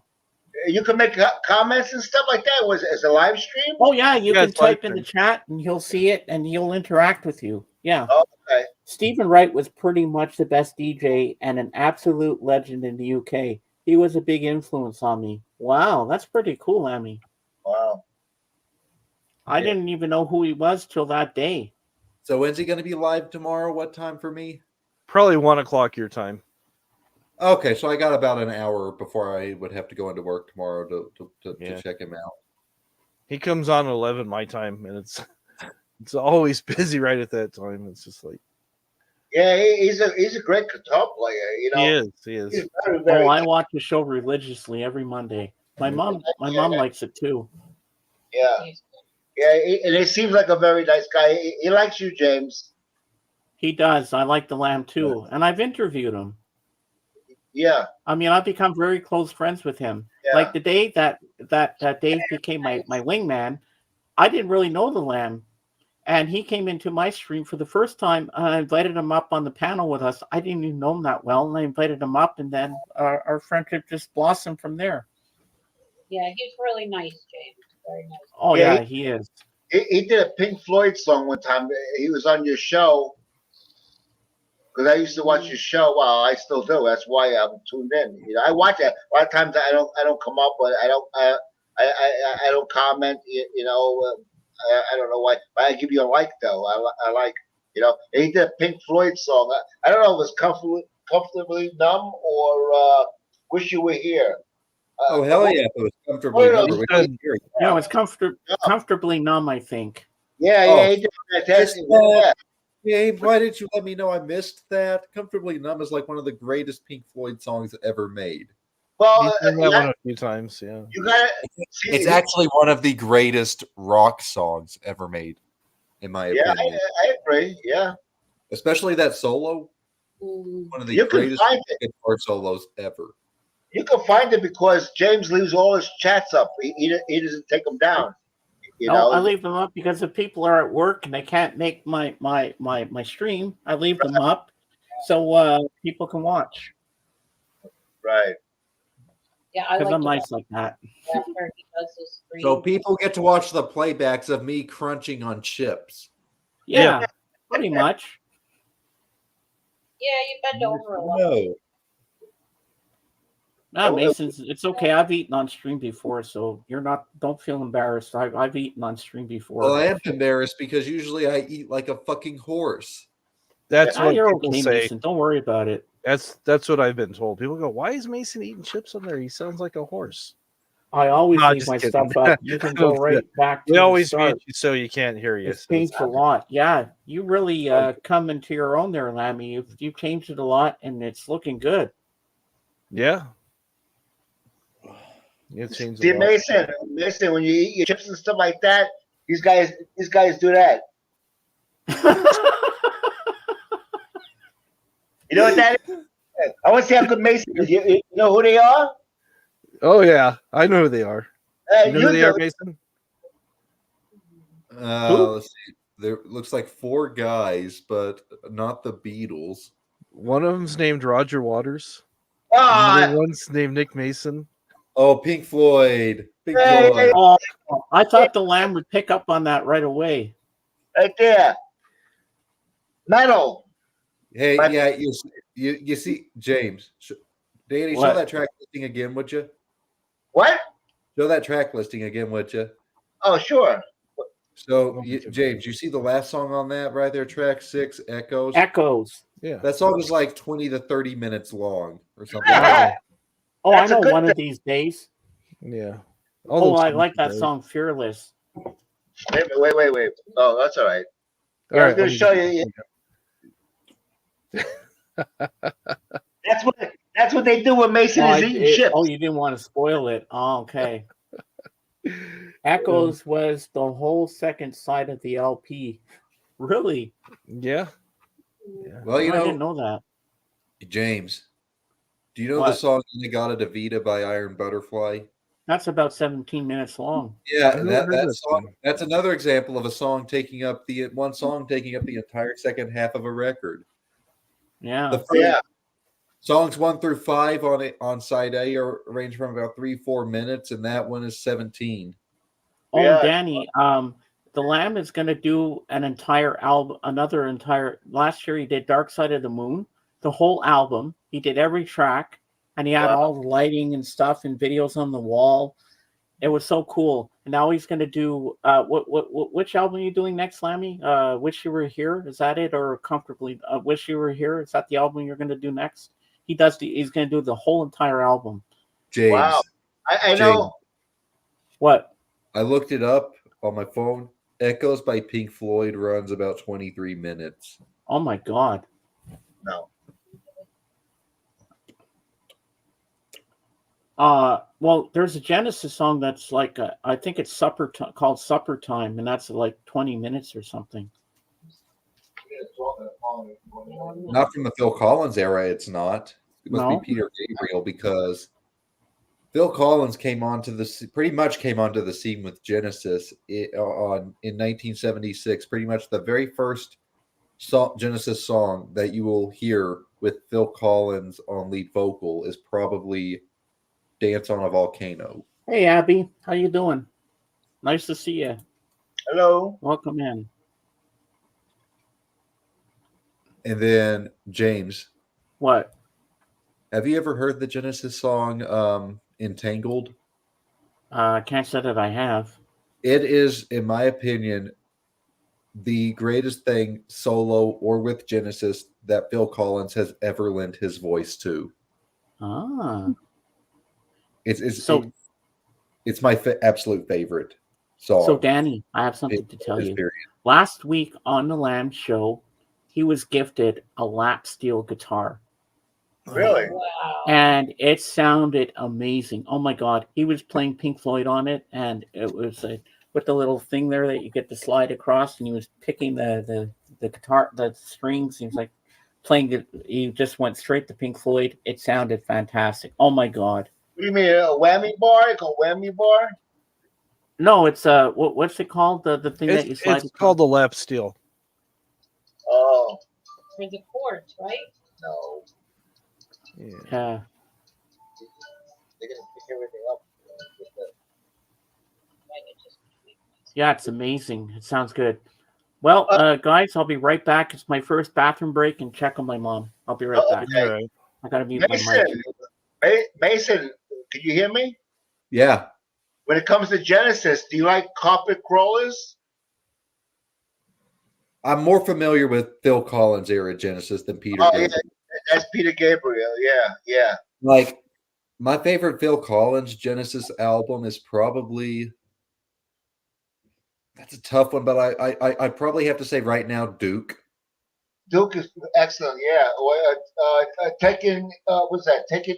You can make comments and stuff like that. Was it's a live stream? Oh yeah, you Yeah, can it's live type in the stream. chat and he'll see it and he'll interact with you. Yeah. Okay. Stephen Wright was pretty much the best DJ and an absolute legend in the UK. He was a big influence on me. Wow, that's pretty cool, Amy. Wow. I didn't even know who he was till that day. So when's he going to be live tomorrow? What time for me? Probably 1 o'clock your time. Okay, so I got about an hour before I would have to go into work tomorrow to check him out. He comes on at 11 my time, and it's always busy right at that time. It's just like Yeah, he's a great guitar player. he is. He's very, very. Oh, I watch the show religiously every Monday. My mom likes it too. Yeah, and he seems like a very nice guy. He likes you, James. He does. I like the Lamb too, and I've interviewed him. Yeah. I mean, I've become very close friends with him. Yeah. Like the day that Dave became my wingman, I didn't really know the Lamb, and he came into my stream for the first time. I invited him up on the panel with us. I didn't even know him that well, and I invited him up, and then our friendship just blossomed from there. Yeah, he's really nice, James. Very nice. Oh yeah, he is. He did a Pink Floyd song one time. He was on your show. Because I used to watch your show. Well, I still do. That's why I'm tuned in. I watch it. A lot of times I don't come up, but I don't comment. I don't know why. But I give you a like though. I like. He did a Pink Floyd song. I don't know if it was comfortably numb or Wish You Were Here. Oh hell yeah! If it was comfortably numb, we can hear it. No, it's comfortably numb, I think. Yeah, he did fantastic. James, why didn't you let me know I missed that? Comfortably Numb is like one of the greatest Pink Floyd songs ever made. Well, He's done that one a few times, yeah. You got It's actually one of the greatest rock songs ever made, in my opinion. I agree. Yeah, especially that solo. One of the greatest guitar solos ever. You can find it because James leaves all his chats up. He doesn't take them down. I leave them up because if people are at work and they can't make my stream, I leave them up so people can watch. Right. Yeah, I like I'm nice like that. After he does his stream. So people get to watch the playbacks of me crunching on chips. Yeah. Pretty much. Yeah, you bend over a lot. No, Mason, it's okay. I've eaten on stream before, so don't feel embarrassed. I've eaten on stream before. Well, I am embarrassed because usually I eat like a fucking horse. That's what you're people okay, say. Mason. Don't worry about it. That's what I've been told. People go, "Why is Mason eating chips on there? He sounds like a horse." I always leave my stuff up. You can go right back to we always the start. mute you so you can't hear you. It's changed a lot. Yeah, you really come into your own there, Lammy. You've changed it a lot, and it's looking good. Yeah. It's changed See, a lot. Mason, when you eat your chips and stuff like that, these guys do that. You know what that is? I want to see how good Mason is. You know who they are? Oh yeah, I know who they are. You know who they are, Mason? Let's see. There looks like 4 guys, but not the Beatles. One of them's named Roger Waters. Ah, Another one's named Nick Mason. Oh, Pink Floyd. Pink Hey, Floyd. Oh, I thought the Lamb would pick up on that right away. right there. Metal. Hey, But- yeah, you see, James, Danny, What? show that track listing again, would you? What? Show that track listing again, would you? Oh, sure. So, James, you see the last song on that right there, track 6, Echoes? Echoes. Yeah. That song is like 20 to 30 minutes long or something. Oh, That's I a know good one of thing. these days. Yeah. Oh, I like that song, Fearless. Wait. Oh, that's all right. All I was right. going to show you. That's what they do when Mason is eating chips. Oh, you didn't want to spoil it. Oh, okay. Echoes was the whole second side of the LP. Really? Yeah. Well, I didn't know that. James, do you know the What? song "Inagata Davida" by Iron Butterfly? That's about 17 minutes long. Yeah, I've never heard that that song. song. That's another example of a song taking up the entire second half of a record. Yeah. The first Yeah. songs 1 through 5 on side A are range from about 3-4 minutes, and that one is 17. Oh, Yeah. Danny, the Lamb is going to do an entire album, last year he did Dark Side of the Moon, the whole album. He did every track, and he had Wow. all the lighting and stuff and videos on the wall. It was so cool. And now he's going to do, which album are you doing next, Lammy? Wish You Were Here? Is that it? Or Comfortably, Wish You Were Here? Is that the album you're going to do next? He's going to do the whole entire album. James, Wow. I James, know. What? I looked it up on my phone. Echoes by Pink Floyd runs about 23 minutes. Oh my God. No. Well, there's a Genesis song that's like I think it's called Supper Time, and that's like 20 minutes or something. Not from the Phil Collins era, it's not. It must No? be Peter Gabriel, because Phil Collins pretty much came onto the scene with Genesis in 1976. Pretty much the very first Genesis song that you will hear with Phil Collins on lead vocal is probably "Dance on a Volcano." Hey, Abby, how you doing? Nice to see you. Hello. Welcome in. And then, James, What? have you ever heard the Genesis song "Entangled"? Can't say that I have. It is, in my opinion, the greatest thing solo or with Genesis that Phil Collins has ever lent his voice to. Ah. It's So, it's my absolute favorite song. so Danny, I have something to tell you. Period. Last week on the Lamb Show, he was gifted a lap steel guitar. Really? Wow. And it sounded amazing. Oh my God. He was playing Pink Floyd on it, and it was with the little thing there that you get to slide across, and he was picking the guitar, the strings. He was like playing it. He just went straight to Pink Floyd. It sounded fantastic. Oh my God. What do you mean, a whammy bar? Like a whammy bar? No, it's what's it called? The thing that you slide It's across? called the lap steel. Oh, For the chords, right? no. Yeah. Yeah. They're going to pick everything up. Right, it just- Yeah, it's amazing. It sounds good. Well, guys, I'll be right back. It's my first bathroom break and check on my mom. I'll be right back. All right. I gotta mute my mic. Mason, can you hear me? Yeah. When it comes to Genesis, do you like carpet crawlers? I'm more familiar with Phil Collins era Genesis than Peter Oh, Gabriel. yeah, that's Peter Gabriel. Yeah. Like, my favorite Phil Collins Genesis album is probably, that's a tough one, but I probably have to say right now Duke. Duke is excellent. Yeah. Taking what's that? Taking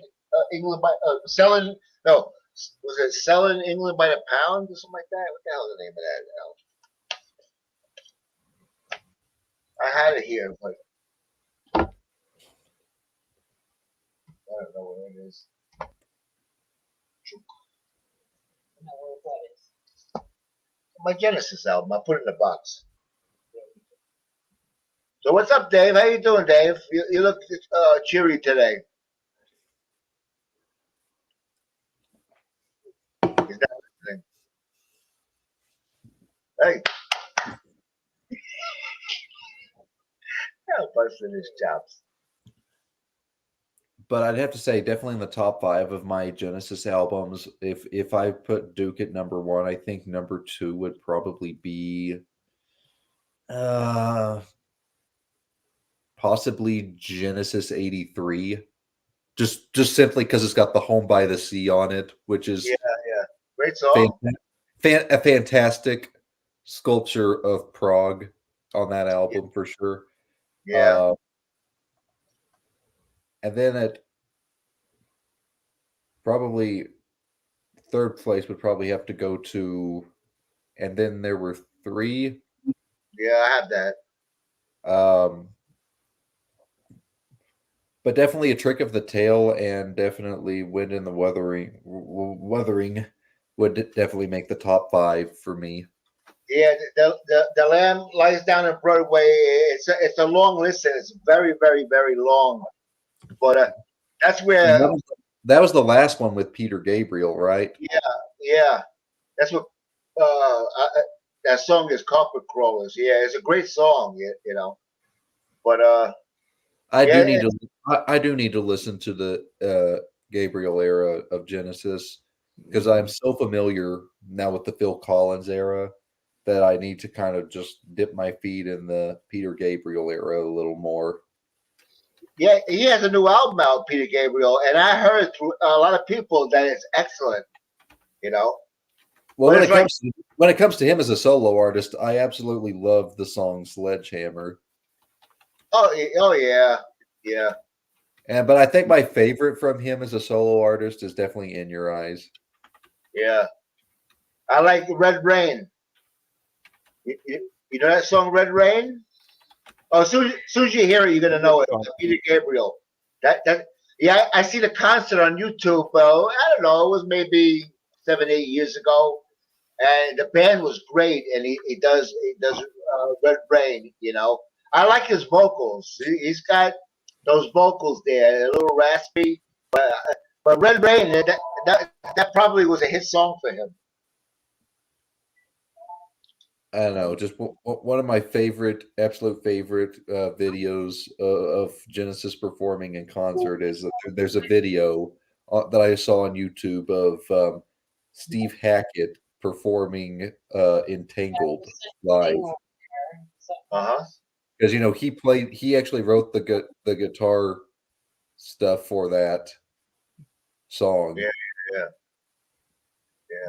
England by selling. No, was it selling England by the pound or something like that? What the hell is the name of that? I had it here, but I don't know what it is. I know where that is. My Genesis album. I put it in a box. So what's up, Dave? How you doing, Dave? You look cheery today. He's not listening. Hey. I'm busting his chops. But I'd have to say definitely in the top 5 of my Genesis albums. If I put Duke at number 1, I think number 2 would probably be possibly Genesis 83. Just simply because it's got the Home by the Sea on it, which is Great song. a fantastic sculpture of Prague on that album for sure. Yeah. And then at probably third place would probably have to go to, and then there were 3. Yeah, I have that. but definitely a trick of the tail, and definitely Wind in the Wuthering would definitely make the top 5 for me. Yeah, the Lamb Lies Down on Broadway. It's a long list, and it's very, very, very long. But that's where, That was the last one with Peter Gabriel, right? yeah, that's what that song is. Carpet Crawlers. Yeah, it's a great song. You know, but I yeah, do need to listen to the Gabriel era of Genesis because I'm so familiar now with the Phil Collins era that I need to kind of just dip my feet in the Peter Gabriel era a little more. yeah, he has a new album out, Peter Gabriel, and I heard through a lot of people that it's excellent. You know, Well, but when it comes to him as a solo artist, I absolutely love the song Sledgehammer. oh yeah, yeah. But I think my favorite from him as a solo artist is definitely In Your Eyes. Yeah, I like Red Rain. You know that song, Red Rain? Oh, soon as you hear it, you're gonna know it. Peter Gabriel. Yeah, I see the concert on YouTube. I don't know, it was maybe 7, 8 years ago, and the band was great. And he does Red Rain. You know, I like his vocals. He's got those vocals there, a little raspy, but Red Rain that probably was a hit song for him. I don't know, just one of my absolute favorite videos of Genesis performing in concert is there's a video that I saw on YouTube of Steve Hackett performing Entangled live. Uh huh. Because he actually wrote the guitar stuff for that song. Yeah.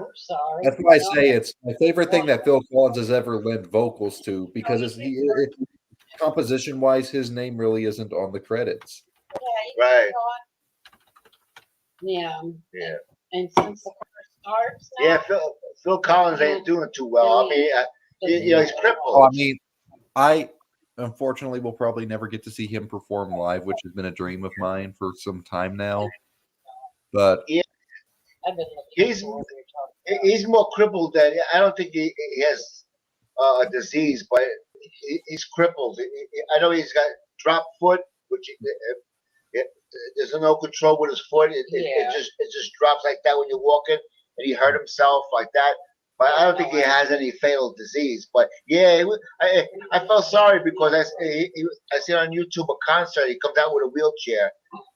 Oops, sorry. That's why I say it's my favorite thing that Phil Collins has ever lent vocals to, because composition wise, his name really isn't on the credits. Right. Yeah. Yeah. And since the first starts. Yeah, Phil Collins ain't doing too well. I mean, he's crippled. Oh, I mean, I unfortunately will probably never get to see him perform live, which has been a dream of mine for some time now. But yeah, I've been looking he's more crippled than I don't think he has a disease, but he's crippled. I know he's got drop foot, which there's no control with his foot. It just drops like that when you're walking, and he hurt himself like that. But I don't think he has any fatal disease. But yeah, I felt sorry because I see on YouTube a concert. He comes out with a wheelchair,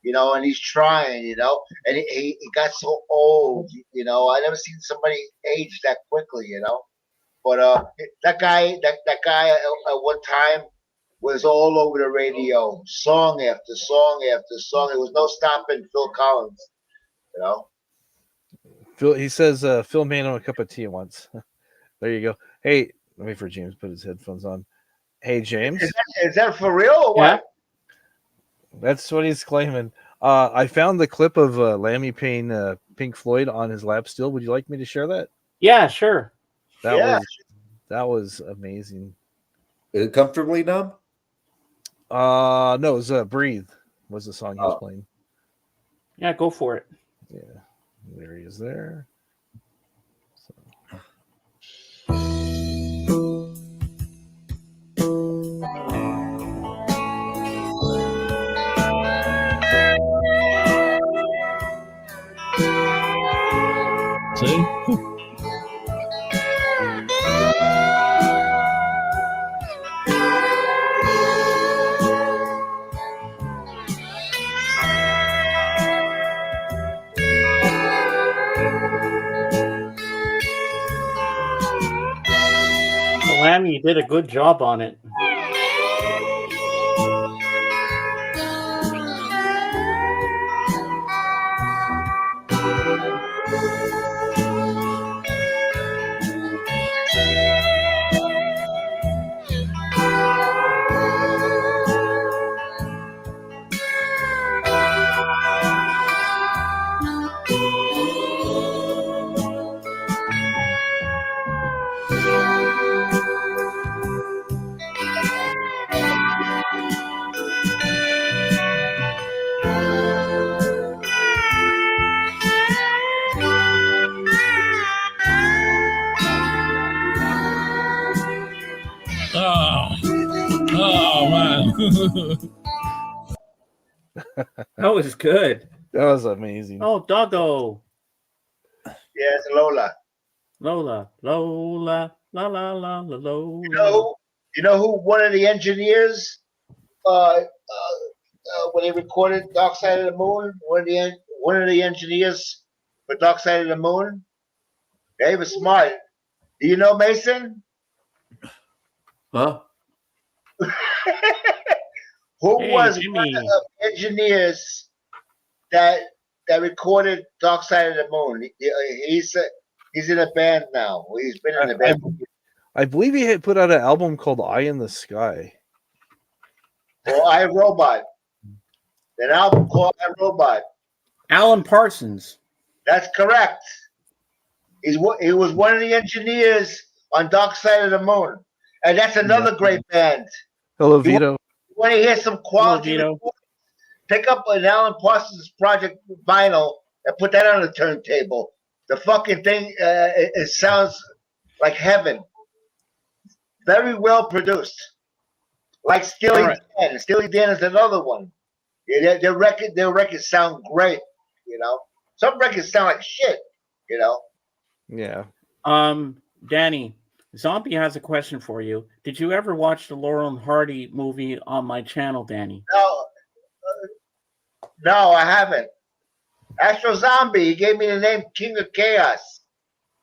and he's trying, and he got so old, I never seen somebody age that quickly, But that guy at one time was all over the radio, song after song after song. There was no stopping Phil Collins, Phil, he says Phil made him a cup of tea once. There you go. Hey, let me for James put his headphones on. Hey, James. Is that for real or what? That's what he's claiming. I found the clip of Lammy paying Pink Floyd on his lap still. Would you like me to share that? Yeah, sure. That was amazing. Is it Comfortably Numb? No, it was Breathe was the song he was playing. Yeah, go for it. Yeah. There he is there. See? Lamb, you did a good job on it. Oh man. That was good. That was amazing. Oh, Doggo. Yes, Lola. Lola. Lola. La la la la Lola. You know who one of the engineers when they recorded Dark Side of the Moon, one of the engineers for Dark Side of the Moon, they were smart. Do you know Mason? Huh? Who Hey, was Jimmy. one of the engineers that recorded Dark Side of the Moon? He's in a band now. He's been in a band. I believe he had put out an album called Eye in the Sky. Or I Robot. An album called I Robot. Alan Parsons. That's correct. He was one of the engineers on Dark Side of the Moon, and that's another great band. Hello, Vito. You want to hear some quality? Hello, Vito. Pick up an Alan Parsons Project vinyl and put that on the turntable. The fucking thing, it sounds like heaven. Very well produced. Like Steely Dan. Steely Dan is another one. Yeah, their records sound great. You know, some records sound like shit. You know. Yeah. Danny, Zombie has a question for you. Did you ever watch the Laurel and Hardy movie on my channel, Danny? No, I haven't. Astro Zombie, he gave me the name King of Chaos.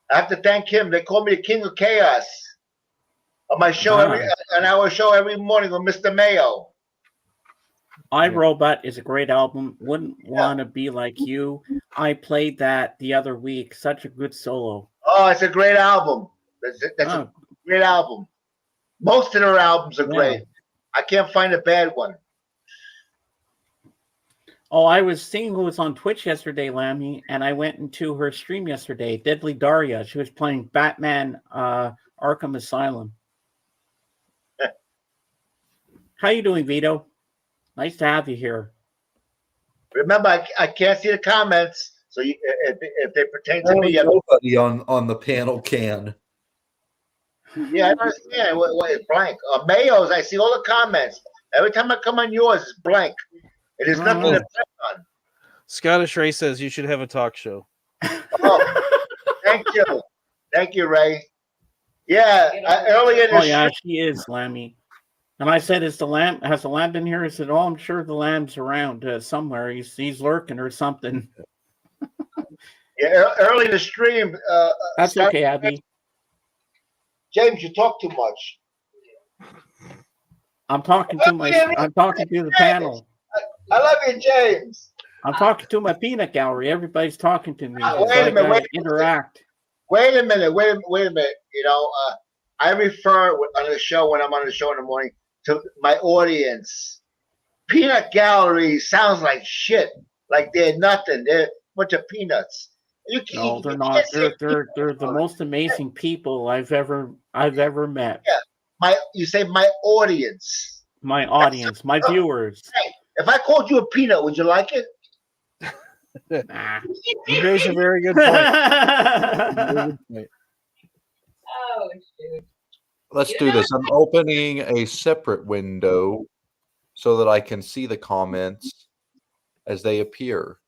I have to thank him. They call me the King of Chaos on my show an hour show every morning with Mr. Mayo. iRobot is a great album. Wouldn't want to be like you. I played that the other week. Such a good solo. Oh, it's a great album. That's a great album. Most of their albums are great. I can't find a bad one. Oh, I was seeing who was on Twitch yesterday, Lammy, and I went into her stream yesterday. Deadly Daria. She was playing Batman Arkham Asylum. How you doing, Vito? Nice to have you here. Remember, I can't see the comments, so if they pertain to me, nobody on the panel can. Yeah, I understand. What is blank? Mayo's, I see all the comments. Every time I come on yours, it's blank. It is nothing to press on. Scottish Ray says you should have a talk show. Oh, thank you, Ray. Yeah, earlier this. Oh yeah, she is, Lammy. And I said, has the lamb been here? He said, oh, I'm sure the lamb's around somewhere. He's lurking or something. Yeah, early in the stream. That's okay, Abby. James, you talk too much. I'm talking to the panel. I love you, James. I'm talking to my peanut gallery. Everybody's talking to me. Wait a minute. Interact. Wait a minute. You know, I refer on the show when I'm on the show in the morning to my audience. Peanut gallery sounds like shit. Like they're nothing. They're a bunch of peanuts. No, they're not. They're the most amazing people I've ever met. Yeah. You say my audience. My audience, my viewers. Hey, if I called you a peanut, would you like it? Nah. You raise a very good point. Oh, shoot. Let's do this. I'm opening a separate window so that I can see the comments as they appear.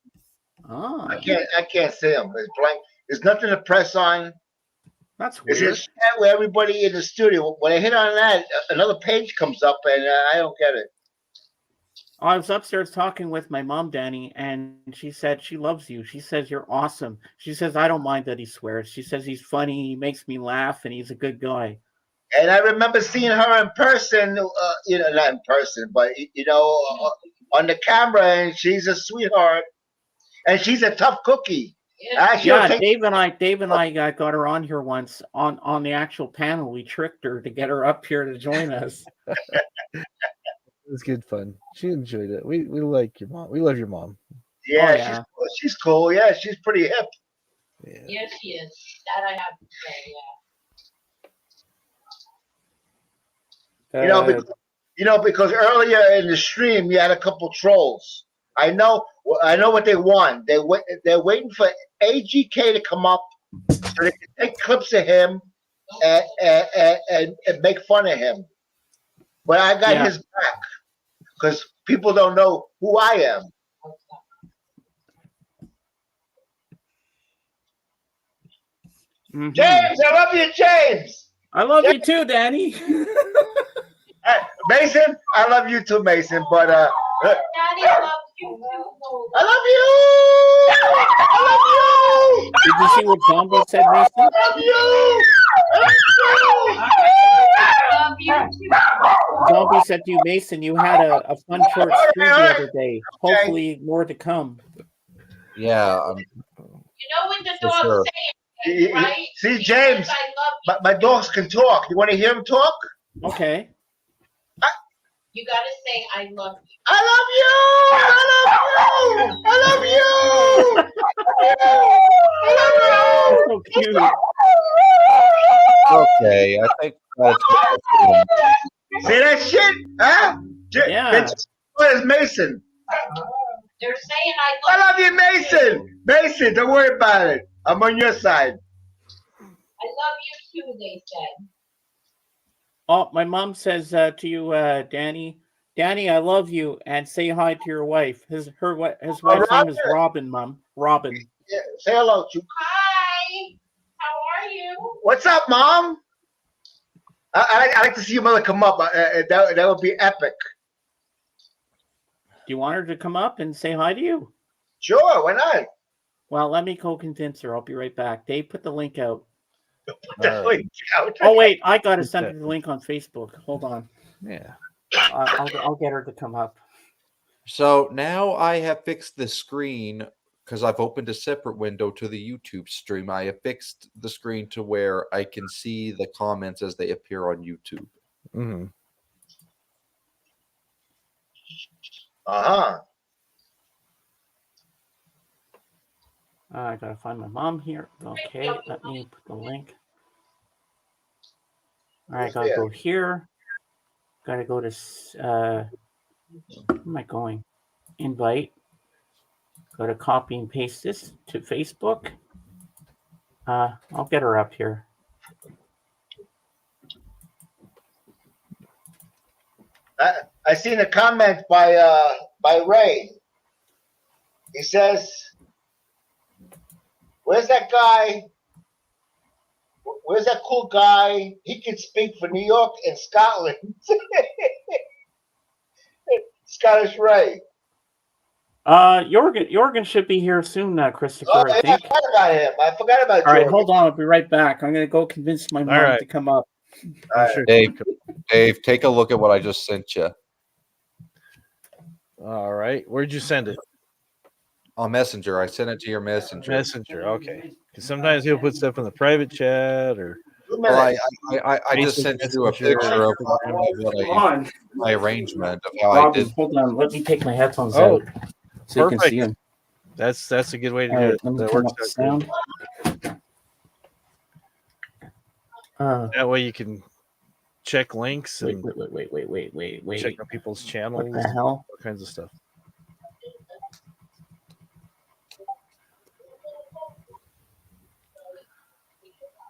Oh. I can't see them. It's blank. There's nothing to press on. That's weird. It's a chat with everybody in the studio. When I hit on that, another page comes up, and I don't get it. I was upstairs talking with my mom, Danny, and she said she loves you. She says you're awesome. She says I don't mind that he swears. She says he's funny, he makes me laugh, and he's a good guy. And I remember seeing her in person, not in person, but, on the camera, and she's a sweetheart. And she's a tough cookie. Yeah, Dave and I got her on here once on the actual panel. We tricked her to get her up here to join us. It was good fun. She enjoyed it. We like your mom. We love your mom. Yeah, she's cool. Yeah, she's pretty hip. Yeah, she is. That I have to say, yeah. Because earlier in the stream you had a couple trolls. I know what they want. They're waiting for AGK to come up so they can take clips of him and make fun of him. But I got his back because people don't know who I am. Mhm. James, I love you, James. I love you too, Danny. Mason, I love you too, Mason. But Daddy loves you too. I love you. I love you. Did you see what Zombie said, Mason? I love you. I love you too. Zombie said to you, Mason, you had a fun short stream the other day. Hopefully more to come. Yeah, You know what the For dog's sure. saying, right? See, He James, says, I love you. my dogs can talk. You want to hear them talk? Okay. You gotta say, I love you. I love you. I love you. I love That's you. so cute. okay. I think that's See that shit? Huh? Yeah. That's what is Mason. They're saying, I love you, Mason. Mason, don't worry about it. I'm on your side. I love you too, they said. Oh, my mom says to you, Danny, I love you, and say hi to your wife. His wife's name is Robin, Mom. Robin. Yeah, say hello to. Hi. How are you? What's up, Mom? I like to see your mother come up. That would be epic. Do you want her to come up and say hi to you? Sure, why not? Well, let me go convince her. I'll be right back. Dave, put the link out. All Oh wait, I gotta send her the link on Facebook. Hold on. Yeah. I'll get her to come up. So now I have fixed the screen because I've opened a separate window to the YouTube stream. I have fixed the screen to where I can see the comments as they appear on YouTube. Mm-hmm. Uh-huh. I gotta find my mom here. Okay, let me put the link. All right, gotta go here. Gotta go to. Where am I going? Invite. Go to copy and paste this to Facebook. I'll get her up here. I seen a comment by Ray. He says, "Where's that guy? Where's that cool guy? He can speak for New York and Scotland." Scottish Ray. Jorgen should be here soon, Christopher. Oh, I think. I forgot about him. I forgot about. All right, Jorgen. hold on. I'll be right back. I'm gonna go convince my mom to come up. All right. Sure. Dave, take a look at what I just sent you All right. Where'd you send it? on Messenger. I sent it to your Messenger. Messenger. Okay. Because sometimes he'll put stuff in the private chat or. Well, I just sent you a picture of my arrangement of how I did. Hold on. Let me take my headphones out so you can see them. That's a good way to All do right, it. let me That turn works up the out sound. that way you can check links and wait. check on people's channels. What the hell? All kinds of stuff.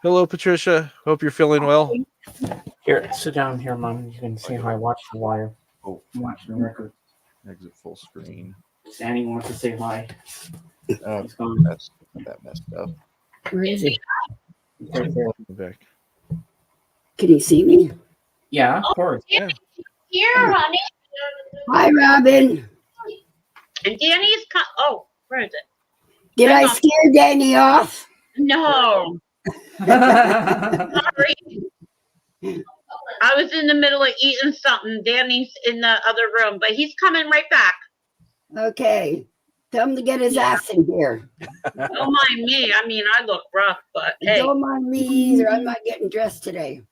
Hello, Patricia. Hope you're feeling well. Here, sit down here, Mom. You can say hi. Watch the wire. Oh, Watch the record. exit full screen. Danny wants to say hi. Oh, He's gone. that messed up. Where is he? Right there. Back. Can you see me? Yeah, of course. Yeah. Here, honey. Hi, Robin. And Danny's where is it? Did I scare Danny off? No. Sorry. I was in the middle of eating something. Danny's in the other room, but he's coming right back. Okay. Tell him to get his ass in here. Don't mind me. I mean, I look rough, but hey. Don't mind me either. I'm not getting dressed today.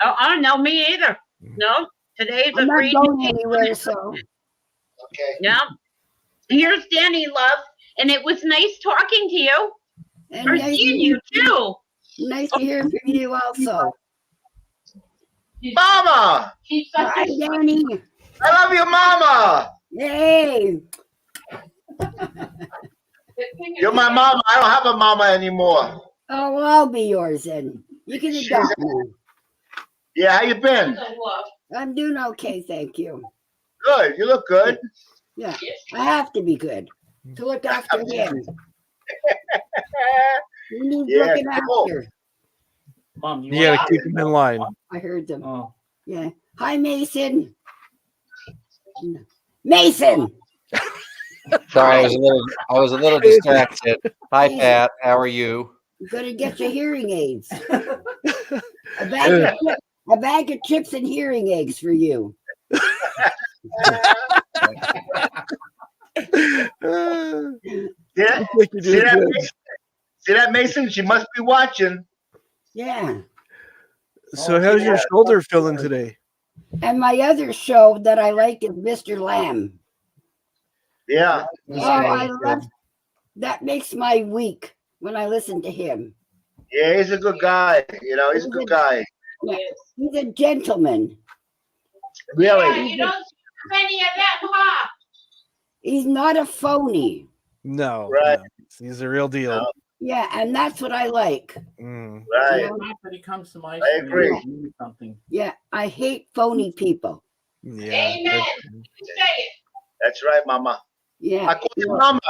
Oh, no, me either. No, today's I'm a not green going day. anywhere, so. Okay. Yeah. Here's Danny, love. And it was nice talking to you. And Or nice, seeing you, too. nice to hear from you also. Mama, She's such Hi, a Danny. I love you, Mama. Hey. You're my mama. I don't have a mama anymore. Oh, well, I'll be yours then. You can adopt me. Yeah, how you been? I'm doing okay, thank you. Good. You look good. Yeah, I have to be good to look after him. He needs Yeah, looking cool. after. Mom, You gotta keep him in line. I heard them. Oh, Yeah. Hi, Mason. Mason. Sorry, I was a little distracted. Hi, Pat. How are you? You're gonna get your hearing aids. A bag of chips and hearing aids for you. Yeah. Like you See did that, good. Mason? See that, Mason? She must be watching. Yeah. So how's your shoulder feeling today? And my other show that I like is Mr. Lamb. Yeah. Oh, I love that. Makes my week when I listen to him. Yeah, he's a good guy. You know, he's a good guy. Yeah, he's a gentleman. Really. You don't see many of that, huh? He's not a phony. No, Right. no. He's a real deal. No. Yeah, and that's what I like. Mm. Right. Yeah. when he comes to my I agree. stream, do something. Yeah, I hate phony people. Yeah. Amen. Say it. That's right, Mama. Yeah. I call you Mama.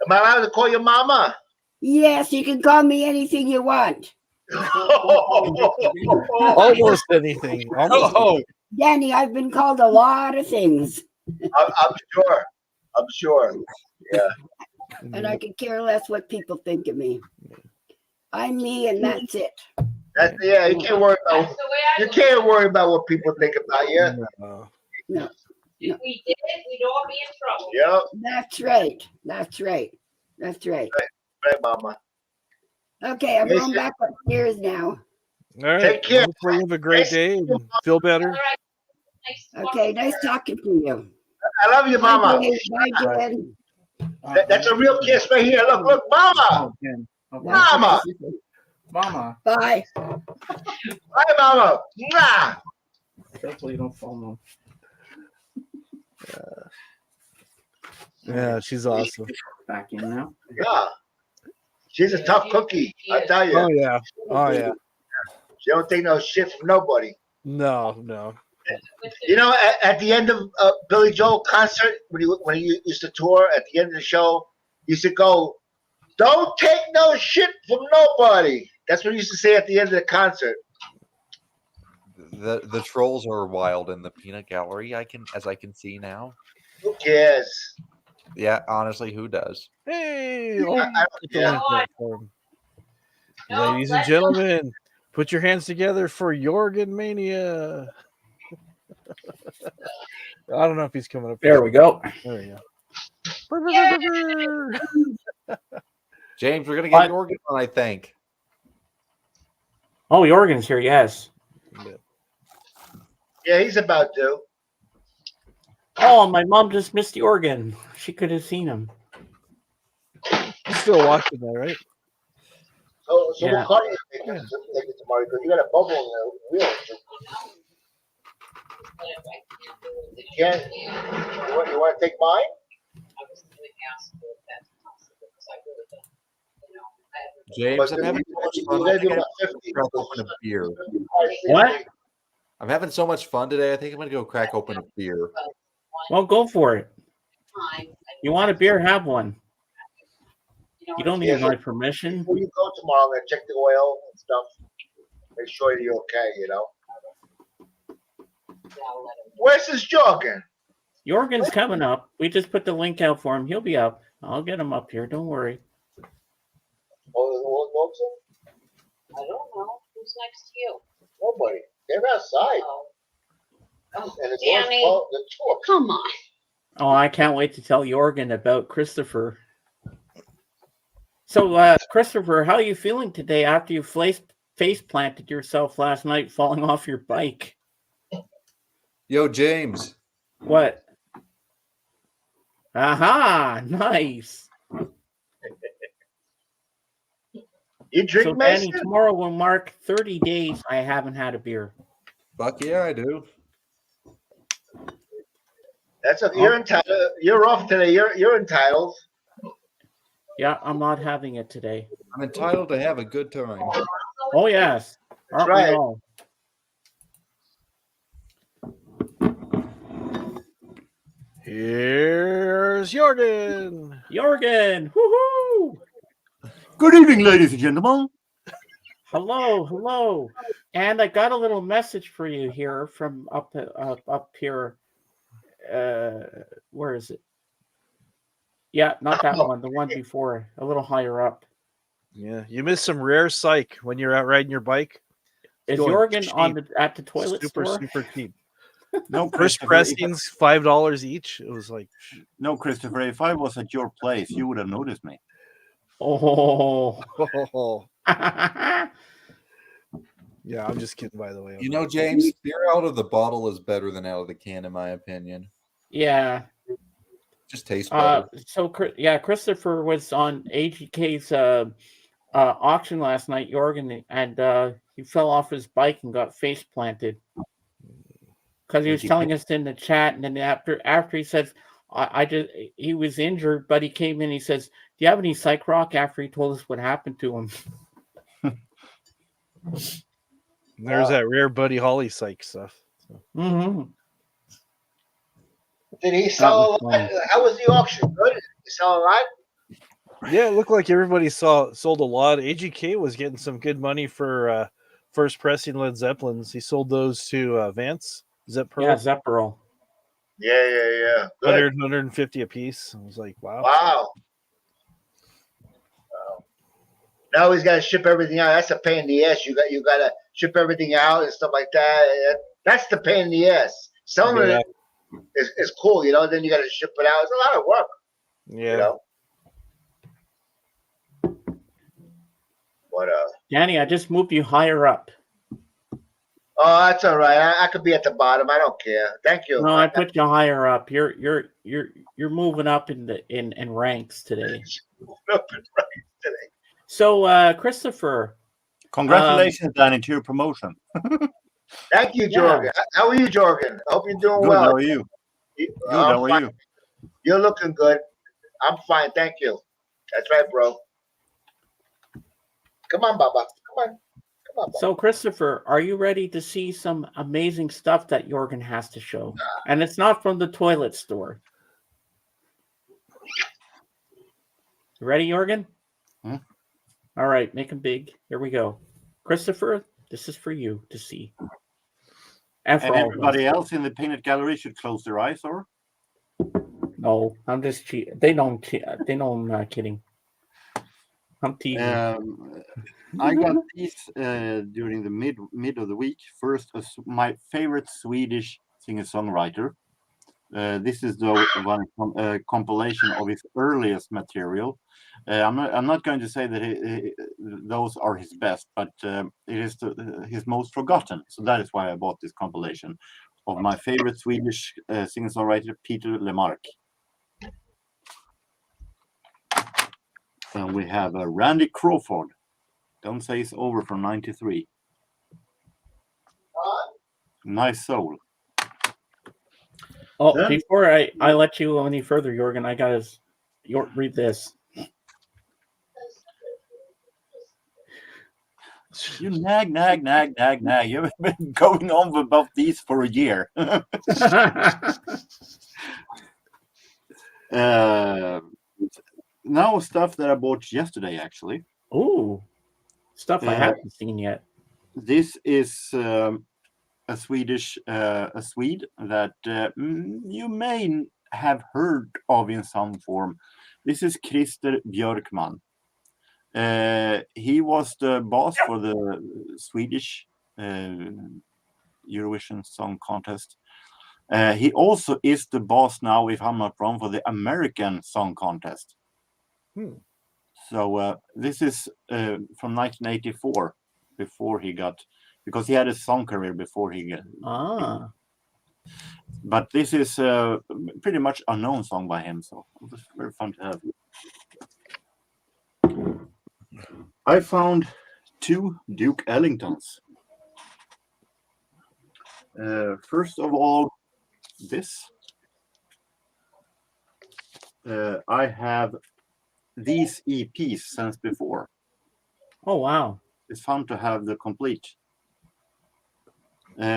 Am I allowed to call you Mama? Yes, you can call me anything you want. Almost anything. Almost. Oh, Danny, I've been called a lot of things, I'm sure. I'm sure. Yeah. and I could care less what people think of me. I'm me, and that's it. That's, yeah. You can't worry That's about. the way I You look. can't worry about what people think about you. No. If we did it, we'd all be in trouble. Yep. That's right. That's right. That's right. Right, Mama. Okay, I'm going back upstairs now. All right. Take care. Hopefully you have a great day and feel All better. right. Nice Okay, nice talking to you. I love you, Bye, Mama. Dave. Bye, Jen. That's a real kiss right here. Look, Mama. Oh, Jen. Okay. Mama. Mama. Bye. Hi, Mama. Mwah. Hopefully you don't fall no. Yeah, she's awesome. Back in now. Yeah. She's a tough cookie. I tell you. Oh yeah. Oh yeah. She don't take no shit from nobody. No. You know, at the end of Billy Joel concert, when he used to tour, at the end of the show, he used to go, "Don't take no shit from nobody." That's what he used to say at the end of the concert. the trolls are wild in the peanut gallery. I can see now. Who cares? Yeah, honestly, who does? Hey, Yeah. ladies and gentlemen, put your hands together for Jorgen Mania. I don't know if he's coming up. There we go. There we go. James, we're gonna get an organ on, I think. Oh, Jorgen's here, yes. Yeah, he's about due. Oh, my mom just missed the organ. She could have seen him. He's still watching that, right? So Yeah. what car do you take it tomorrow? Because you got a bubble in the wheel. You can't. You want to take mine? James, I'm having so much fun. I think I'm gonna crack open a beer. What? I'm having so much fun today. I think I'm gonna go crack open a beer. Well, go for it. You want a beer? Have one. You don't need my permission. Before you go tomorrow, I'm gonna check the oil and stuff. Make sure you're okay. You know. Where's this jogging? Jorgen's coming up. We just put the link out for him. He'll be up. I'll get him up here. Don't worry. Oh, I don't know. Who's next to you? nobody. They're outside. Oh, And it's Danny. the tour. Come on. Oh, I can't wait to tell Jorgen about Christopher. So, Christopher, how are you feeling today after you face planted yourself last night falling off your bike? Yo, James. What? Aha! Nice. You drink, So, Danny, Mason? tomorrow will mark 30 days I haven't had a beer. Fuck yeah, I do. You're entitled. You're off today. You're entitled. Yeah, I'm not having it today. I'm entitled to have a good time. Oh, yes. Aren't we right. all? Here's Jorgen. Jorgen, woohoo! Good evening, ladies and gentlemen. Hello. And I got a little message for you here from up here. Where is it? Yeah, not that one. The one before, a little higher up. Yeah, you missed some rare psych when you're out riding your bike. Is Going Jorgen cheap. at the toilet super store? cheap. No, First Christopher. pressings $5 each. It was like No, Christopher. If I was at your place, you would have noticed me. Oh. yeah. I'm just kidding. By the way, You know, James, beer out of the bottle is better than out of the can, in my opinion. Yeah. Just tastes better. So Christopher was on AGK's auction last night, Jorgen, and he fell off his bike and got face planted because he was telling us in the chat, and then after he says, he was injured, but he came in. He says, "Do you have any psych rock?" After he told us what happened to him. there's that rare Buddy Holly psych stuff. So. Mm-hmm. Did he sell a lot? How was the auction? Good? He sell a lot? Yeah, it looked like everybody sold a lot. AGK was getting some good money for first pressing Led Zeppelins. He sold those to Vance. Zeppero. Yeah, Zeppero. Yeah. Good. 150 a piece. I was like, wow. Wow. Now he's got to ship everything out. That's a pain in the ass. You got to ship everything out and stuff like that. That's the pain in the ass. Selling it is cool, you know. Then you got to ship it out. It's a lot of work. Yeah. You know? What Danny, I just moved you higher up. Oh, that's all right. I could be at the bottom. I don't care. Thank you. No, I put you higher up. You're moving up in ranks today. So, Christopher, congratulations, Danny, to your promotion. Thank you, Jorgen. Yeah. How are you, Jorgen? I hope you're doing Good, well. how are you? Good, how are you? You're looking good. I'm fine. Thank you. That's right, bro. Come on, Baba. Come on. Baba. So, Christopher, are you ready to see some amazing stuff that Jorgen has to show? And it's not from the toilet store. You ready, Jorgen? Hmm? All right, make them big. Here we go. Christopher, this is for you to see. And for all everybody else in the peanut gallery should close their eyes, or? No, I'm just cheating. They know I'm not kidding. I'm teasing. I got these during the mid of the week. First, my favorite Swedish singer-songwriter. This is the one compilation of his earliest material. I'm not going to say that those are his best, but it is his most forgotten. So that is why I bought this compilation of my favorite Swedish singer-songwriter, Peter Lemark. And we have Randy Crawford. Don't Say It's Over from '93. Nice soul. Oh, before I let you go any further, Jorgen, I gotta read this. You nag. You've been going on about these for a year. Now stuff that I bought yesterday, actually. Ooh, stuff I haven't seen yet. This is a Swede that you may have heard of in some form. This is Christer Björkman. He was the boss for the Swedish Eurovision Song Contest. He also is the boss now, if I'm not wrong, for the American Song Contest. So this is from 1984, before he got, because he had a song career before he got. But this is pretty much a known song by him, so it was very fun to have. I found 2 Duke Ellingtons. First of all, this. I have these EPs since before. Oh, wow. It's fun to have the complete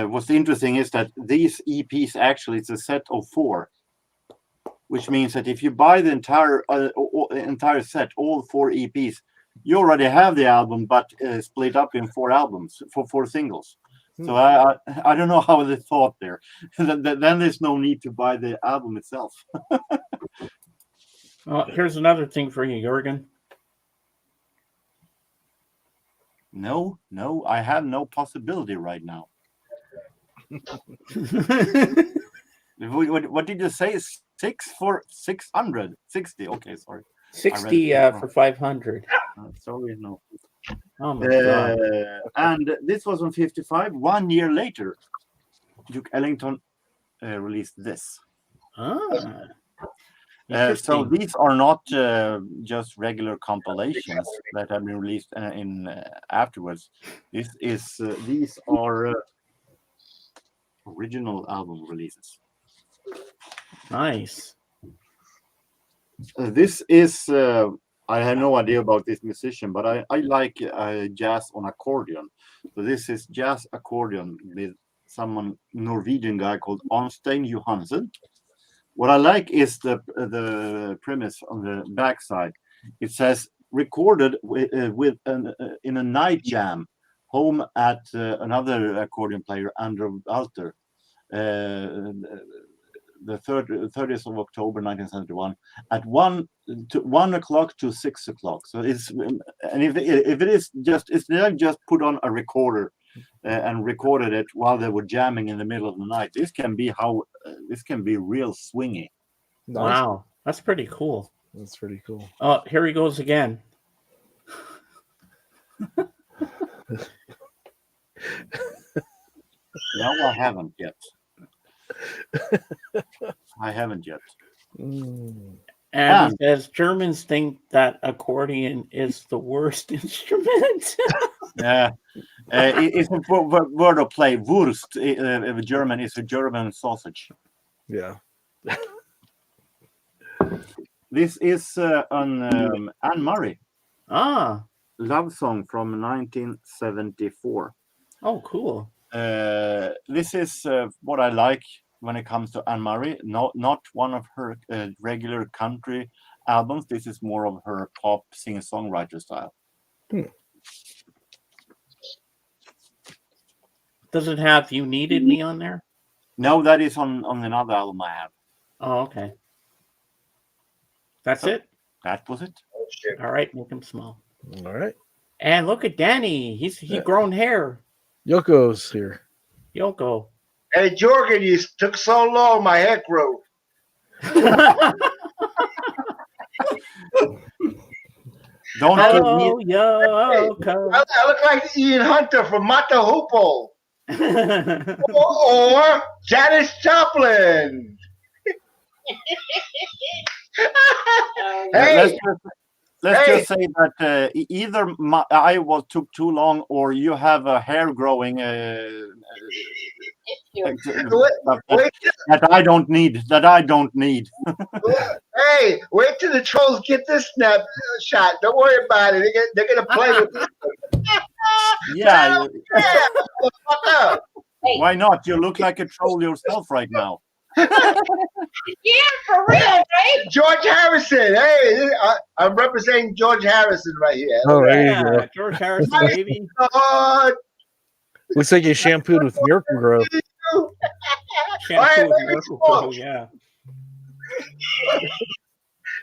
what's interesting is that these EPs actually it's a set of 4, which means that if you buy the entire set, all 4 EPs, you already have the album, but split up in 4 albums for 4 singles. So I don't know how they thought there. Then there's no need to buy the album itself. Here's another thing for you, Jürgen. No, I have no possibility right now. What did you say? 6 for 600? 60. Okay, sorry. 60 for 500. Sorry, no. Oh my God. And this was on 55. 1 year later, Duke Ellington released this. So these are not just regular compilations that have been released in afterwards. These are original album releases. Nice. This is I have no idea about this musician, but I like jazz on accordion. So this is jazz accordion with someone Norwegian guy called Arnstein Johansen. What I like is the premise on the backside. It says recorded in a night jam home at another accordion player, Andrew Alter, the 30th of October 1971 at 1 o'clock to 6 o'clock. So it's, and if it is just, it's not just put on a recorder and recorded it while they were jamming in the middle of the night. This can be real swingy. Wow, that's pretty cool. That's pretty cool. Oh, here he goes again. No, I haven't yet. I haven't yet. And he says Germans think that accordion is the worst instrument. Yeah, it's a word of play. Wurst, German is a German sausage. Yeah. This is on Anne Murray. Love song from 1974. Oh, cool. This is what I like when it comes to Anne Murray. Not one of her regular country albums. This is more of her pop singer-songwriter style. Does it have "You Needed Me" on there? No, that is on another album I have. Oh, okay. That's it? That was it. All right, make him small. All right. And look at Danny. He's grown hair. Yoko's here. Yoko. Hey, Jorgen, you took so long, my head grew. Don't Hello, Yoko. I look like Ian Hunter from Mata Hoople. or Janis Joplin. Hey. Let's just say that either I took too long, or you have a hair growing that I don't need. Hey, wait till the trolls get this snapshot. Don't worry about it. They're gonna play with it. Yeah. Why not? You look like a troll yourself right now. Yeah, for real, right? George Harrison. Hey, I'm representing George Harrison right here. Oh, there you go. George Harrison, baby. Looks like you shampooed with Miracle-Gro. Shampoo with Miracle-Gro, yeah.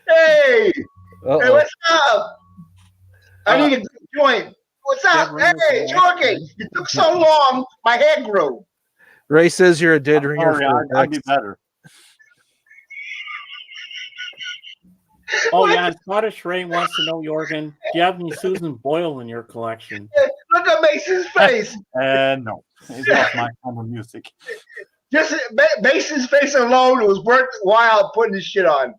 Hey, Uh-oh. hey, what's up? I need a good joint. What's up? Hey, Jorgen, you took so long, my hair grew. Ray says you're a dead ringer. Sorry, I'd be better. Oh, yeah, Scottish Ray wants to know, Jorgen, do you have any Susan Boyle in your collection? Look at Mason's face. No, it's not my kind of music. Just Mason's face alone, it was worthwhile putting this shit on.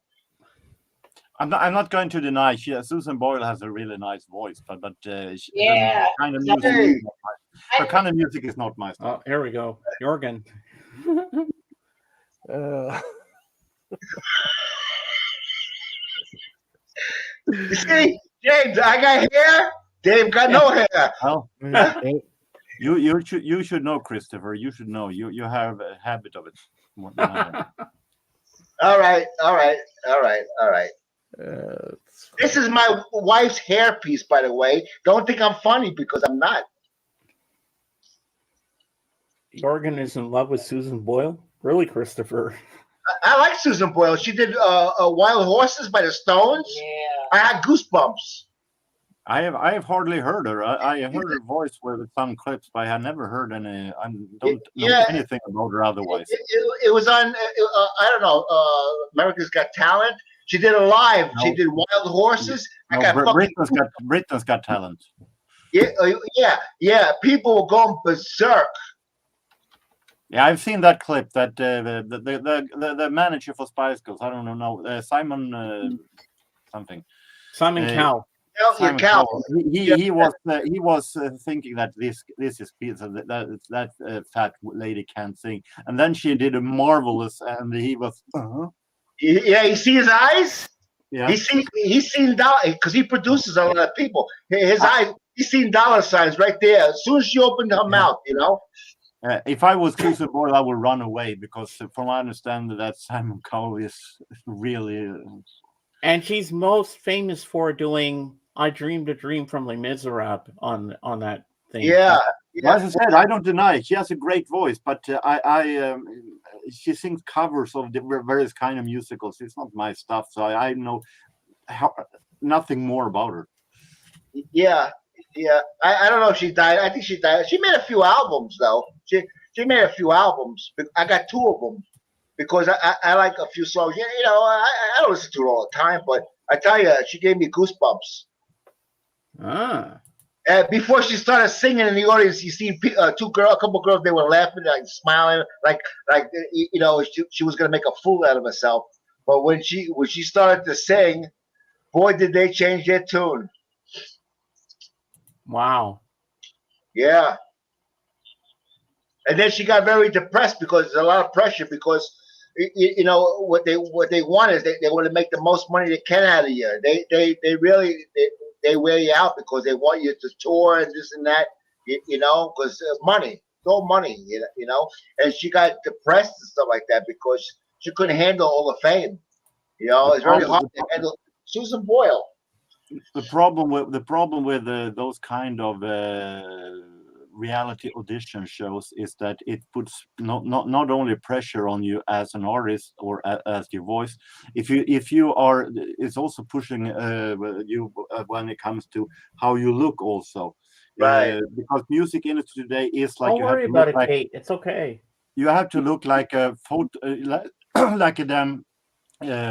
I'm not going to deny Susan Boyle has a really nice voice, but Yeah. her kind of music is not my style. Oh, here we go. Jorgen. You see, James, I got hair. Dave got no hair. Well, You should know, Christopher. You should know. You have a habit of it. All right. This is my wife's hairpiece, by the way. Don't think I'm funny because I'm not. Jorgen is in love with Susan Boyle. Really, Christopher? I like Susan Boyle. She did Wild Horses by the Stones. Yeah. I had goosebumps. I have hardly heard her. I heard her voice with some clips, but I had never heard any. I don't know anything about her otherwise. It was on. I don't know. America's Got Talent. She did it live. No. She did Wild Horses. Britain's Got Talent. Yeah. People were going berserk. Yeah, I've seen that clip. That the manager for Spice Girls. I don't know. Simon something. Simon Cowell. Simon Cowell. He was thinking that this is pizza, that fat lady can't sing, and then she did a marvelous, and he was. Yeah, you see his eyes. Yeah, he's seen dollar because he produces a lot of people. His eyes, he's seen dollar signs right there. As soon as she opened her mouth, you know. If I was Susan Boyle, I would run away because, from my understanding, that Simon Cowell is really. And she's most famous for doing "I Dreamed a Dream" from Les Miserables on that thing. Yeah. As I said, I don't deny it. She has a great voice, but she sings covers of various kind of musicals. It's not my stuff, so I know nothing more about her. Yeah. I don't know if she died. I think she died. She made a few albums, though. She made a few albums. I got 2 of them because I like a few songs. You know, I don't listen to it all the time, but I tell you, she gave me goosebumps. Before she started singing in the audience, you see a couple girls, they were laughing, like smiling, like you know, she was gonna make a fool out of herself. But when she started to sing, boy, did they change their tune. Wow. Yeah. And then she got very depressed because there's a lot of pressure because you know what they want is they want to make the most money they can out of you. They really wear you out because they want you to tour and this and that, you know, because money, it's all money, you know. And she got depressed and stuff like that because she couldn't handle all the fame. You know, it's very hard to handle. Susan Boyle. The problem with those kind of reality audition shows is that it puts not only pressure on you as an artist or as your voice. If you are, it's also pushing you when it comes to how you look also. Right. Because music industry today is like. Don't worry about it, Kate. It's okay. You have to look like a photo, like a damn.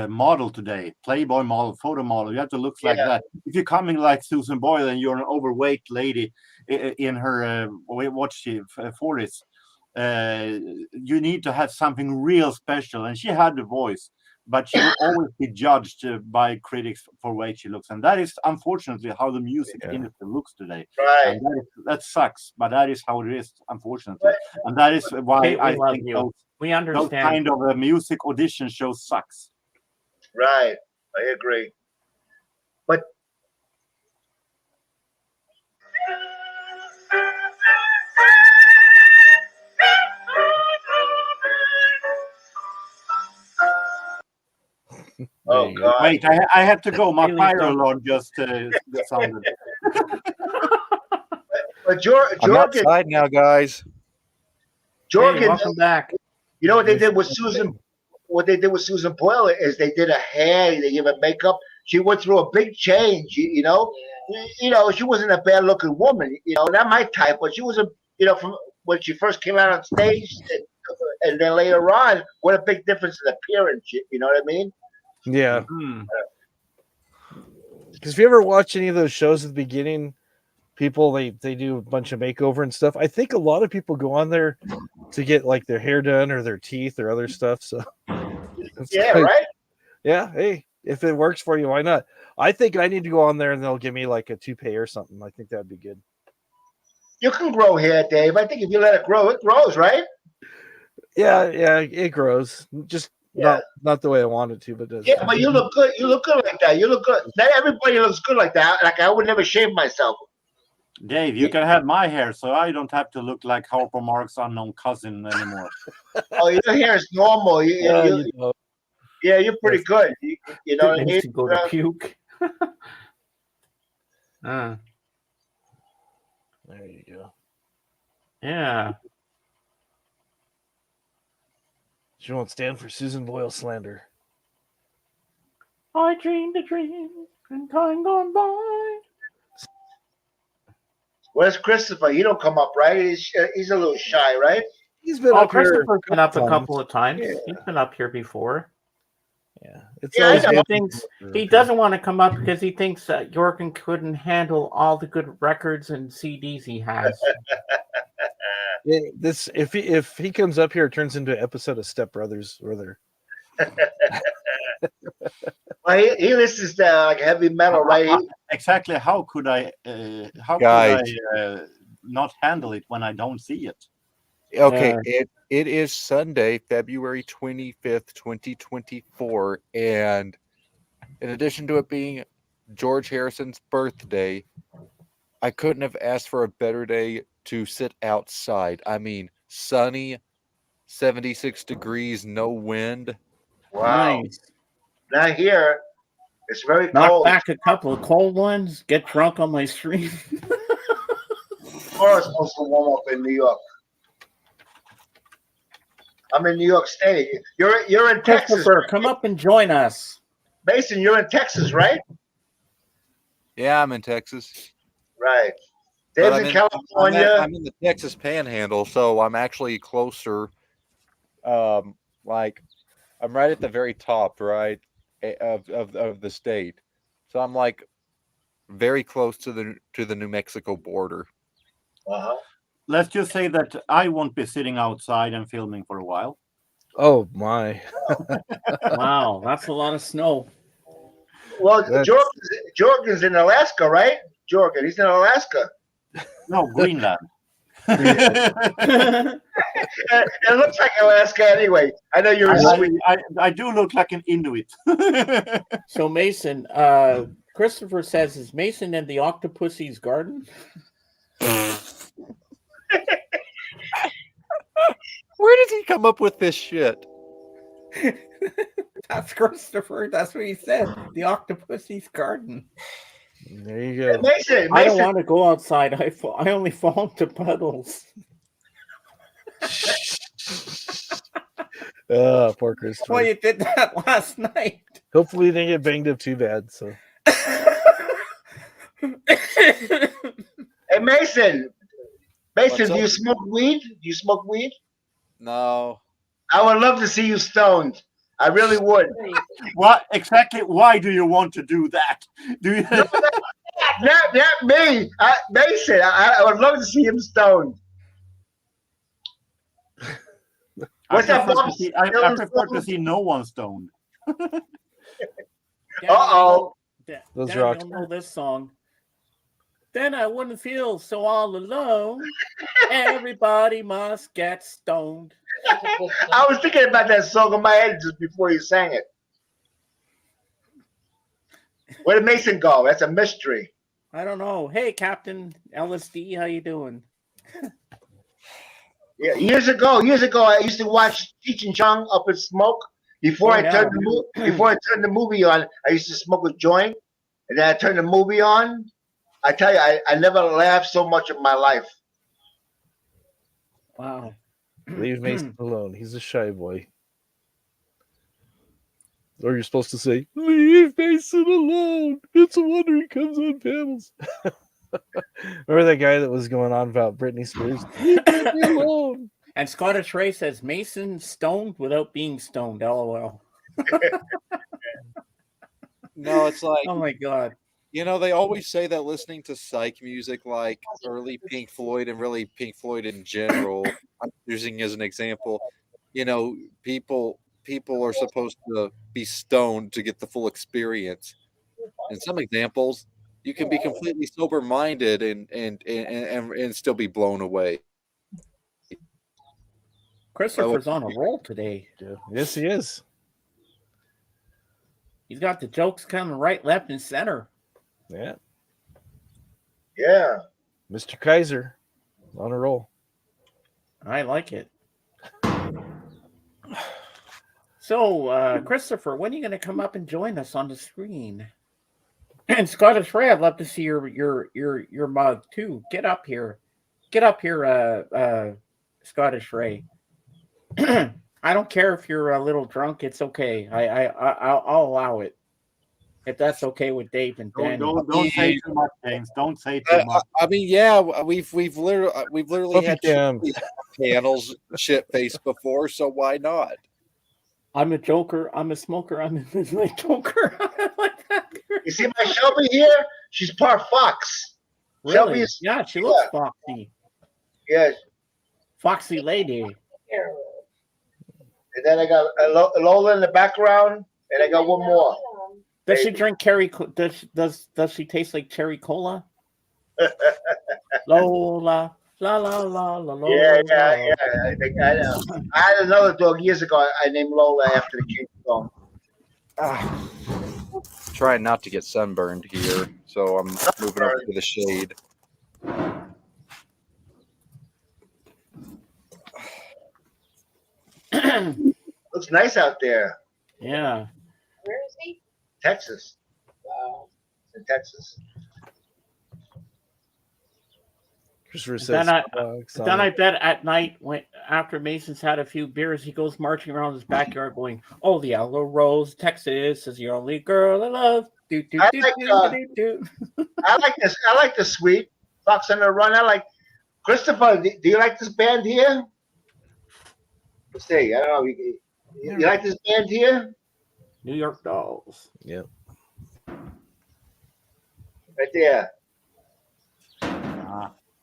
Model today, Playboy model, photo model. You have to look like that. If you're coming like Susan Boyle and you're an overweight lady in her what's she 40s, you need to have something real special. And she had the voice, but she will always be judged by critics for the way she looks, and that is unfortunately how the music industry looks today. Right. And that sucks, but that is how it is, unfortunately. And that is why I think we understand those kind of music audition shows sucks. Right, I agree. But oh God! Wait, I have to go. My fire alarm just sounded. But Jorgen, I'm outside now, guys. Jorgen, welcome back. You know what they did with Susan? What they did with Susan Boyle is they did her hair, they gave her makeup. She went through a big change, you know. Yeah. You know, she wasn't a bad-looking woman, you know, not my type, but she was you know, from when she first came out on stage, and then later on, what a big difference in appearance, you know what I mean? Yeah. Because if you ever watch any of those shows at the beginning, people they do a bunch of makeover and stuff. I think a lot of people go on there to get like their hair done or their teeth or other stuff. So yeah, right. Yeah, hey, if it works for you, why not? I think I need to go on there and they'll give me like a toupee or something. I think that'd be good. You can grow hair, Dave. I think if you let it grow, it grows, right? Yeah, it grows. Just not the way I want it to, but it does. Yeah, but you look good. You look good like that. You look good. Not everybody looks good like that. Like I would never shave myself. Dave, you can have my hair, so I don't have to look like Harper Mark's unknown cousin anymore. Oh, your hair is normal. You know. Yeah, you're pretty good. You know what I It mean? makes you go to puke. There you go. Yeah. She won't stand for Susan Boyle slander. I dreamed a dream in time gone by. Where's Christopher? He don't come up, right? He's a little shy, right? He's been Oh, up here. Christopher's been up a couple times. of times. Yeah. He's been up here before. Yeah, it's Yeah, I always know. He good. thinks he doesn't want to come up because he thinks that Jorgen couldn't handle all the good records and CDs he has. If he comes up here, it turns into an episode of Step Brothers where they're Well, he listens to like heavy metal, right? Exactly. How could I Guys. not handle it when I don't see it? Okay, it is Sunday, February 25th, 2024, and in addition to it being George Harrison's birthday, I couldn't have asked for a better day to sit outside. I mean, sunny, 76 degrees, no wind. Wow. Not here. It's very Knock cold. back a couple of cold ones. Get drunk on my stream. Tomorrow's supposed to warm up in New York. I'm in New York State. You're in Texas. Christopher, come up and join us. Mason, you're in Texas, right? Yeah, I'm in Texas. Right. But Dave's in California. I'm in the Texas Panhandle, so I'm actually closer. Like I'm right at the very top, right, of the state. So I'm like very close to the New Mexico border. Uh-huh. Let's just say that I won't be sitting outside and filming for a while. oh my. Wow, that's a lot of snow. Well, That's- Jorgen's in Alaska, right? Jorgen, he's in Alaska. No, Greenland. It looks like Alaska anyway. I know you're in Sweden. I do look like an Inuit. So Mason, Christopher says, is Mason in the Octopussy's garden? Where did he come up with this shit? That's Christopher. That's what he said. The Octopussy's garden. There you go. Mason, I don't want to go outside. I only fall into puddles. Oh, poor Christopher. Well, you did that last night. Hopefully you didn't get banged up too bad. So Hey, Mason. What's Do you up? smoke weed? Do you smoke weed? No. I would love to see you stoned. I really would. What exactly? Why do you want to do that? Do you? Not me. Mason, I would love to see him stoned. What's that, Bob? I prefer to see no one stoned. Uh-oh. Those Daniel, rocks. know this song. Then I wouldn't feel so all alone. Everybody must get stoned. I was thinking about that song in my head just before you sang it. Where did Mason go? That's a mystery. I don't know. Hey, Captain LSD, how you doing? Yeah, years ago, I used to watch Cheech and Chong Up in Smoke. Before I turned the movie on, I used to smoke a joint, and then I turned the movie on. I tell you, I never laughed so much in my life. Wow. leave Mason alone. He's a shy boy. Or you're supposed to say, leave Mason alone. It's a wonder he comes on panels. Remember that guy that was going on about Britney Spears? Leave me alone. And Scottish Ray says Mason stoned without being stoned. LOL. No, it's like, Oh my god. you know, they always say that listening to psych music, like early Pink Floyd and really Pink Floyd in general, I'm using as an example, you know, people are supposed to be stoned to get the full experience. In some examples, you can be completely sober minded and still be blown away. Christopher's on a roll today. Yes, he is. He's got the jokes coming right, left, and center. Yeah. Yeah. Mr. Kaiser on a roll. I like it. So, Christopher, when are you going to come up and join us on the screen? And Scottish Ray, I'd love to see your mug too. Get up here, Scottish Ray. I don't care if you're a little drunk; it's okay. I'll allow it if that's okay with Dave and Danny. Don't say too much, James. Don't say too much. I mean, yeah, we've literally had panels shit faced before, so why not? I'm a joker. I'm a smoker. I'm a midnight joker. like that. You see my Shelby here? She's part fox. Really? Shelby is, Yeah, she looks foxy. Yeah. Foxy lady. And then I got Lola in the background, and I got one more. Does she drink does she taste like cherry cola? Lola, la la la la la. Yeah. I think I know. I had another dog years ago. I named Lola after the King song. Trying not to get sunburned here, so I'm moving up to the shade. Looks nice out there. Yeah. Where is he? Texas. Wow. In Texas. Then I bet at night, when after Mason's had a few beers, he goes marching around his backyard going, "Oh, the yellow rose, Texas is the only girl I love." I like this. I like the sweet Fox on the Run. I like Christopher. Do you like this band here? Let's see. I don't know. You like this band here? New York Dolls. Yep. Right there.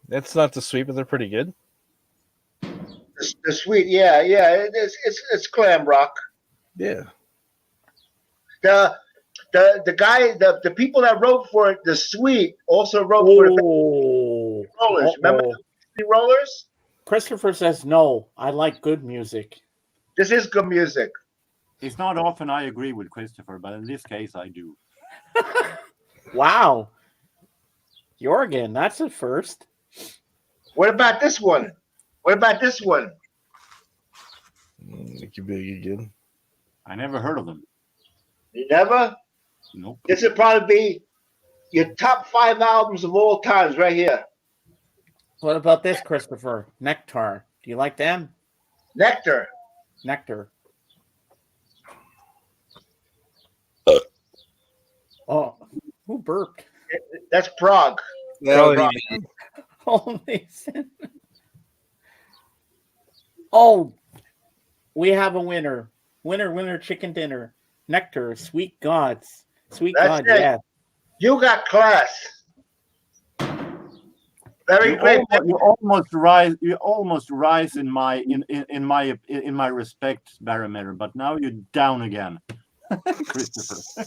That's not the sweet, but they're pretty good. The sweet, yeah. It's glam rock. Yeah. The guy, the people that wrote for it, the sweet, also wrote for the Rollers. Remember the Rollers? Christopher says no. I like good music. This is good music. It's not often I agree with Christopher, but in this case, I do. Wow. Jorgen, that's a first. What about this one? It could be good. I never heard of them. You never? Nope. This would probably be your top 5 albums of all times right here. What about this, Christopher? Nectar. Do you like them? Nectar. Oh, who burped? That's Prague. Oh, Mason. Oh, we have a winner. Winner, chicken dinner. Nectar, sweet gods. Sweet God, yeah. You got class. Very great. You almost rise in my respect barometer, but now you're down again, Christopher.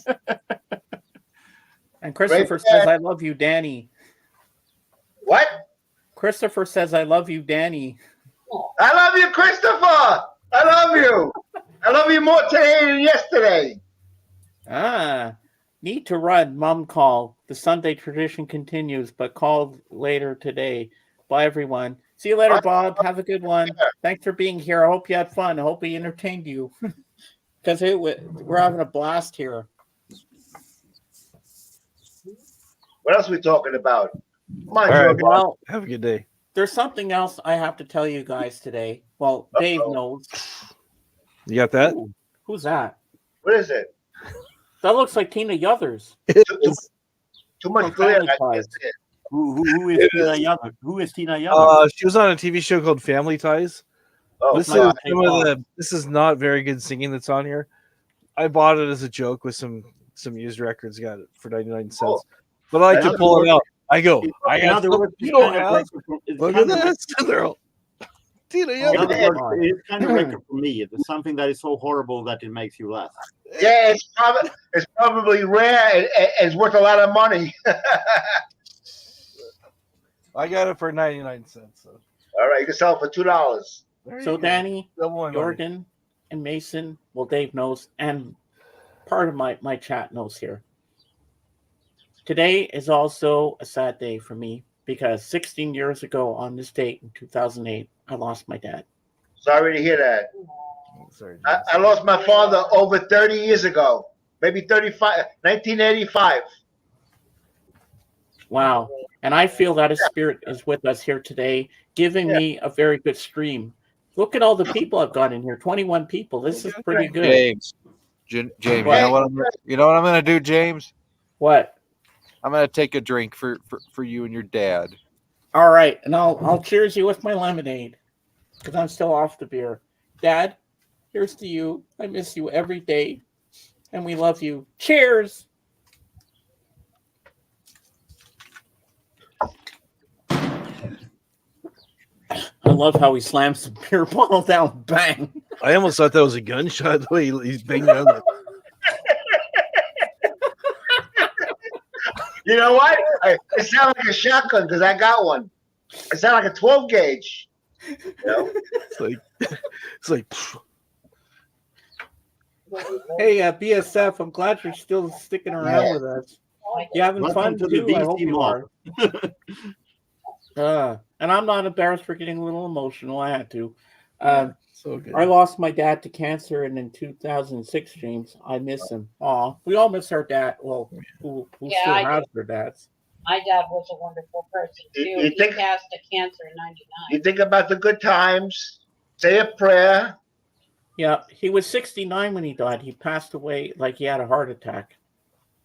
And Christopher says, "I love you, Danny." What? Christopher says, "I love you, Danny." I love you, Christopher. I love you. I love you more today than yesterday. Need to run, Mom call. The Sunday tradition continues, but call later today. Bye, everyone. See you later, Bob. Have a good one. Thanks for being here. I hope you had fun. I hope we entertained you. Because we're having a blast here. What else are we talking about? Come on, All right, well, have a good day. There's something else I have to tell you guys today. Well, Dave knows. You got that? Ooh, who's that? What is it? That looks like Tina Yothers. Too much glare. Who is Tina Yothers? Who is Tina Yothers? She was on a TV show called Family Ties. Oh, This is not very good singing that's on here. I bought it as a joke with some used records. Got it for 99 cents. Oh. But I like to pull it out. I go. I got you don't have. Look at this. They're all Tina Yothers. It's kind of record for me. It's something that is so horrible that it makes you laugh. Yeah, it's probably rare and it's worth a lot of money. I got it for 99 cents. So. All right, you can sell it for $2. So Danny, Jorgen, Jorgen, and Mason, well, Dave knows, and part of my chat knows here. Today is also a sad day for me because 16 years ago on this date in 2008, I lost my dad. Sorry to hear that. Sorry, I lost my father over 30 years ago, maybe 35, 1985. Wow. And I feel that his spirit is with us here today, giving me a very good stream. Look at all the people I've got in here. 21 people. This is pretty good. James, James, you know what I'm going to do, James? What? I'm going to take a drink for you and your dad. All right, and I'll cheers you with my lemonade because I'm still off the beer. Dad, here's to you. I miss you every day, and we love you. Cheers. I love how he slams the beer bottle down. Bang. I almost thought that was a gunshot the way he's banging on that. You know what? It sounds like a shotgun because I got one. It sounds like a 12 gauge. You know? It's like. Hey, BSF, I'm glad you're still sticking around with us. You having fun too? I hope you are. And I'm not embarrassed for getting a little emotional. I had to. So good. I lost my dad to cancer, and in 2006, James, I miss him. Aw, we all miss our dad. Well, who still has their dads? My dad was a wonderful person too. He passed to cancer in '99. You think about the good times. Say a prayer. Yeah, he was 69 when he died. He passed away like he had a heart attack.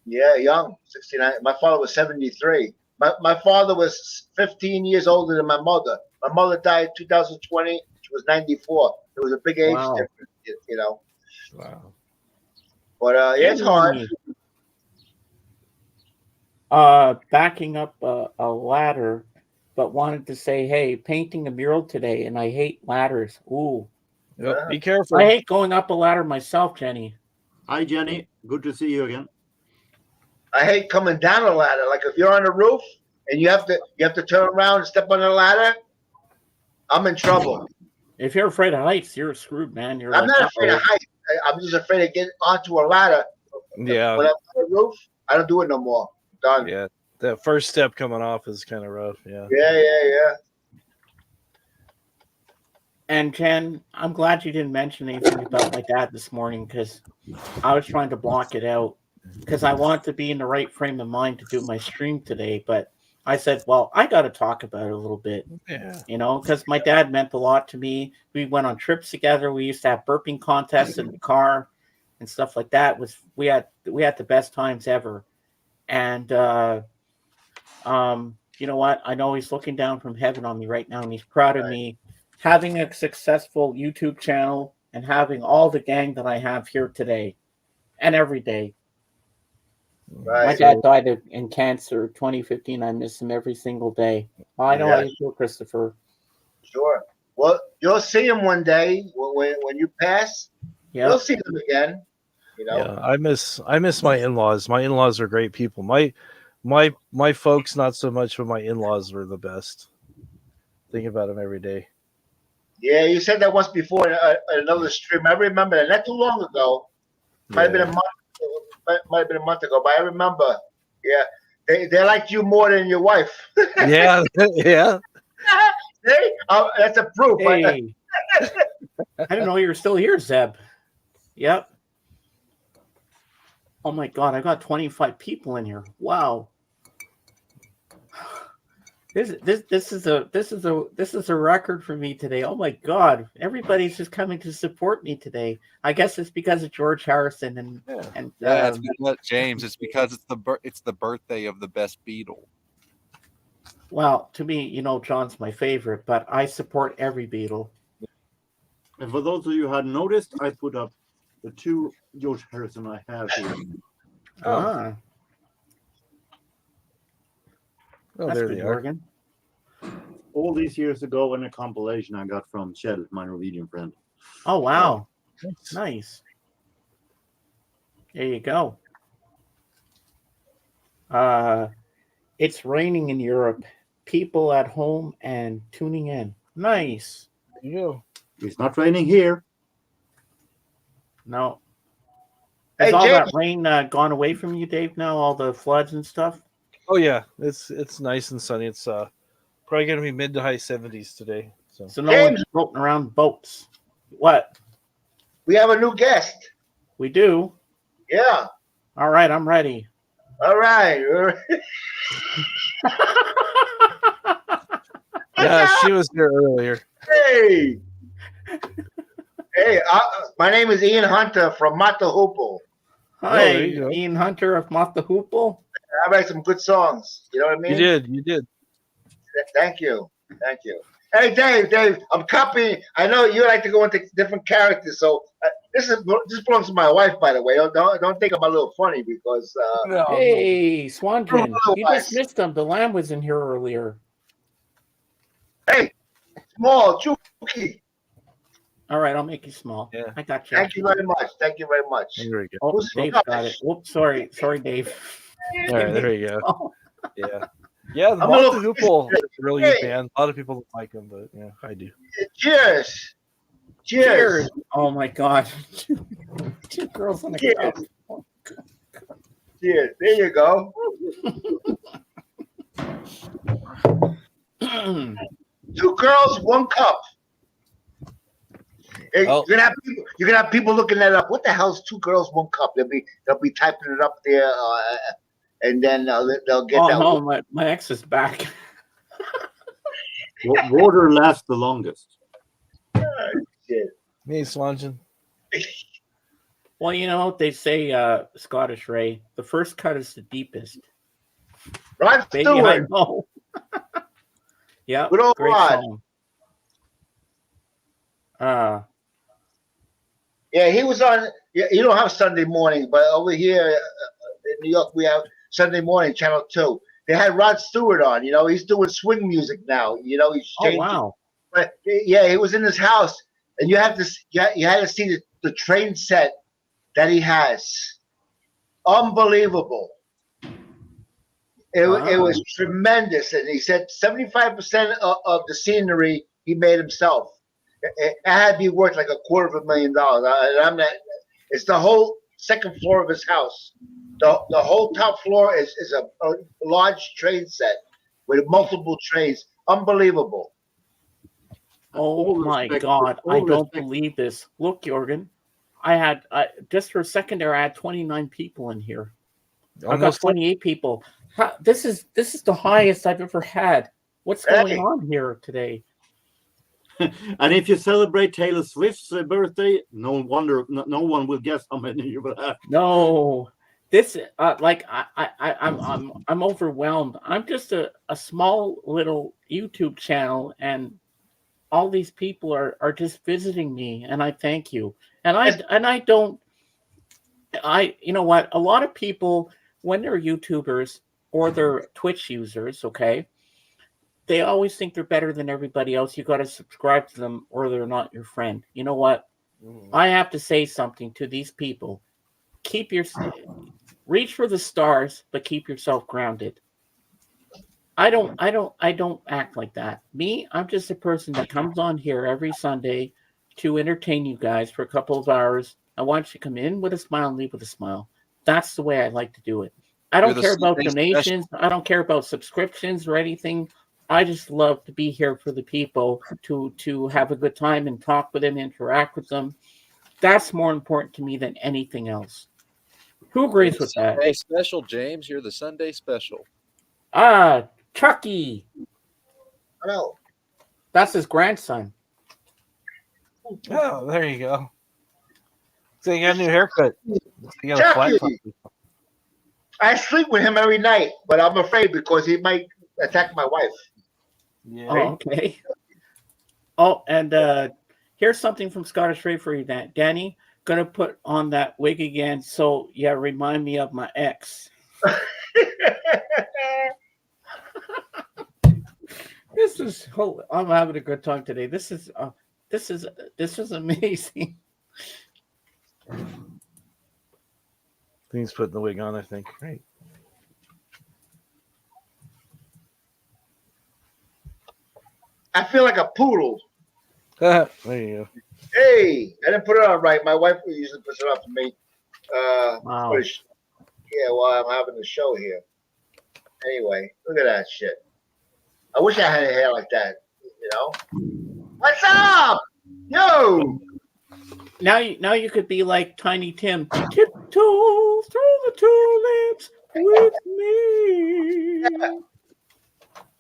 Yeah, young, 69. My father was 73. My father was 15 years older than my mother. My mother died in 2020. She was 94. It was a big age difference, you know. Wow. But yeah, it's hard. Backing up a ladder, but wanted to say, hey, painting a mural today, and I hate ladders. Ooh. Yep, be careful. I hate going up a ladder myself, Jenny. Hi, Jenny. Good to see you again. I hate coming down a ladder. Like if you're on the roof and you have to turn around and step on the ladder, I'm in trouble. If you're afraid of heights, you're screwed, man. I'm not afraid of heights. I'm just afraid of getting onto a ladder. Yeah. When I'm on the roof, I don't do it no more. Done. Yeah. That first step coming off is kind of rough. Yeah. Yeah. And Jen, I'm glad you didn't mention anything about my dad this morning because I was trying to block it out because I want to be in the right frame of mind to do my stream today. But I said, well, I got to talk about it a little bit, you know, because my dad meant a lot to me. We went on trips together. We used to have burping contests in the car and stuff like that. We had the best times ever. And, you know what? I know he's looking down from heaven on me right now, and he's proud of me having a successful YouTube channel and having all the gang that I have here today and every day. Right. My dad died in cancer 2015. I miss him every single day. I know how you feel, Christopher. Sure. Well, you'll see him one day when you pass. Yeah. You'll see them again. You know. Yeah, I miss my in-laws. My in-laws are great people. My folks not so much, but my in-laws were the best. Think about them every day. Yeah, you said that once before in another stream. I remember that not too long ago. Might have been a month. Might have been a month ago, but I remember. Yeah, they liked you more than your wife. Yeah. Hey, that's a proof. Hey. I didn't know you were still here, Zeb. Yep. Oh my God, I got 25 people in here. Wow. This is a record for me today. Oh my God, everybody's just coming to support me today. I guess it's because of George Harrison and it's because, James. It's because it's the birthday of the best Beatle. Well, to me, you know, John's my favorite, but I support every Beatle. And for those of you who hadn't noticed, I put up the two George Harrison I have here. Oh, that's there good, they are. Morgan. All these years ago in a compilation I got from Kjell, my Norwegian friend. Oh, wow. Nice. There you go. It's raining in Europe. People at home and tuning in. Nice. Yeah. It's not raining here. No. Has all that rain gone away from you, Dave, now? All the floods and stuff? Oh yeah, it's nice and sunny. It's probably gonna be mid to high 70s today. So no one's floating around boats. What? We have a new guest. We do? Yeah. All right, I'm ready. All right. Yeah, she was here earlier. Hey. Hey, my name is Ian Hunter from Matahoopel. Hi, there you go. Ian Hunter of Matahoopel. I write some good songs. You know what I mean? You did. Thank you. Hey, Dave, I'm copying. I know you like to go into different characters, so this belongs to my wife, by the way. Don't think I'm a little funny because. Hey, Swanton, you just missed him. The lamb was in here earlier. Hey, small, Chucky. All right, I'll make you small. Yeah. I got you. Thank you very much. There we go. Oh, Dave got it. Whoops, sorry, Dave. All right, there you go. Oh. Yeah. Yeah, the Matahoopel is a really good band. A lot of people don't like them, but yeah, I do. Cheers. Oh my God. Two girls on the cup. Oh, Cheers. There you go. Two girls, one cup. Hey, Oh. you're gonna have people looking that up. What the hell's two girls, one cup? They'll be typing it up there, and then they'll get that. No, my ex is back. Water lasts the longest. Shit. Hey, Swanton. Well, you know, they say, Scottish Ray, the first cut is the deepest. Rod Baby, I Stewart. know. Yeah, Good old great Rod. song. Yeah, he was on. Yeah, you don't have Sunday morning, but over here in New York, we have Sunday morning, Channel 2. They had Rod Stewart on. You know, he's doing swing music now. You know, he's changing. Oh, wow. But yeah, he was in his house, and you had to see the train set that he has. Unbelievable. It was tremendous, and he said 75% of the scenery he made himself. It had to be worth like $250,000. And I'm not. It's the whole second floor of his house. The whole top floor is a large train set with multiple trains. Unbelievable. Oh my God! I don't believe this. Look, Jorgen, I just for a second there, I had 29 people in here. I've got 28 people. This is the highest I've ever had. What's going on here today? And if you celebrate Taylor Swift's birthday, no wonder no one will guess how many you will have. No, this I'm overwhelmed. I'm just a small little YouTube channel, and all these people are just visiting me, and I thank you. And I don't. You know what? A lot of people, when they're YouTubers or they're Twitch users, okay, they always think they're better than everybody else. You got to subscribe to them or they're not your friend. You know what? I have to say something to these people. Reach for the stars, but keep yourself grounded. I don't act like that. Me, I'm just a person that comes on here every Sunday to entertain you guys for a couple of hours. I want you to come in with a smile and leave with a smile. That's the way I like to do it. I don't care about donations. I don't care about subscriptions or anything. I just love to be here for the people to have a good time and talk with them, interact with them. That's more important to me than anything else. Who agrees with that? Sunday special, James. You're the Sunday special. Chucky. Hello. That's his grandson. Oh, there you go. So you got a new haircut. You got a flat top. I sleep with him every night, but I'm afraid because he might attack my wife. Yeah. Oh, okay. Oh, and here's something from Scottish Ray for you, Danny. Gonna put on that wig again. So yeah, remind me of my ex. I'm having a good time today. This is amazing. He's putting the wig on, I think. Right. I feel like a poodle. There you go. Hey, I didn't put it on right. My wife usually puts it on for me. Wow. Yeah, while I'm having the show here. Anyway, look at that shit. I wish I had a hair like that. You know. What's up? Yo. Now you could be like Tiny Tim. Tiptoe through the tulips with me. Yeah.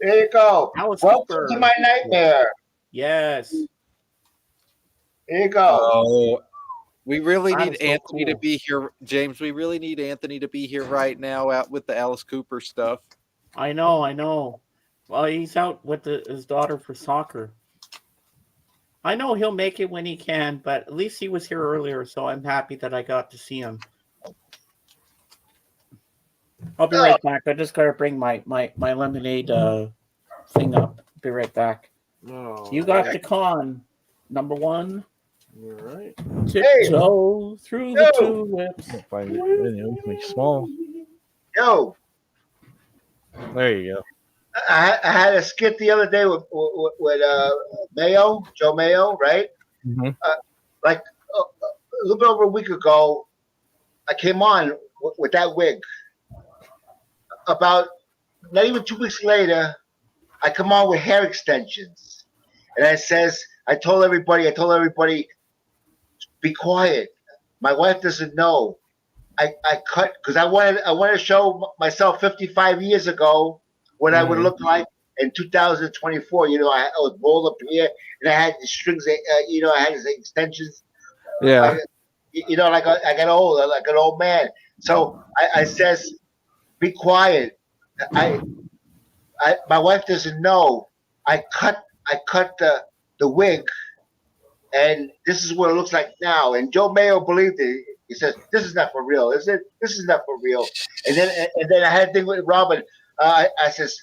There you go. Alice Welcome Cooper. to my nightmare. Yes. There you go. Oh, we really That need is so Anthony to cool. be here, James. We really need Anthony to be here right now out with the Alice Cooper stuff. I know. Well, he's out with his daughter for soccer. I know he'll make it when he can, but at least he was here earlier, so I'm happy that I got to see him. I'll be right back. I just gotta bring my lemonade thing up. Be right back. Oh, You got the con, number one. All right. Tiptoe through the tulips. Can't find it. Anyway, make it small. Yo. There you go. I had a skit the other day with Mayo, Joe Mayo, right? Mm-hmm. Like a little bit over a week ago, I came on with that wig. About not even 2 weeks later, I come on with hair extensions, and I told everybody, be quiet. My wife doesn't know. I cut because I wanted to show myself 55 years ago what I would look like in 2024. You know, I was bald up here, and I had the strings. I had these extensions. Yeah. I got old, like an old man. So I says, be quiet. My wife doesn't know. I cut the wig, and this is what it looks like now. And Joe Mayo believed it. He says, "This is not for real, is it? This is not for real." And then I had a thing with Robin. I says,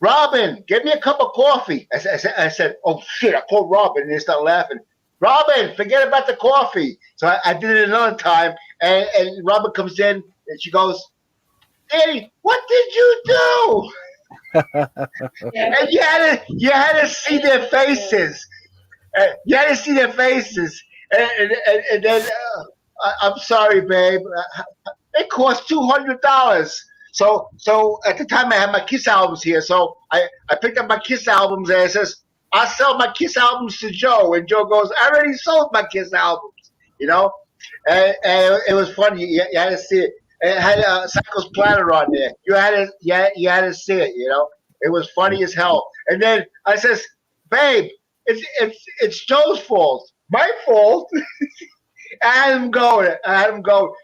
Robin, get me a cup of coffee. I said, oh shit! I called Robin, and they started laughing. Robin, forget about the coffee. So I did it another time, and Robin comes in, and she goes, Daddy, what did you do? And you had to see their faces. You had to see their faces. And then, I'm sorry, babe. It cost $200. So at the time I had my Kiss albums here. So I picked up my Kiss albums and it says, I'll sell my Kiss albums to Joe. And Joe goes, I already sold my Kiss albums, you know? And it was funny. You had to see it. It had Psycho's Platter on there. You had to see it, you know? It was funny as hell. And then I says, babe, it's Joe's fault. My fault? I had him go.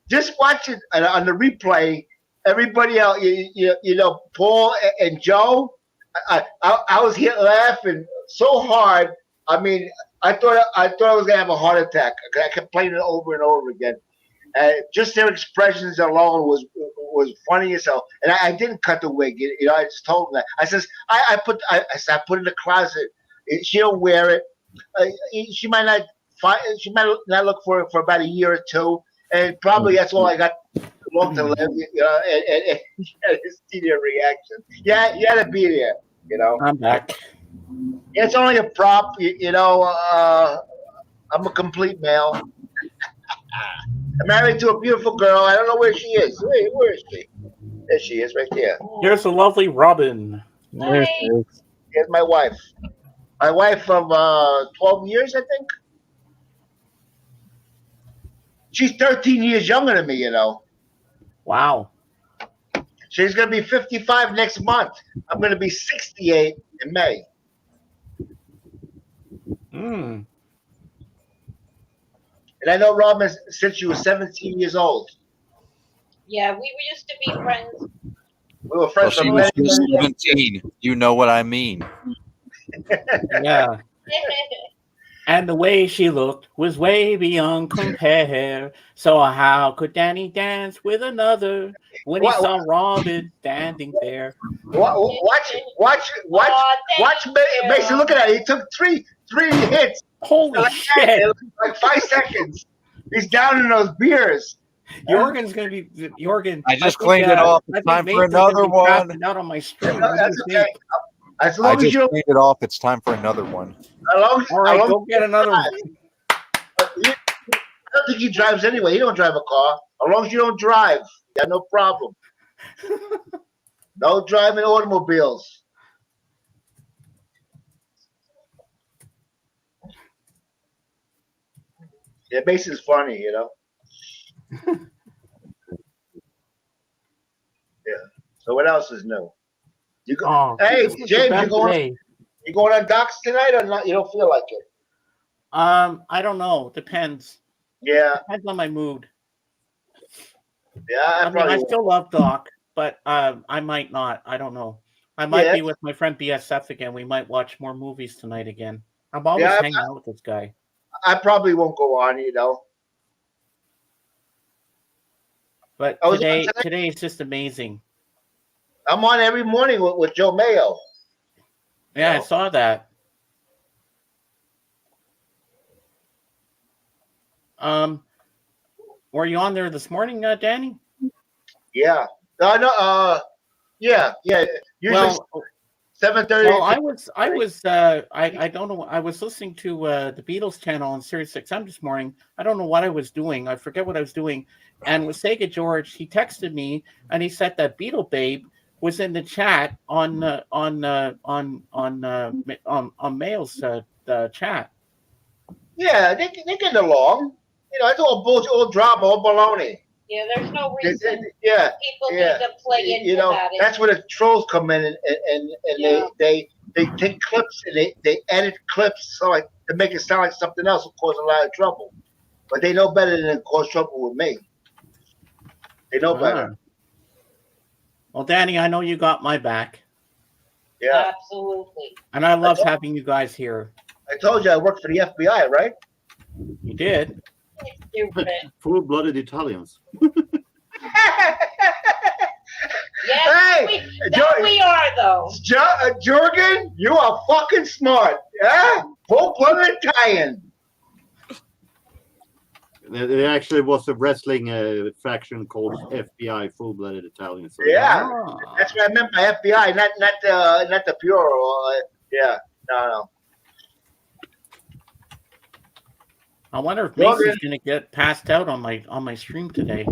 Just watch it on the replay. Everybody else, you know, Paul and Joe. I was here laughing so hard. I mean, I thought I was gonna have a heart attack. I kept playing it over and over again. Just their expressions alone was funny as hell. And I didn't cut the wig. You know, I just told them that. I says I put it in the closet. She don't wear it. She might not look for it for about a year or two. And probably that's all I got long to live, you know, and see their reaction. Yeah, you had to be there, you know. I'm back. It's only a prop, you know. I'm a complete male. I'm married to a beautiful girl. I don't know where she is. Where is she? There she is, right there. Here's the lovely Robin. There she is. Here's my wife. My wife of 12 years, I think. She's 13 years younger than me, you know. Wow. She's going to be 55 next month. I'm going to be 68 in May. Mm. And I know Robin since she was 17 years old. Yeah, we used to be friends. We were friends for She many, was many years. 17. You know what I mean. Yeah. And the way she looked was way beyond compare. So how could Danny dance with another when he saw Robin standing there? Watch Mason. Look at that. He took three hits. Holy shit. Like 5 seconds. He's down in those beers. Jorgen's going to be Jorgen. I just cleaned it off. It's time for another one. Out on my stream. That's okay. As I long as just you cleaned it off. It's time for another one. All right, go get another one. I don't think he drives anyway. He don't drive a car. As long as you don't drive, yeah, no problem. No driving automobiles. Yeah, Mason's funny, you know. Yeah. So what else is new? You go. Oh, Hey, this was the James, best day. you going on docks tonight or not? You don't feel like it? I don't know. Depends. Yeah. Depends on my mood. Yeah, I mean, I still love Doc, but I might not. I don't know. I might be with my friend BSF again. We might watch more movies tonight again. I'm always hanging out with this guy. I probably won't go on, you know. But today is just amazing. I'm on every morning with Joe Mayo. Yeah, I saw that. Were you on there this morning, Danny? Yeah. Yeah. Usually 7:30. Well, I don't know. I was listening to the Beatles channel on Sirius XM this morning. I don't know what I was doing. I forget what I was doing. And with Sega George, he texted me and he said that Beatle Babe was in the chat on Mail's chat. Yeah, they get along. You know, it's all bullshit, all drama, all baloney. Yeah, there's no reason. People need Yeah. to play into You know, that. that's where the trolls come in and they take clips and they edit clips so like to make it sound like something else will cause a lot of trouble. But they know better than to cause trouble with me. They know better. Well, Danny, I know you got my back. Yeah. Absolutely. And I love having you guys here. I told you I worked for the FBI, right? You did. Full-blooded Italians. Yes, we are though. Jorgen, you are fucking smart. Yeah, full-blooded Italian. There actually was a wrestling faction called FBI, Full-Blooded Italians. So Yeah, that's what I meant by FBI, not the Bureau. Yeah, no. I wonder if Mason's gonna get passed out on my stream today.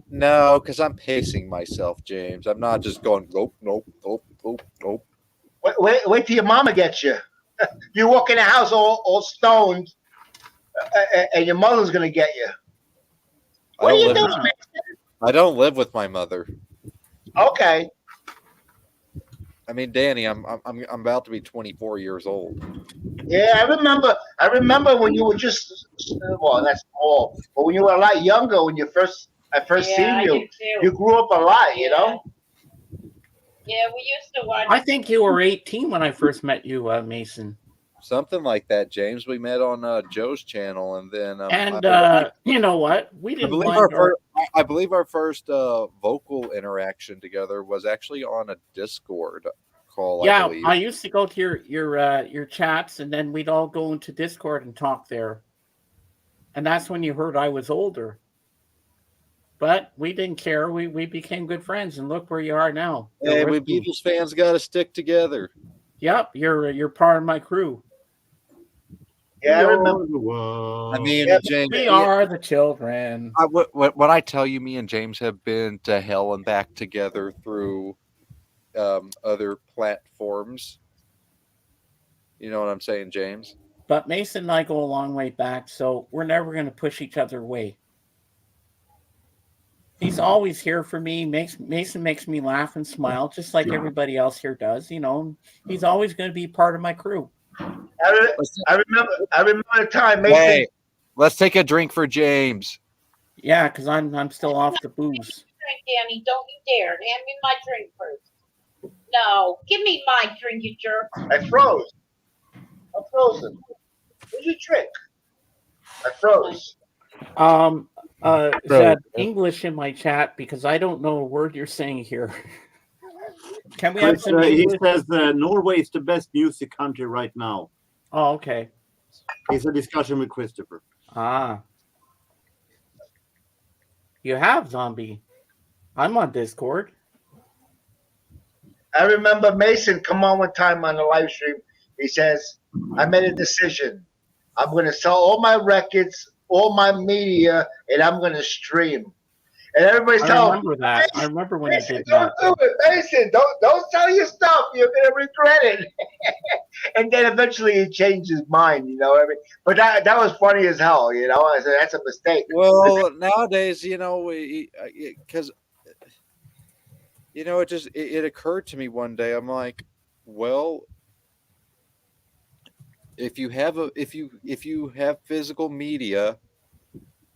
No, because I'm pacing myself, James. I'm not just going nope. Wait till your mama gets you. You walk in the house all stoned, and your mother's gonna get you. What are you doing, Mason? I don't live with my mother. Okay. I mean, Danny, I'm about to be 24 years old. Yeah, I remember when you were just that's small, but when you were a lot younger, when I first seen you, you grew up a lot, you know. Yeah, we used to watch. I think you were 18 when I first met you, Mason. Something like that, James. We met on Joe's channel, and then you know what? We didn't. I believe our first vocal interaction together was actually on a Discord call. Yeah, I believe. I used to go to your chats, and then we'd all go into Discord and talk there. And that's when you heard I was older. But we didn't care. We became good friends, and look where you are now. Hey, we Beatles fans got to stick together. Yep, you're part of my crew. Yeah, I remember. I mean, James, we are the children. When I tell you, me and James have been to hell and back together through other platforms. You know what I'm saying, James? But Mason and I go a long way back, so we're never going to push each other away. He's always here for me. Mason makes me laugh and smile, just like everybody else here does. You know, he's always going to be part of my crew. I remember the time. Mason. Hey, let's take a drink for James. Yeah, because I'm still off the booze. Drink, Danny. Don't you dare. Hand me my drink first. No, give me my drink, you jerk. I froze. I'm frozen. Where's your drink? I froze. Said English in my chat because I don't know a word you're saying here. Can we have some English? He says Norway is the best music country right now. Oh, okay. It's a discussion with Christopher. You have, Zombie. I'm on Discord. I remember Mason come on one time on the live stream. He says, I made a decision. I'm going to sell all my records, all my media, and I'm going to stream. And everybody's I telling remember that. I remember when he Mason, did don't that. do it, Mason. Don't sell your stuff. You're gonna regret it. And then eventually he changed his mind. But that was funny as hell. I said that's a mistake. Well, nowadays, because it occurred to me one day. I'm like, well, if you have physical media,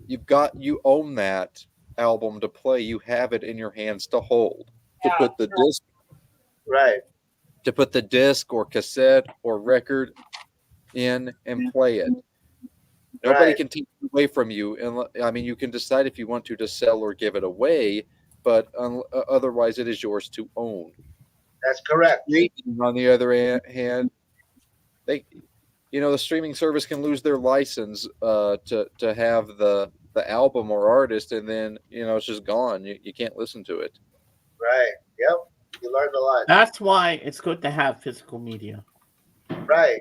you own that album to play. You have it in your hands to hold, to put the disc Right. to put the disc or cassette or record in and play it. Nobody Right. can take it away from you. And I mean, you can decide if you want to sell or give it away, but otherwise, it is yours to own. That's correct. Streaming, on the other hand, the streaming service can lose their license to have the album or artist, and then it's just gone. You can't listen to it. Right. Yep. You learned a lot. That's why it's good to have physical media. Right.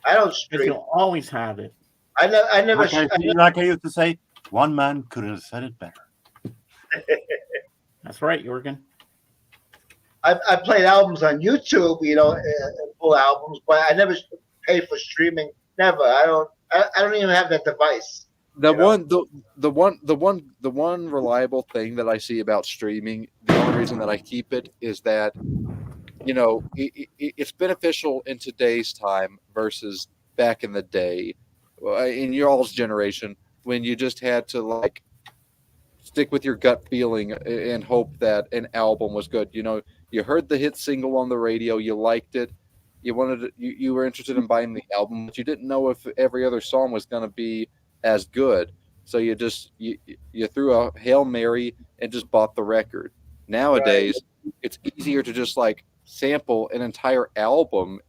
I don't Because stream. you'll always have it. I never. Like I used to say, one man couldn't have said it better. That's right, Jorgen. I played albums on YouTube, full albums, but I never paid for streaming. Never. I don't even have that device. The one reliable thing that I see about streaming, the only reason that I keep it is that it's beneficial in today's time versus back in the day, in your all's generation, when you just had to stick with your gut feeling and hope that an album was good. You heard the hit single on the radio, you liked it, you were interested in buying the album, but you didn't know if every other song was going to be as good. So you threw a Hail Mary and just bought the record. Nowadays, it's easier to just sample an entire album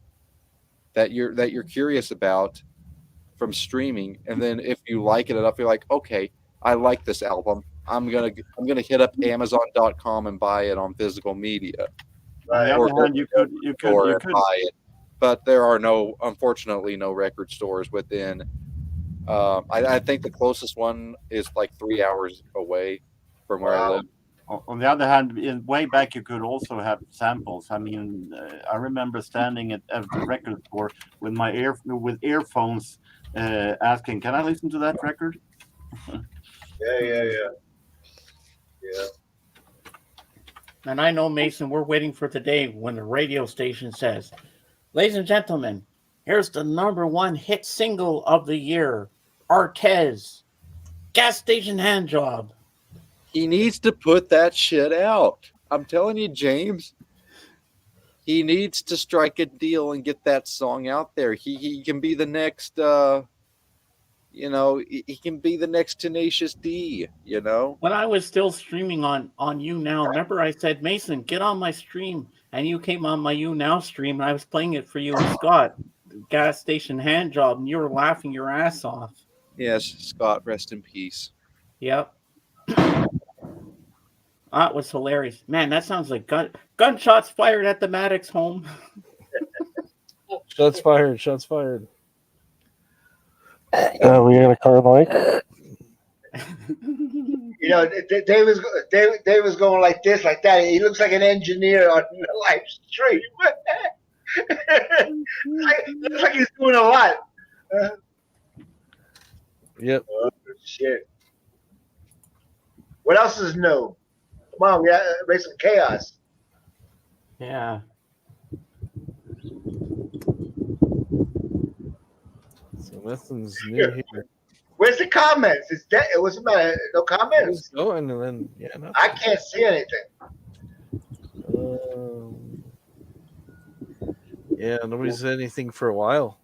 that you're curious about from streaming, and then if you like it enough, you're like, okay, I like this album. I'm gonna hit up Amazon.com and buy it on physical media. Right. On the other hand, you could buy it, but there are unfortunately no record stores within. I think the closest one is 3 hours away from where I live. On the other hand, way back you could also have samples. I mean, I remember standing at the record store with my earphones, asking, "Can I listen to that record?" Yeah. And I know, Mason, we're waiting for the day when the radio station says, "Ladies and gentlemen, here's the #1 hit single of the year, Artez, Gas Station Hand Job." He needs to put that shit out. I'm telling you, James. He needs to strike a deal and get that song out there. He can be the next, he can be the next Tenacious D, When I was still streaming on You Now, remember I said, "Mason, get on my stream," and you came on my You Now stream, and I was playing it for you and Scott, Gas Station Hand Job, and you were laughing your ass off. Yes, Scott, rest in peace. Yep. That was hilarious. Man, that sounds like gunshots fired at the Maddox home. Shots fired. We got a car like. Dave was going like this, like that. He looks like an engineer on the live stream. Looks like he's doing a lot. Yep. Oh, shit. What else is new? Come on, we got to make some chaos. Yeah. So nothing's new here. Where's the comments? It's dead. It wasn't about no comments. Going and then I can't see anything. Nobody said anything for a while.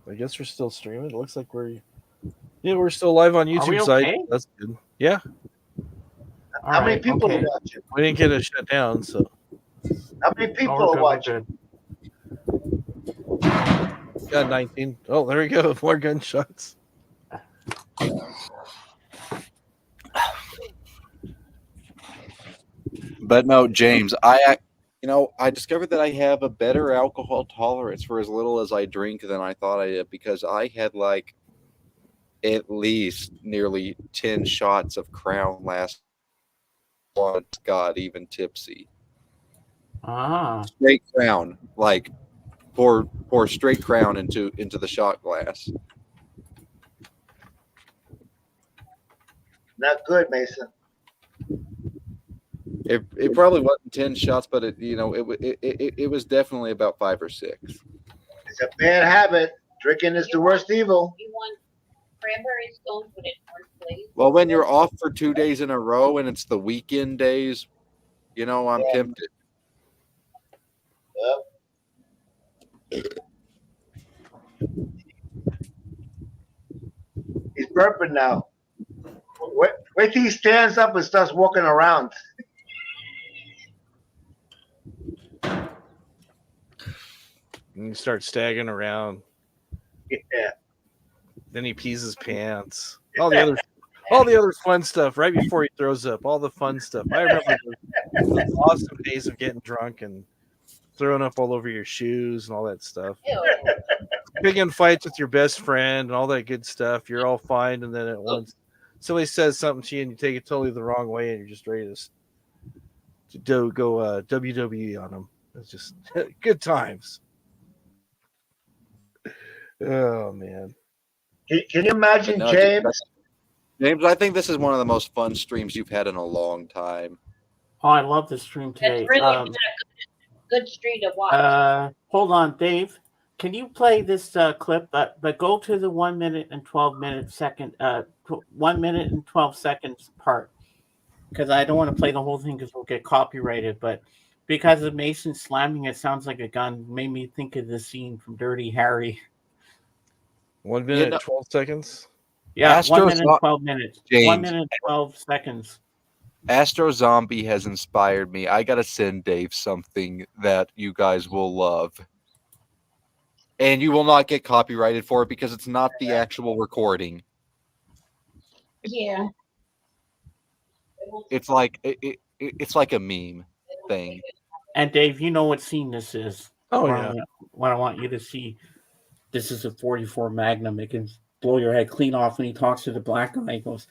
I guess we're still streaming. It looks like we're still live on YouTube site. Okay? That's good. Yeah. How many people are watching? We didn't get it shut down, so. How many people are watching? Got 19. Oh, there we go. More gunshots. But no, James, I discovered that I have a better alcohol tolerance for as little as I drink than I thought I did, because I had at least nearly 10 shots of Crown last once got even tipsy. Ah. Straight crown, like pour straight crown into the shot glass. Not good, Mason. It probably wasn't 10 shots, but it was definitely about 5 or 6. It's a bad habit. Drinking is the worst evil. You want cranberries? Don't put it in place. Well, when you're off for 2 days in a row and it's the weekend days, I'm tempted. Yep. He's burping now. Wait till he stands up and starts walking around. And you start staggering around. Yeah. Then he pees his pants. All the other fun stuff right before he throws up. All the fun stuff. I remember those awesome days of getting drunk and throwing up all over your shoes and all that stuff. Picking fights with your best friend and all that good stuff. You're all fine, and then at once somebody says something to you and you take it totally the wrong way and you're just ready to go WWE on them. It's just good times. Oh man. Can you imagine, James? James, I think this is one of the most fun streams you've had in a long time. Oh, I love the stream today. It's really been a good stream to watch. Hold on, Dave. Can you play this clip? But go to the 1 minute and 12 second 1 minute and 12 seconds part, because I don't want to play the whole thing because we'll get copyrighted. But because of Mason slamming, it sounds like a gun. Made me think of the scene from Dirty Harry. 1 minute, 12 seconds. Yeah, Astro 1 minute, 12 minutes. James. 1 minute, 12 seconds. Astro Zombie has inspired me. I gotta send Dave something that you guys will love. And you will not get copyrighted for it because it's not the actual recording. Yeah. It's like it's like a meme thing. And Dave, you know what scene this is. Oh, yeah. What I want you to see, this is a 44 Magnum. It can blow your head clean off when he talks to the black guy. He goes,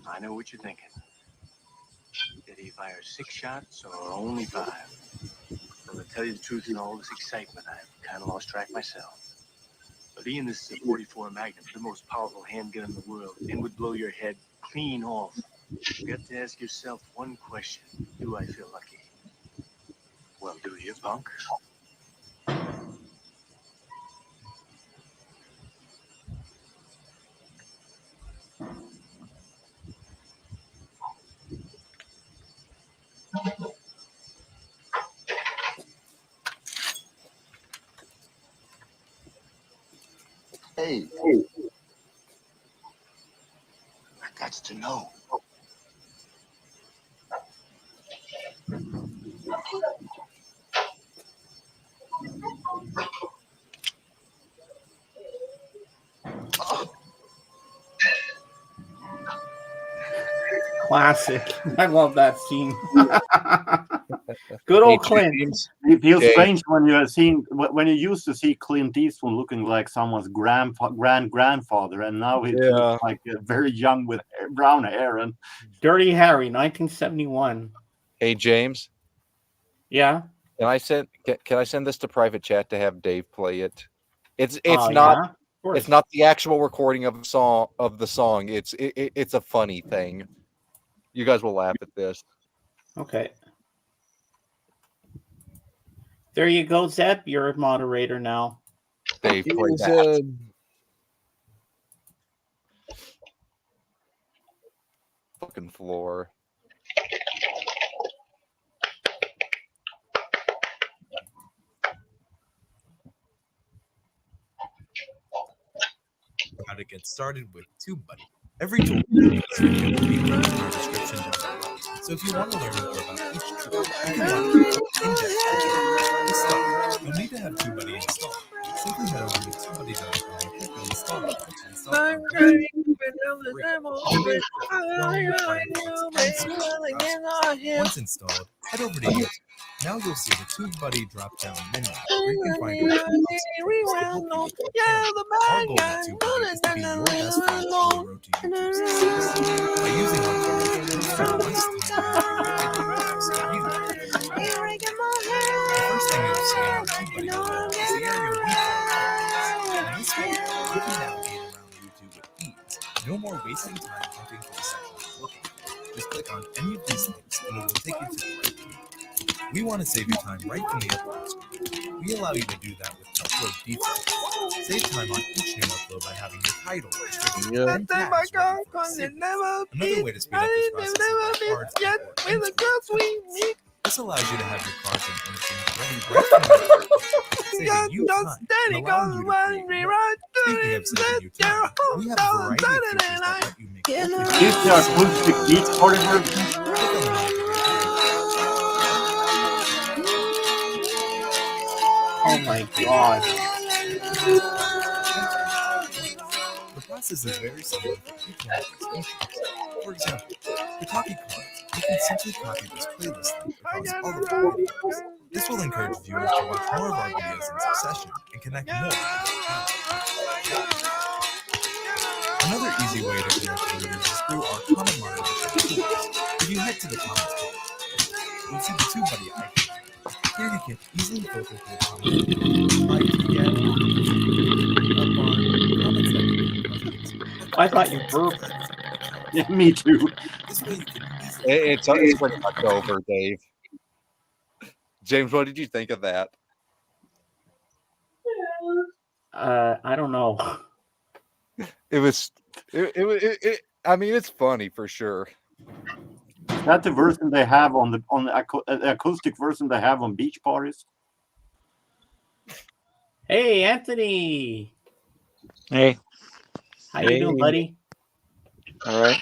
I know what you're thinking. Did he fire 6 shots or only 5? Well, to tell you the truth, in all this excitement, I've kind of lost track myself. But Ian, this is a 44 Magnum, the most powerful handgun in the world, and would blow your head clean off. You got to ask yourself one question: do I feel lucky? Well, do you, punk? Hey, I got to know. classic. I love that scene. Good old Clint. It feels strange when you used to see Clint Eastwood looking like someone's grandfather, and now he's like very young with brown hair. And Dirty Harry, 1971. Hey James. Yeah. Can I send this to private chat to have Dave play it? It's not it's not the actual recording of the song. It's a funny thing. You guys will laugh at this. Okay. There you go, Zeb. You're a moderator now. Dave, play that. Fucking floor. How to get started with TubeBuddy. Every tool in this video will be linked in our description below. So if you want to learn more about each tool, you can watch the in-depth. To start, you'll need to have TubeBuddy installed. Simply head over to TubeBuddy.com and click the install button to install. Once installed, head over to YouTube. Now you'll see the TubeBuddy drop-down menu where you can find your favorite songs to help you with your channel. Our goal with TubeBuddy is to be your best friend on the road to YouTube success. By using our cards, post your once-time so you the first thing you'll see in our TubeBuddy window is the area we call cards. In this way, you can navigate around YouTube with ease. No more wasting time hunting for the section you're looking for. Just click on any of these links and it will take you to the right page. We want to save you time right from the upload screen. We allow you to do that with upload default. Save time on each new upload by having your title, description, and tags ready for the save. Another way to speed up this process is by cards import. This allows you to have your cards and images ready right from the upload, saving you time and allowing you to create more. Speaking of saving you time, we have a variety of features that let you make Is the acoustic beat for the Oh my god. The process is very similar for each one of these features. For example, the copy cards, you can simply copy this playlist link across all of our videos. This will encourage viewers to watch more of our videos in succession and connect more with our channel. Another easy way to connect with readers is through our comment moderation tools. If you head to the comments page, you'll see the TubeBuddy icon. Here you can easily filter through comments, like, get, comments that contain questions. I thought you burped. Yeah, me too. This way you can easily It's pretty much over, Dave. James, what did you think of that? I don't know. It was. I mean, it's funny for sure. Is that the version they have on the acoustic version they have on beach parties? Hey, Anthony. Hey. How you doing, buddy? All right.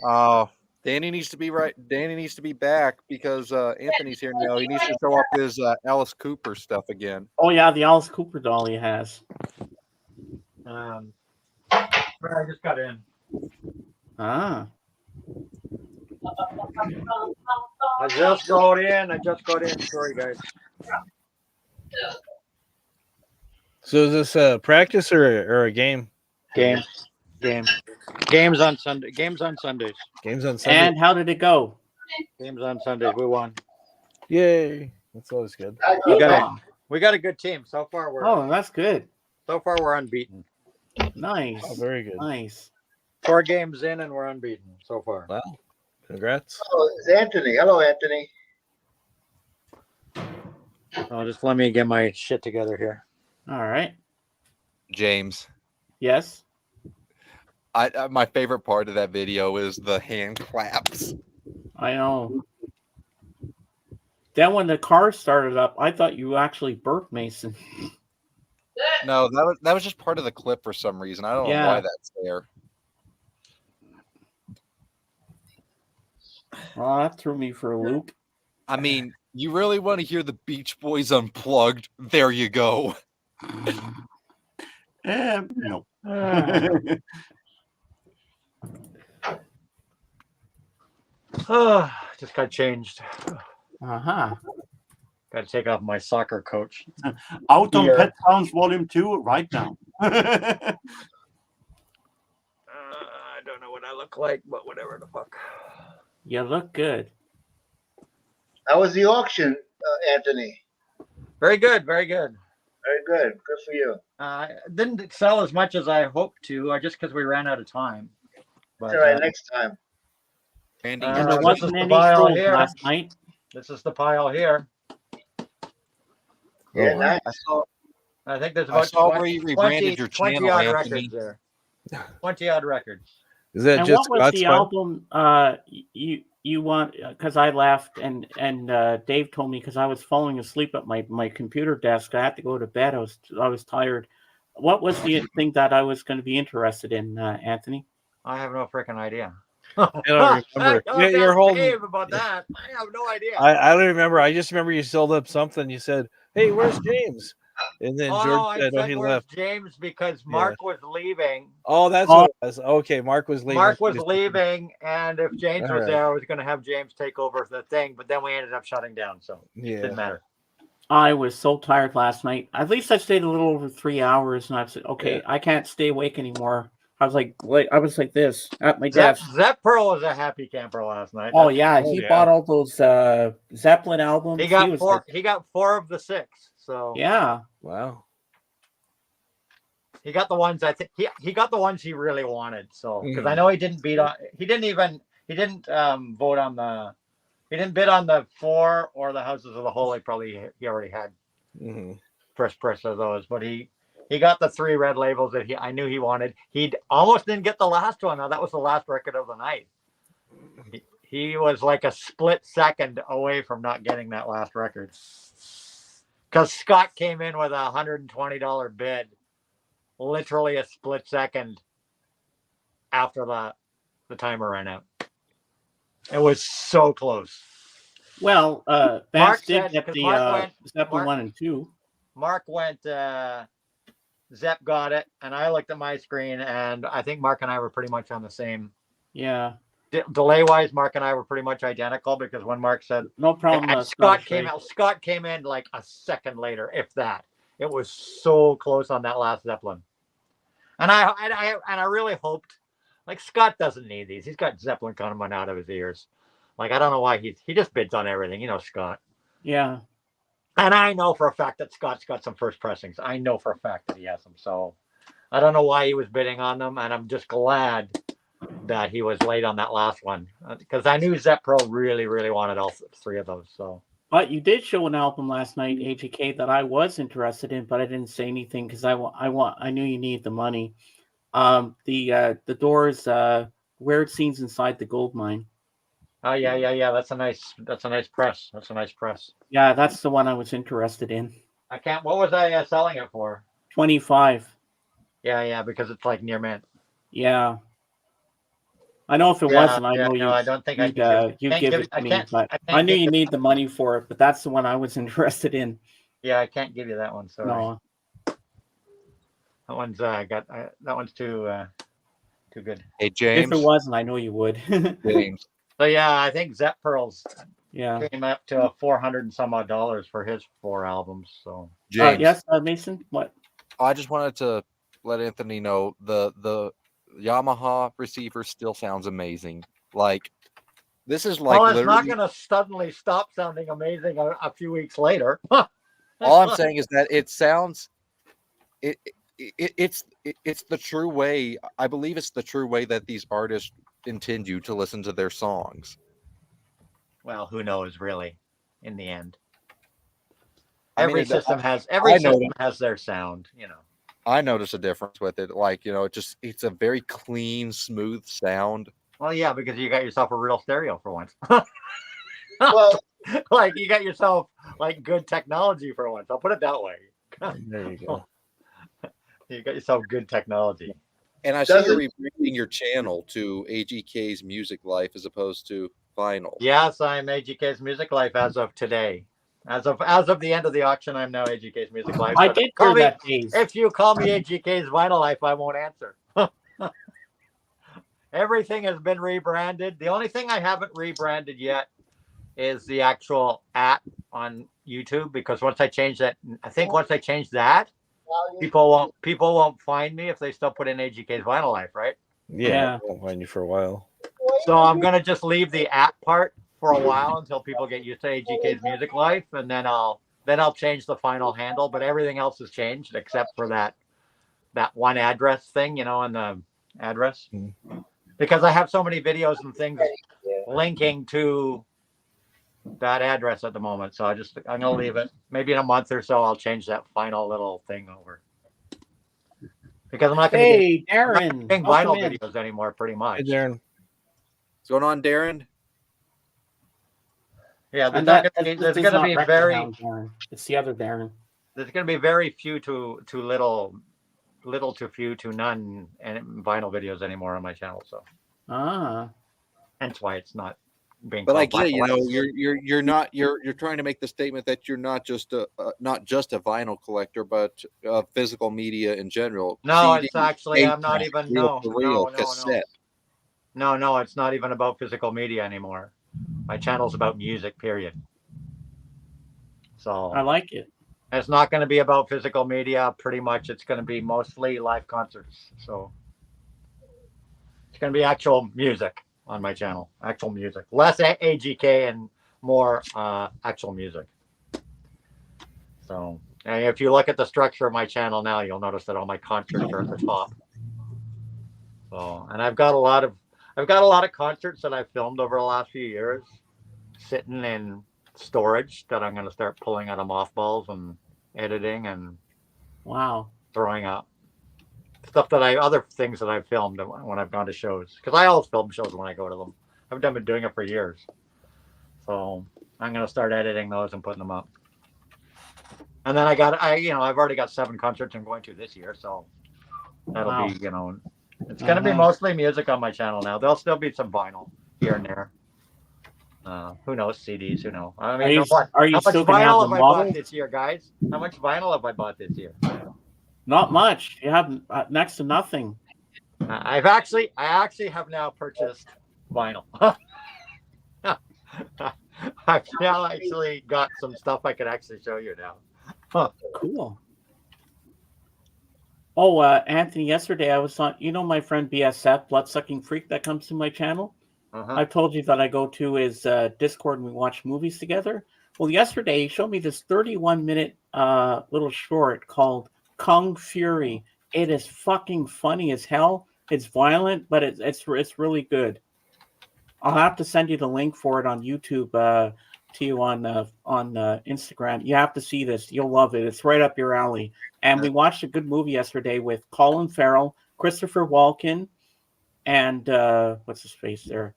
Cool. Danny needs to be right. Danny needs to be back because Anthony's here now. He needs to show off his Alice Cooper stuff again. Oh yeah, the Alice Cooper doll he has. I just got in. Ah. I just got in. Sorry, guys. So is this a practice or a game? Game. Games on Sunday. Games on Sundays. Games on Sunday. And how did it go? Games on Sundays. We won. Yay! That's always good. We got a good team so far. That's good. So far, we're unbeaten. Nice. Oh, very good. Nice. 4 games in, and we're unbeaten so far. Wow! Congrats. Oh, it's Anthony. Hello, Anthony. Oh, just let me get my shit together here. All right. James. Yes. My favorite part of that video is the hand claps. I know. Then when the car started up, I thought you actually burped, Mason. No, that was just part of the clip for some reason. I don't know why that's there. Well, that threw me for a loop. I mean, you really want to hear the Beach Boys unplugged? There you go. No. Just got changed. Uh-huh. Got to take off my soccer coach. Out on Pet Sounds Volume 2 right now. I don't know what I look like, but whatever the fuck. You look good. How was the auction, Anthony? Very good, very good. Very good. Good for you. Didn't sell as much as I hoped to, just because we ran out of time. But, all right, next time. And there wasn't any sold last night. This is the pile here. Yeah, nice. I think there's about 20 odd records there. 20 odd records. Is that and just what was the album you want? Because I laughed and Dave told me because I was falling asleep at my computer desk. I had to go to bed. I was tired. What was the thing that I was going to be interested in, Anthony? I have no freaking idea. I don't remember. You're holding. Dave about that. I have no idea. I don't remember. I just remember you sold up something. You said, "Hey, where's James?" And then Oh George no, I said, "Oh, said he where's left." James because Mark was leaving. Oh, that's Oh. what it was. Okay, Mark was leaving. Mark was leaving, and if James All was right. there, I was going to have James take over the thing. But then we ended up shutting down, so it didn't matter. I was so tired last night. At least I stayed a little over 3 hours, and I said, "Okay, I can't stay awake anymore." I was like this at my desk. Zep Pearl was a happy camper last night. Oh yeah, he bought all those Zeppelin albums. He got was four. like, He got 4 of the 6. So yeah. Wow. He got the ones I think he got the ones he really wanted. So because I Mhm. know he didn't bid on the he didn't bid on the 4 or the Houses of the Holy. Probably he already had first press of those, but he got the 3 red labels that I knew he wanted. He almost didn't get the last one. Now that was the last record of the night. He was like a split second away from not getting that last record because Scott came in with a $120 bid, literally a split second after the timer ran out. It was so close. Well, Mark Vance did said, get 'cause the Mark went- Zeppelin Mark- 1 and 2. Mark went, Zep got it, and I looked at my screen, and I think Mark and I were pretty much on the same. Yeah. Delay-wise, Mark and I were pretty much identical because when Mark said no problem, and Scott came in like a second later, if that. It was so close on that last Zeppelin, and I really hoped, like, Scott doesn't need these. He's got Zeppelin coming out of his ears. Like, I don't know why he just bids on everything, Scott. Yeah. And I know for a fact that Scott's got some first pressings. I know for a fact that he has them. So I don't know why he was bidding on them, and I'm just glad that he was late on that last one because I knew Zep Pro really, really wanted all 3 of those. So, but you did show an album last night, AGK, that I was interested in, but I didn't say anything because I knew you needed the money. The Doors, Weird Scenes Inside the Gold Mine. Oh yeah. That's a nice press. That's a nice press. Yeah, that's the one I was interested in. I can't. What was I selling it for? 25. Yeah, because it's like near mint. Yeah. I know if it wasn't, I know I don't think you'd give it to me, but I knew you need the money for it, but that's the one I was interested in. Yeah, I can't give you that one. Sorry. No. That one's that one's too good. Hey James. If it wasn't, I know you would. James. So yeah, I think Zep Pearls came up to $400 and some odd for his 4 albums. So James. Yes, Mason. What? I just wanted to let Anthony know the Yamaha receiver still sounds amazing. Like, this is like, well, it's not going to suddenly stop sounding amazing a few weeks later. All I'm saying is that it sounds it's the true way. I believe it's the true way that these artists intend you to listen to their songs. Well, who knows really in the end. I mean, Every system has their sound, I notice a difference with it. Like, it's a very clean, smooth sound. Well, yeah, because you got yourself a real stereo for once. Well, like, you got yourself like good technology for once. I'll put it that way. There you go. You got yourself good technology. And I see you're rebranding your channel to AGK's Music Life as opposed to Vinyl. Yes, I'm AGK's Music Life as of today. As of the end of the auction, I'm now AGK's Music Life. I did hear that, Dave. If you call me AGK's Vinyl Life, I won't answer. Everything has been rebranded. The only thing I haven't rebranded yet is the actual @ on YouTube, because once I change that, people won't find me if they still put in AGK's Vinyl Life, right? Yeah. I won't find you for a while. So I'm gonna just leave the @ part for a while until people get used to AGK's Music Life, and then I'll change the final handle. But everything else has changed except for that one address thing, on the address, because I have so many videos and things linking to that address at the moment. So I'm gonna leave it. Maybe in a month or so, I'll change that final little thing over. Because I'm not going to get Darren vinyl videos anymore, pretty much. Hey, Darren. What's going on, Darren? Yeah, there's going to be very. Darren. It's the other Darren. There's going to be very few to little to few to none and vinyl videos anymore on my channel. So. Ah. Hence why it's not being. But I called get it, vinyl. you're trying to make the statement that you're not just a vinyl collector, but physical media in general. No, CD, it's actually tape I'm not deck, even reel to reel, cassette. No, it's not even about physical media anymore. My channel's about music, period. So I like it. It's not going to be about physical media. Pretty much, it's going to be mostly live concerts. So it's going to be actual music on my channel. Actual music, less AGK and more actual music. So, and if you look at the structure of my channel now, you'll notice that all my concerts are at the top. So, and I've got a lot of concerts that I've filmed over the last few years, sitting in storage that I'm going to start pulling out of mothballs and editing and throwing up stuff that other things that I've filmed when I've gone to shows, because I always film shows when I go to them. I've been doing it for years, so I'm going to start editing those and putting them up. And then I've already got 7 concerts I'm going to this year, so that'll be, it's going to be mostly music on my channel now. There'll still be some vinyl here and there. Who knows? CDs? Who knows? I mean, are you how much still gonna have vinyl the have I model bought this year, guys? How much vinyl have I bought this year? Not much. You have next to nothing. I actually have now purchased vinyl. I've now actually got some stuff I can actually show you now. Cool. Oh, Anthony, yesterday I was on, my friend BSF, Bloodsucking Freak, that comes to my channel. I've told you that I go to his Discord and we watch movies together. Well, yesterday he showed me this 31-minute little short called Kung Fury. It is fucking funny as hell. It's violent, but it's really good. I'll have to send you the link for it on YouTube to you on Instagram. You have to see this. You'll love it. It's right up your alley. And we watched a good movie yesterday with Colin Farrell, Christopher Walken, and what's his face there?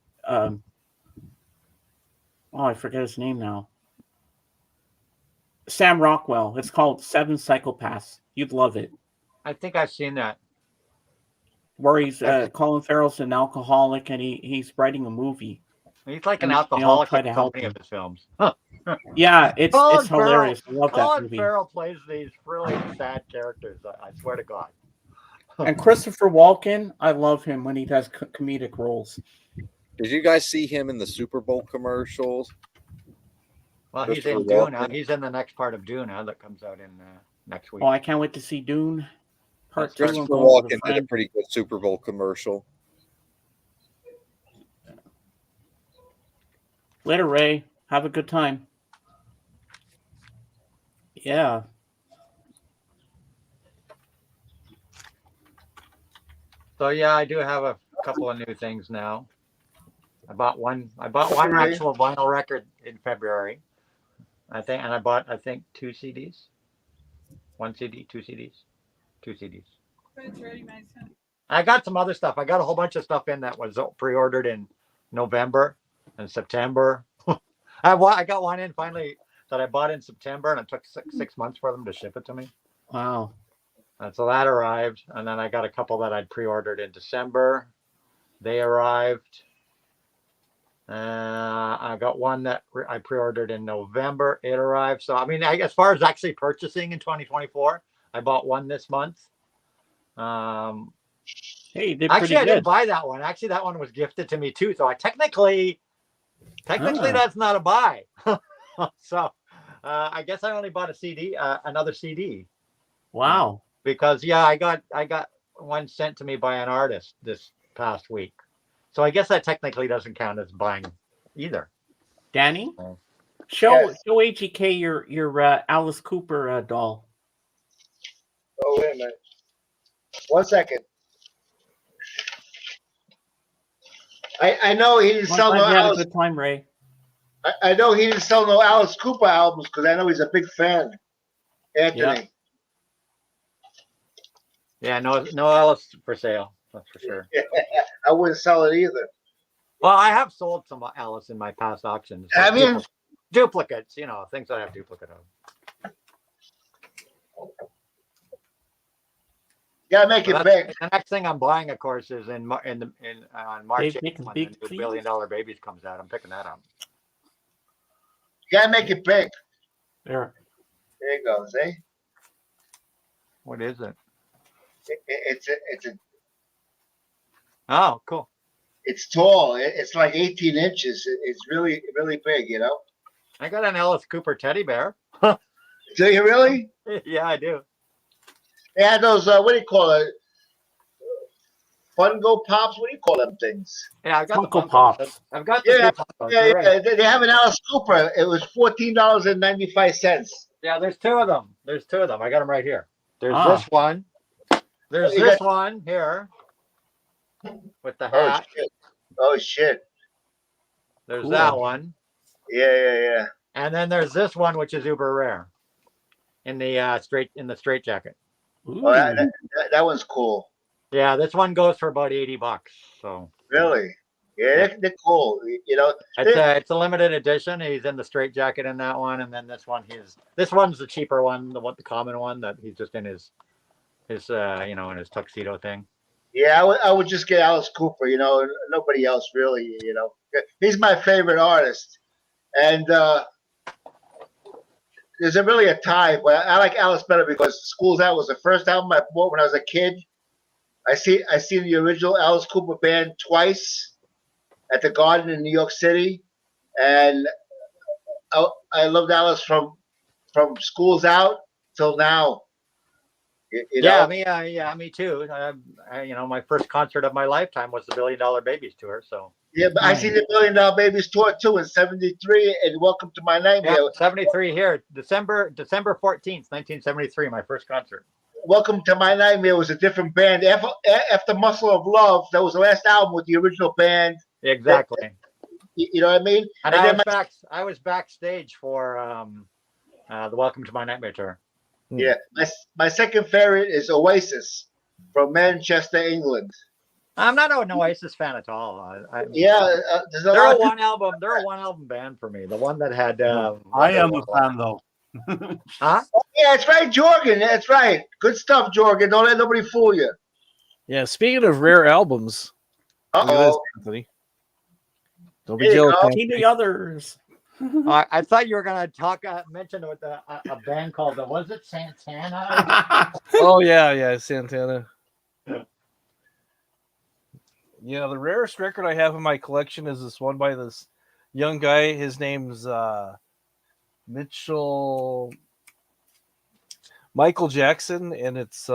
I forget his name now. Sam Rockwell. It's called 7 Psychopaths. You'd love it. I think I've seen that. Where he's Colin Farrell's an alcoholic and he's writing a movie. He's like an alcoholic in so many of his films. Yeah, it's hilarious. I love that movie. Colin Farrell plays these really sad characters. I swear to God. And Christopher Walken, I love him when he does comedic roles. Did you guys see him in the Super Bowl commercials? Well, he's in Dune. He's in the next part of Dune that comes out in next week. Oh, I can't wait to see Dune Part 2. Christopher Walken did a pretty good Super Bowl commercial. Later, Ray. Have a good time. Yeah. So yeah, I do have a couple of new things now. I bought one actual vinyl record in February, I think, and I bought 2 CDs. 1 CD, 2 CDs, 2 CDs. I got some other stuff. I got a whole bunch of stuff in that was pre-ordered in November and September. I got one in finally that I bought in September, and it took 6 months for them to ship it to me. Wow. And so that arrived, and then I got a couple that I'd pre-ordered in December. They arrived. I got one that I pre-ordered in November. It arrived. So, I mean, as far as actually purchasing in 2024, I bought one this month. Hey, they actually, I didn't buy that one. Actually, that one was gifted to me too. So I technically that's not a buy. So I guess I only bought a CD, another CD. Wow. Because I got one sent to me by an artist this past week. So I guess that technically doesn't count as buying either. Danny, show AGK your Alice Cooper doll. Oh, wait a minute. 1 second. I know he didn't sell no Alice. Good time, Ray. I know he didn't sell no Alice Cooper albums because I know he's a big fan. Anthony. Yeah, no Alice for sale. That's for sure. I wouldn't sell it either. Well, I have sold some Alice in my past auctions. Have you? Duplicates, things that I have duplicate of. Gotta make it big. The next thing I'm buying, of course, is on March They 8th make it when big, the new please. $1 billion babies comes out. I'm picking that up. Gotta make it big. There. There it goes, eh? What is it? It's a Oh, cool. it's tall. It's like 18 inches. It's really big, you know. I got an Alice Cooper teddy bear. Do you really? Yeah, I do. They had those. What do you call it? Fungo Pops. What do you call them things? Yeah, I've got Funko the Funkos. Pops. I've got the Yeah, two Funkos. yeah, You're right. yeah. They have an Alice Cooper. It was $14.95. Yeah, there's two of them. There's two of them. I got them right here. There's Ah. this one. There's You this got- one here with the Oh hat. shit! Oh shit! There's Cool. that one. Yeah. And then there's this one, which is uber rare in the straight jacket. Ooh. Oh, that one's cool. Yeah, this one goes for about $80. So Really? Yeah, they're cool. You know, it's a limited edition. He's in the straight jacket in that one, and then this one's the cheaper one, the common one that he's just in his in his tuxedo thing. yeah. I would just get Alice Cooper. You know, nobody else really. You know, he's my favorite artist, and there's really a tie. But I like Alice better because School's Out was the first album I bought when I was a kid. I seen the original Alice Cooper band twice at the Garden in New York City, and I loved Alice from School's Out till now. You know? Me too. My first concert of my lifetime was the $1 Billion Babies tour. So Yeah, but I seen the $1 Billion Babies tour too in '73, and Welcome to My Nightmare. yeah, 73 here, December 14th, 1973, my first concert. Welcome to My Nightmare was a different band. After Muscle of Love, that was the last album with the original band. Exactly. You know what I mean? And I was backstage for the Welcome to My Nightmare tour. Yeah, my second favorite is Oasis from Manchester, England. I'm not an Oasis fan at all. There's a they're lot a one album. They're a one album band for me. The one that had. I am a fan though. Huh? Yeah, that's right, Jorgen. That's right. Good stuff, Jorgen. Don't let nobody fool you. Yeah, speaking of rare albums, look at this, Anthony. Don't be jealous. See the others. I thought you were gonna mention with a band called was it Santana? Oh yeah, Santana. Yeah, the rarest record I have in my collection is this one by this young guy. His name's Michael Jackson, and it's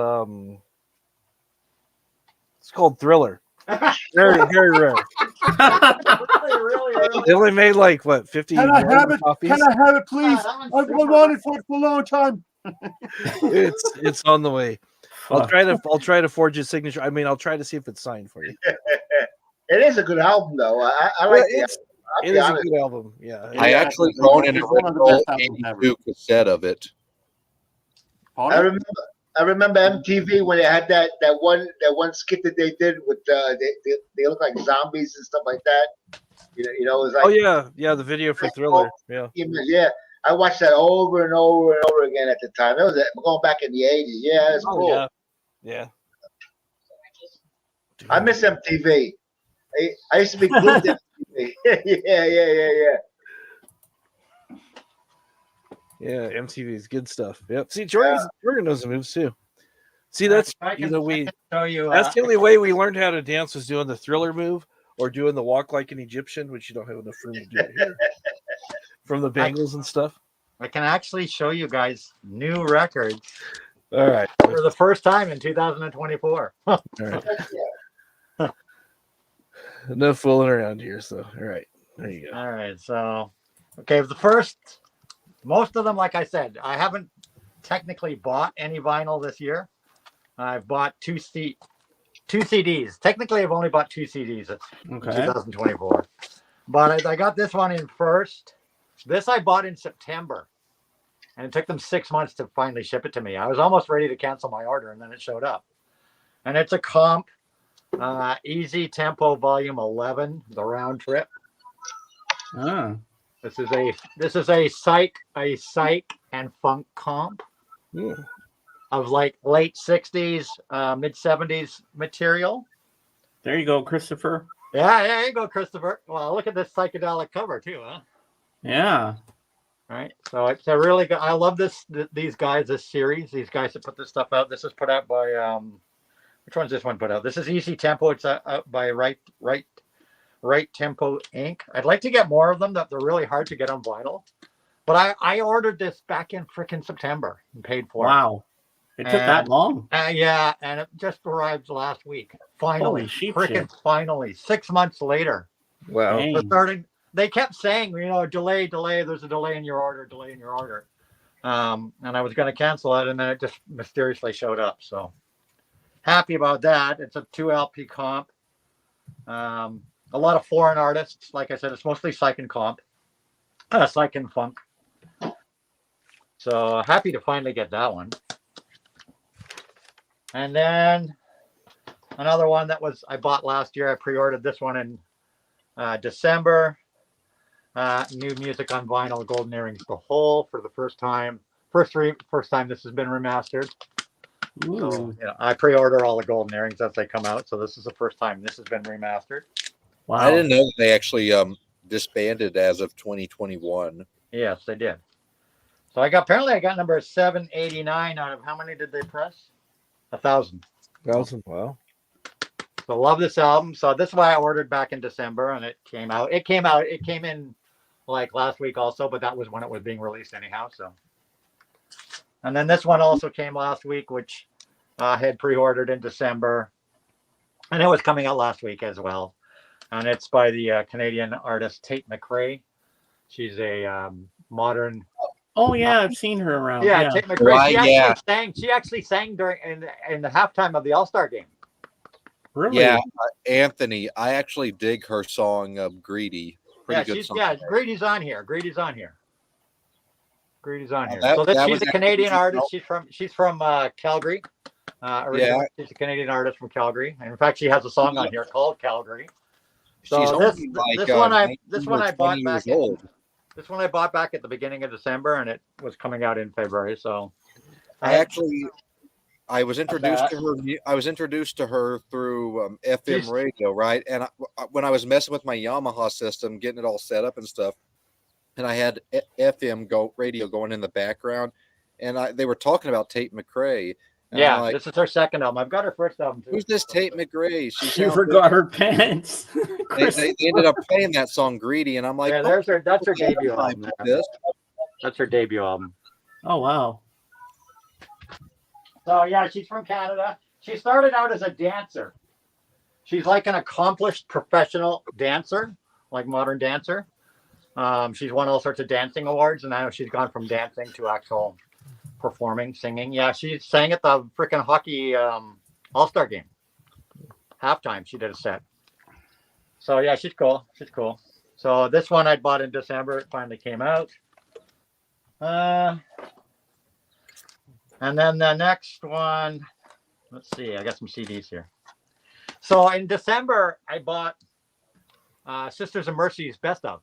called Thriller. Very, very rare. really. They only made like what 50 Can I have it? copies. Can I have it, please? I've been wanting for it for a long time. It's on the way. I'll try to forge his signature. I mean, I'll try to see if it's signed for you. It is a good album, though. I like it. It is a good album. Yeah. I actually own an original 82 cassette of it. I remember MTV when they had that one skit that they did with they look like zombies and stuff like that. You know, it was like the video for Thriller. Yeah. I watched that over and over and over again at the time. It was going back in the '80s. Yeah, it's cool. Yeah. I miss MTV. I used to be glued to MTV. Yeah. Yeah, MTV is good stuff. Yep. See, Jordan knows the moves too. See, that's that's the only way we learned how to dance was doing the Thriller move or doing the walk like an Egyptian, which you don't have enough room to do here. From the Bangles and stuff. I can actually show you guys new records. All right. For the first time in 2024. All right. No fooling around here. So, all right. There you go. All right. So, okay. Most of them, like I said, I haven't technically bought any vinyl this year. I've bought two CDs. Technically, I've only bought two CDs in 2024. But I got this one in first. This I bought in September. And it took them 6 months to finally ship it to me. I was almost ready to cancel my order, and then it showed up. And it's a Comp Easy Tempo Volume 11, the round trip. Oh. This is a psych and funk comp. of like late 60s, mid 70s material. There you go, Christopher. Yeah, there you go, Christopher. Well, look at this psychedelic cover too, huh? Yeah. Right. So it's a really good. I love these guys, this series. These guys that put this stuff out. This is put out by which one's this one put out? This is Easy Tempo. It's out by Right Tempo Inc. I'd like to get more of them. That they're really hard to get on vinyl. But I ordered this back in frickin' September and paid for it. Wow. It took that long? Yeah, and it just arrived last week. Finally. Holy sheep Frickin' shit. finally. 6 months later. Wow. They kept saying, delay, there's a delay in your order. And I was going to cancel it, and then it just mysteriously showed up. So happy about that. It's a 2 LP comp. A lot of foreign artists. Like I said, it's mostly psych and comp. Psych and funk. So happy to finally get that one. And then another one that I bought last year. I pre-ordered this one in December. New music on vinyl, Golden Earrings, The Whole, for the first time. First time this has been remastered. So, I pre-order all the Golden Earrings as they come out. So this is the first time this has been remastered. Wow. I didn't know that they actually disbanded as of 2021. Yes, they did. So apparently I got number 789 out of how many did they press? 1,000. 1,000. Wow. So love this album. So this is why I ordered back in December, and it came out. It came in like last week also, but that was when it was being released anyhow. So, and then this one also came last week, which I had pre-ordered in December, and it was coming out last week as well. And it's by the Canadian artist Tate McRae. She's a modern. Oh yeah, I've seen her around. Yeah, Tate McRae. She actually sang during in the halftime of the All-Star game. Really? Yeah, Anthony. I actually dig her song "Greedy." Pretty good song. Greedy's on here. Greedy's on here. That- So that she's was a Canadian actually- artist. She's from Calgary. Originally. She's a Canadian artist from Calgary. And in fact, she has a song on here called Calgary. So She's this only like this one I 19 bought years back. old. This one I bought back at the beginning of December, and it was coming out in February. So I was introduced to her. I was introduced to her through FM radio, right? And when I was messing with my Yamaha system, getting it all set up and stuff, and I had FM radio going in the background, and they were talking about Tate McRae. And yeah, I'm like, this is her second album. I've got her first album too. Who's this Tate McRae? She forgot her pants. They ended up playing that song "Greedy," and I'm like, yeah, that's her debut album. That's her debut album. Oh wow. So yeah, she's from Canada. She started out as a dancer. She's like an accomplished professional dancer, like modern dancer. She's won all sorts of dancing awards, and now she's gone from dancing to actual performing, singing. Yeah, she sang at the freaking hockey All-Star game. Halftime, she did a set. So yeah, she's cool. She's cool. So this one I bought in December. It finally came out. And then the next one, let's see, I got some CDs here. So in December, I bought Sisters of Mercy's Best Of.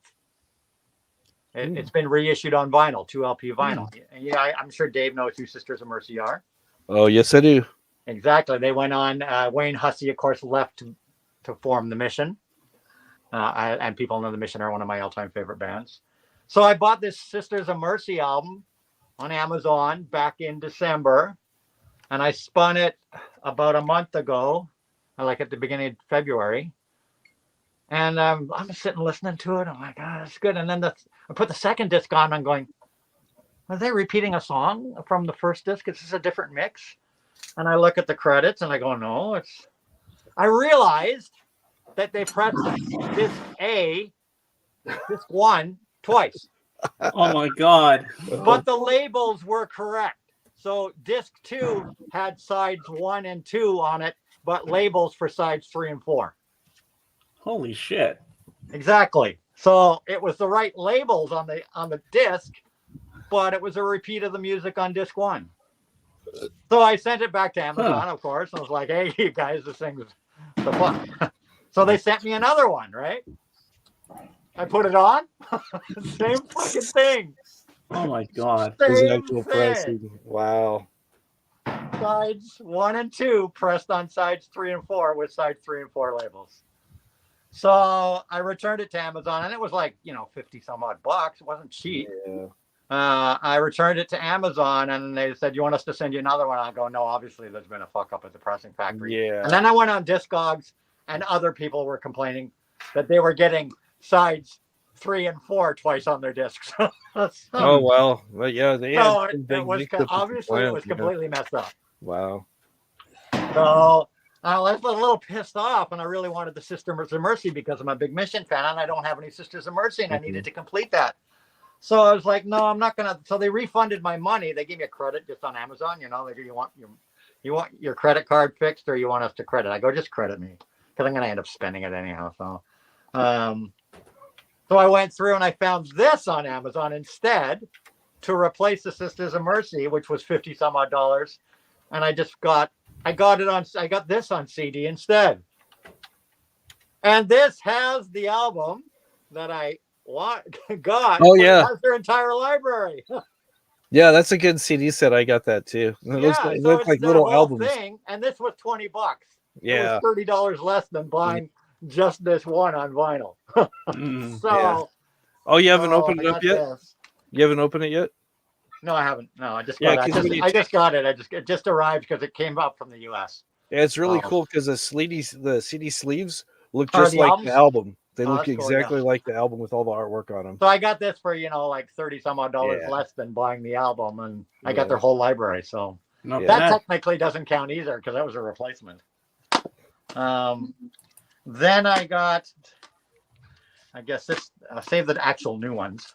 It's been reissued on vinyl, 2 LP vinyl. Yeah, I'm sure Dave knows who Sisters of Mercy are. Oh, yes, I do. Exactly. They went on, Wayne Hussey, of course, left to form The Mission. And people know The Mission are one of my all-time favorite bands. So I bought this Sisters of Mercy album on Amazon back in December, and I spun it about a month ago, like at the beginning of February. And I'm sitting listening to it. I'm like, that's good. And then I put the second disc on. I'm going, are they repeating a song from the first disc? Is this a different mix? And I look at the credits and I go, no, it's. I realized that they pressed disc A, disc 1 twice. Oh my God. But the labels were correct. So disc 2 had sides 1 and 2 on it, but labels for sides 3 and 4. Holy shit. Exactly. So it was the right labels on the disc, but it was a repeat of the music on disc 1. So I sent it back to Amazon, of course. I was like, hey, you guys, this thing's the fun. So they sent me another one, right? I put it on. Same fucking thing. Oh my God. Same Actual thing. pricing. Wow. sides 1 and 2 pressed on sides 3 and 4 with sides 3 and 4 labels. So I returned it to Amazon, and it was like, 50 some odd bucks. It wasn't cheap. Yeah. I returned it to Amazon, and they said, "You want us to send you another one?" I go, "No, obviously there's been a fuck up at the pressing factory." Yeah. And then I went on Discogs, and other people were complaining that they were getting sides 3 and 4 twice on their discs. Oh well, but yeah, they had So some big it was mix-ups obviously it plans, was yeah. completely messed up. Wow. So I was a little pissed off, and I really wanted the Sisters of Mercy because I'm a big Mission fan, and I don't have any Sisters of Mercy, and I needed to complete that. So I was like, no, I'm not gonna. So they refunded my money. They gave me a credit just on Amazon. They go, you want your credit card fixed, or you want us to credit? I go, just credit me, because I'm gonna end up spending it anyhow. So, so I went through and I found this on Amazon instead to replace the Sisters of Mercy, which was 50 some odd dollars, and I got this on CD instead. And this has the album that I got. Oh, but yeah. it has their entire library. Yeah, that's a good CD set. I got that too. It looks So like it's their little whole albums. thing, and this was $20. Yeah. It was $30 less than buying just this one on vinyl. So, yeah. Oh, you haven't so opened it I up got yet? this. You haven't opened it yet? No, I haven't. No, I just Yeah, got it. 'cause when you I just got it. It just arrived because it came up from the US. Yeah, it's really Oh. cool because the CD sleeves look Oh, just the like albums? the album. They Oh, look that's cool, exactly yeah. like the album with all the artwork on them. So I got this for, like 30 some odd dollars Yeah. less than buying the album, and I Yeah. got their whole library. So Not that bad. technically doesn't count either because that was a replacement. Then I got, I guess this, save the actual new ones.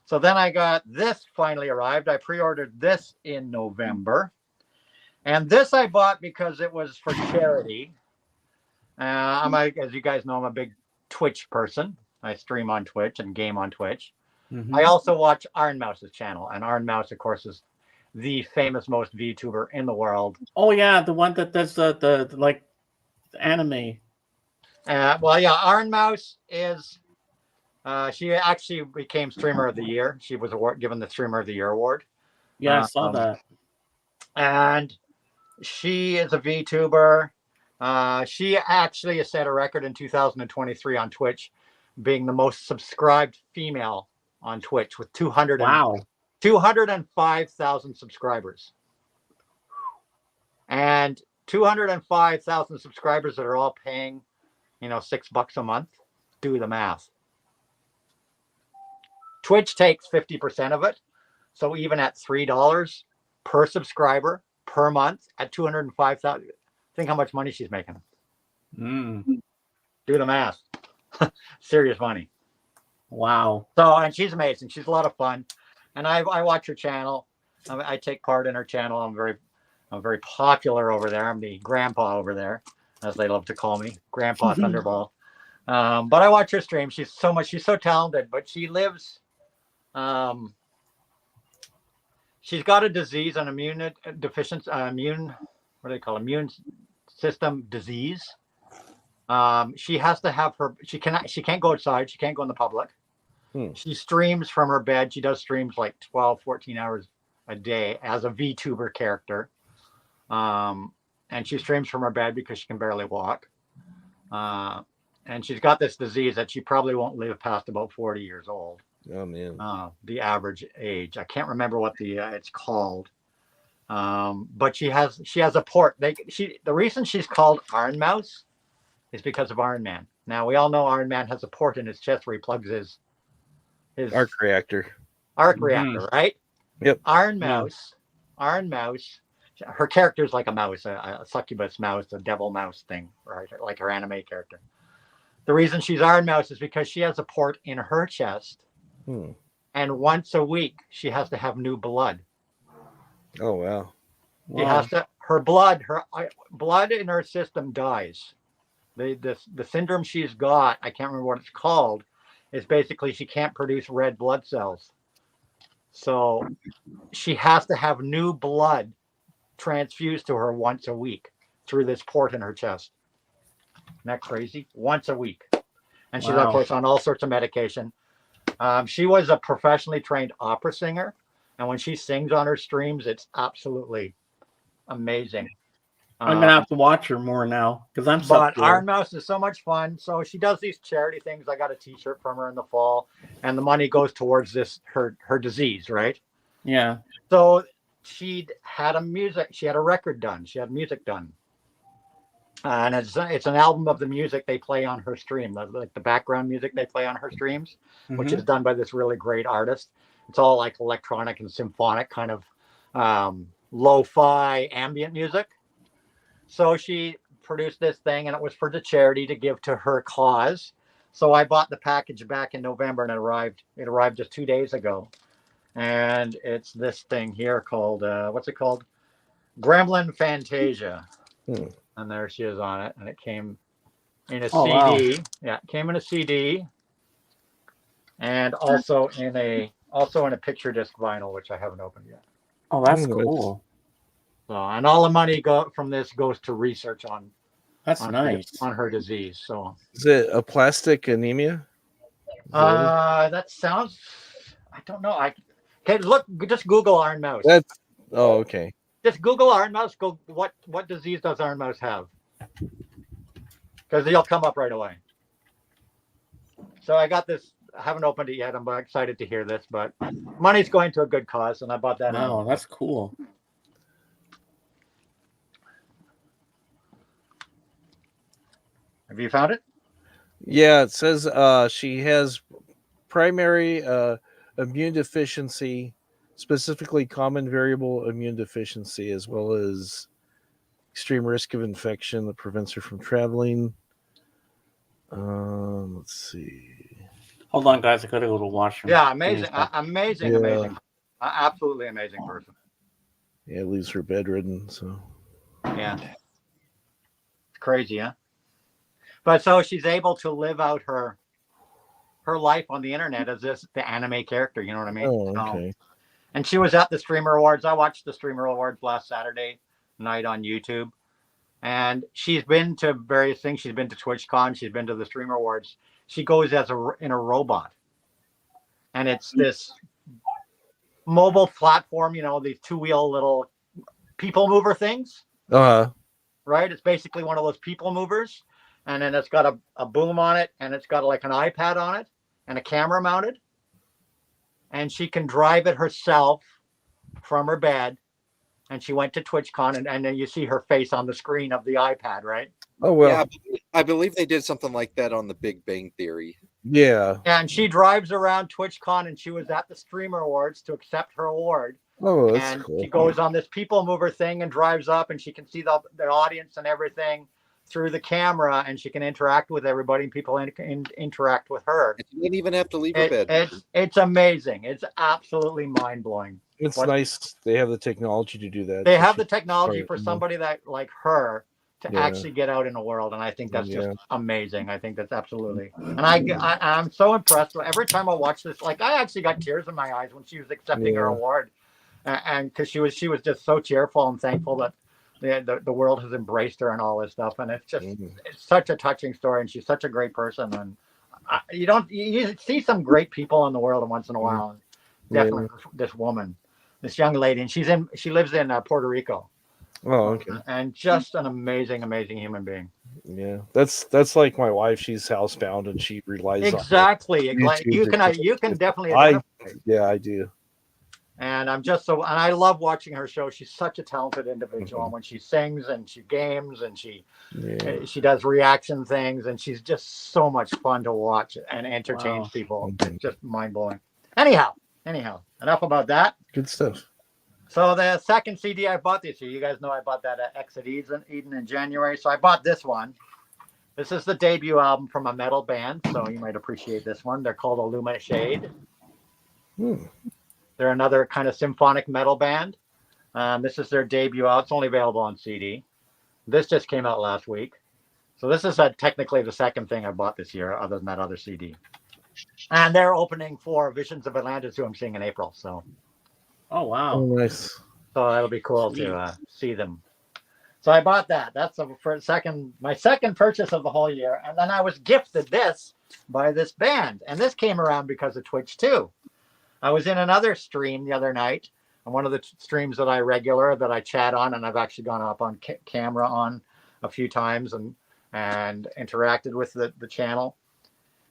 So then I got this finally arrived. I pre-ordered this in November. And this I bought because it was for charity. As you guys know, I'm a big Twitch person. I stream on Twitch and game on Twitch. Mhm. I also watch Iron Mouse's channel. And Iron Mouse, of course, is the famous most VTuber in the world. Oh yeah, the one that does the like anime. Well, yeah, Iron Mouse is. She actually became Streamer of the Year. She was given the Streamer of the Year award. Yeah, I saw that. And she is a VTuber. She actually has set a record in 2023 on Twitch, being the most subscribed female on Twitch with 205,000 subscribers. And 205,000 subscribers that are all paying, $6 a month. Do the math. Twitch takes 50% of it. So even at $3 per subscriber per month at 205,000, think how much money she's making. Mm. Do the math. Serious money. Wow. So, and she's amazing. She's a lot of fun. And I watch her channel. I take part in her channel. I'm very popular over there. I'm the grandpa over there, as they love to call me, Grandpa Thunderball. But I watch her stream. She's so talented, but she lives, she's got a disease, an immune deficiency, immune system disease. She has to have she can't go outside. She can't go in the public. She streams from her bed. She does streams like 12, 14 hours a day as a VTuber character. And she streams from her bed because she can barely walk. And she's got this disease that she probably won't live past about 40 years old. Oh man. The average age. I can't remember what it's called. But she has a port. The reason she's called Iron Mouse is because of Iron Man. Now we all know Iron Man has a port in his chest where he plugs his arc reactor. Reactor, right? Yep. Iron Mouse. Her character is like a mouse, a succubus mouse, a devil mouse thing, right? Like her anime character. The reason she's Iron Mouse is because she has a port in her chest, and once a week she has to have new blood. Oh wow! She has to. Her blood in her system dies. The syndrome she's got, I can't remember what it's called, is basically she can't produce red blood cells. So she has to have new blood transfused to her once a week through this port in her chest. Isn't that crazy? Once a week. And she's, of course, on all sorts of medication. She was a professionally trained opera singer. And when she sings on her streams, it's absolutely amazing. I'm gonna have to watch her more now because I'm But so Iron Mouse is so much fun. So she does these charity things. I got a T-shirt from her in the fall, and the money goes towards her disease, right? Yeah. So she had a record done. She had music done, and it's an album of the music they play on her stream, like the background music they play on her streams, which is done by this really great artist. It's all like electronic and symphonic kind of lo-fi ambient music. So she produced this thing, and it was for the charity to give to her cause. So I bought the package back in November, and it arrived just 2 days ago. And it's this thing here called what's it called? Gremlin Fantasia. And there she is on it, and it came in a CD. Wow. Yeah, it came in a CD, and also in a picture disc vinyl, which I haven't opened yet. Oh, that's cool. So, and all the money from this goes to research on nice on her disease. So is it a plastic anemia? That sounds. I don't know. Okay, look. Just Google Iron Mouse. Okay. Just Google Iron Mouse. Go. What disease does Iron Mouse have? Because they'll come up right away. So I got this. I haven't opened it yet. I'm excited to hear this, but money's going to a good cause, and I bought that. Wow, that's cool. Have you found it? Yeah, it says she has primary immune deficiency, specifically common variable immune deficiency, as well as extreme risk of infection that prevents her from traveling. Let's see. Hold on, guys. I gotta go to the washroom. Yeah, amazing, amazing, Yeah. amazing, absolutely amazing person. Yeah, it leaves her bedridden. So yeah, it's crazy, huh? But so she's able to live out her life on the internet as the anime character. You know what I mean? Oh, okay. And she was at the Streamer Awards. I watched the Streamer Awards last Saturday night on YouTube. And she's been to various things. She's been to TwitchCon. She's been to the Streamer Awards. She goes in a robot. And it's this mobile platform, these two-wheel little people mover things. Right? It's basically one of those people movers. And then it's got a boom on it. And it's got like an iPad on it and a camera mounted. And she can drive it herself from her bed. And she went to TwitchCon, and then you see her face on the screen of the iPad, right? Oh, well. Yeah, I believe they did something like that on the Big Bang Theory. Yeah. And she drives around TwitchCon, and she was at the Streamer Awards to accept her award. Oh, that's and cool. She goes on this people mover thing and drives up, and she can see the audience and everything through the camera, and she can interact with everybody, and people interact with her. You didn't even have to leave her bed. It's amazing. It's absolutely mind-blowing. It's nice. They have the technology to do that. They have the technology for somebody that like her to actually get out in the world, and I think that's just amazing. I think that's absolutely, and I'm so impressed. Every time I watch this, like I actually got tears in my eyes when she was accepting her award, and because she was just so cheerful and thankful that the world has embraced her and all this stuff, and it's such a touching story, and she's such a great person, and you see some great people in the world once in a while. Definitely this woman. This young lady, and she lives in Puerto Rico. Oh, okay. And just an amazing human being. Yeah, that's like my wife. She's housebound, and she relies exactly. on you can definitely. I do. And I'm just and I love watching her show. She's such a talented individual. And when she sings and she games and she does reaction things, and she's just so much fun to watch and entertains people. It's just mind blowing. Anyhow, enough about that. Good stuff. So the second CD I bought this year, you guys know I bought that at Exit Eden in January. So I bought this one. This is the debut album from a metal band, so you might appreciate this one. They're called Illumina Shade. They're another kind of symphonic metal band. This is their debut out. It's only available on CD. This just came out last week. So this is technically the second thing I bought this year, other than that other CD. And they're opening for Visions of Atlantis, who I'm seeing in April. So, oh wow, oh nice. So that'll be cool to see them. So I bought that. That's my second purchase of the whole year. And then I was gifted this by this band, and this came around because of Twitch too. I was in another stream the other night one of the streams that I chat on, and I've actually gone up on camera on a few times and interacted with the channel.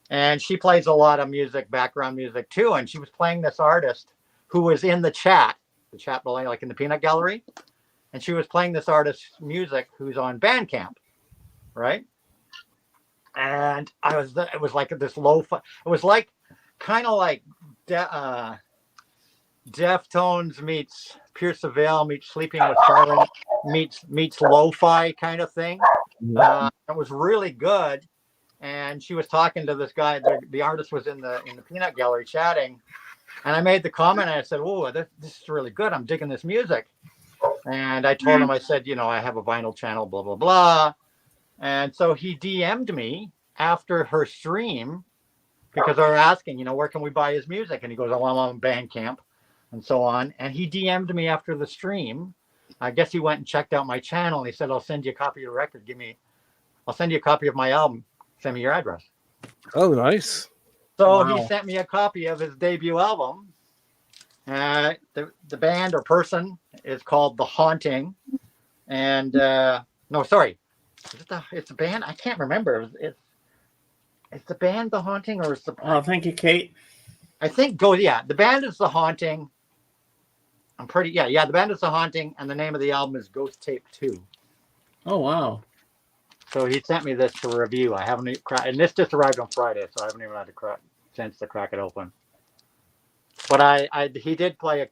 And she plays a lot of music, background music too. And she was playing this artist who was in the chat below, like in the peanut gallery. And she was playing this artist's music who's on Bandcamp, right? And it was like this lo-fi, it was like kind of like Deftones meets Pierce the Veil meets Sleeping with Silence meets lo-fi kind of thing. It was really good. And she was talking to this guy. The artist was in the peanut gallery chatting, and I made the comment. And I said, "Oh, this is really good. I'm digging this music." And I told him, I said, I have a vinyl channel, blah blah blah. And so he DM'd me after her stream because I was asking, where can we buy his music? And he goes, "Oh, I'm on Bandcamp," and so on. And he DM'd me after the stream. I guess he went and checked out my channel, and he said, "I'll send you a copy of the record. I'll send you a copy of my album. Send me your address." Oh, nice. So he sent me a copy of his debut album. The band or person is called The Haunting. And no, sorry. It's a band? I can't remember. It's the band The Haunting, or is the Oh, thank you, Kate. I think the band is The Haunting. The band is The Haunting, and the name of the album is Ghost Tape 2. Oh, wow. So he sent me this to review. I haven't even cracked, and this just arrived on Friday, so I haven't even had a chance to crack it open. But they did play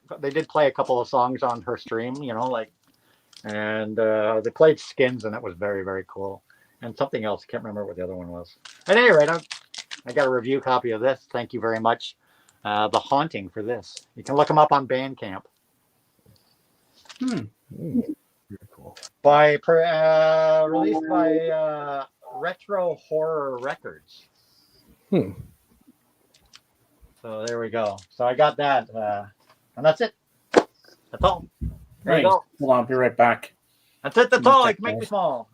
a couple of songs on her stream, and they played Skins, and it was very, very cool. And something else, I can't remember what the other one was. At any rate, I got a review copy of this. Thank you very much, The Haunting, for this. You can look them up on Bandcamp. Very cool. Released by Retro Horror Records. So there we go. So I got that, and that's it. That's all. There you go. Hold on, I'll be right back. That's it. That's all. It can make me small.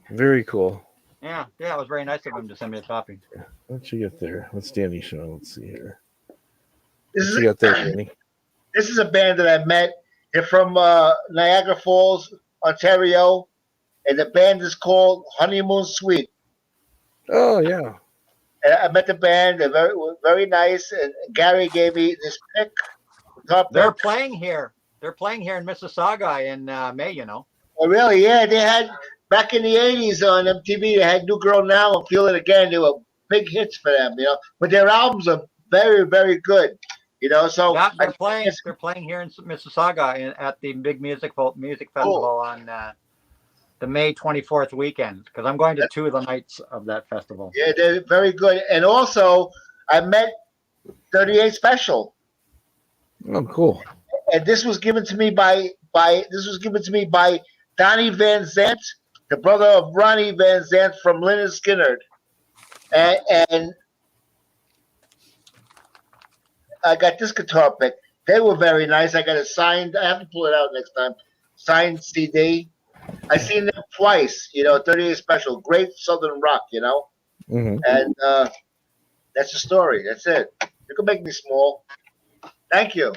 Very cool. Yeah, it was very nice of him to send me a copy. What you get there? What's Danny showing? Let's see here. This What you got there, Danny? This is a band that I met. They're from Niagara Falls, Ontario, and the band is called Honeymoon Suite. Oh, yeah. And I met the band. They're very, very nice. And Gary gave me this pick. They're playing here. They're playing here in Mississauga in May, Oh, really? Yeah, they had, back in the 80s on MTV, they had New Girl Now and Feel It Again. They were big hits for them, But their albums are very, very good. So they're playing here in Mississauga at the big music festival on the May 24th weekend, because I'm going to 2 of the nights of that festival. Yeah, they're very good. And also, I met 38 Special. Oh, cool. And this was given to me by Donnie Van Zant, the brother of Ronnie Van Zant from Lynyrd Skynyrd. And I got this guitar pick. They were very nice. I got it signed. I have to pull it out next time. Signed CD. I seen them twice. 38 Special, great Southern rock. Mm-hmm. And that's the story. That's it. You can make me small. Thank you.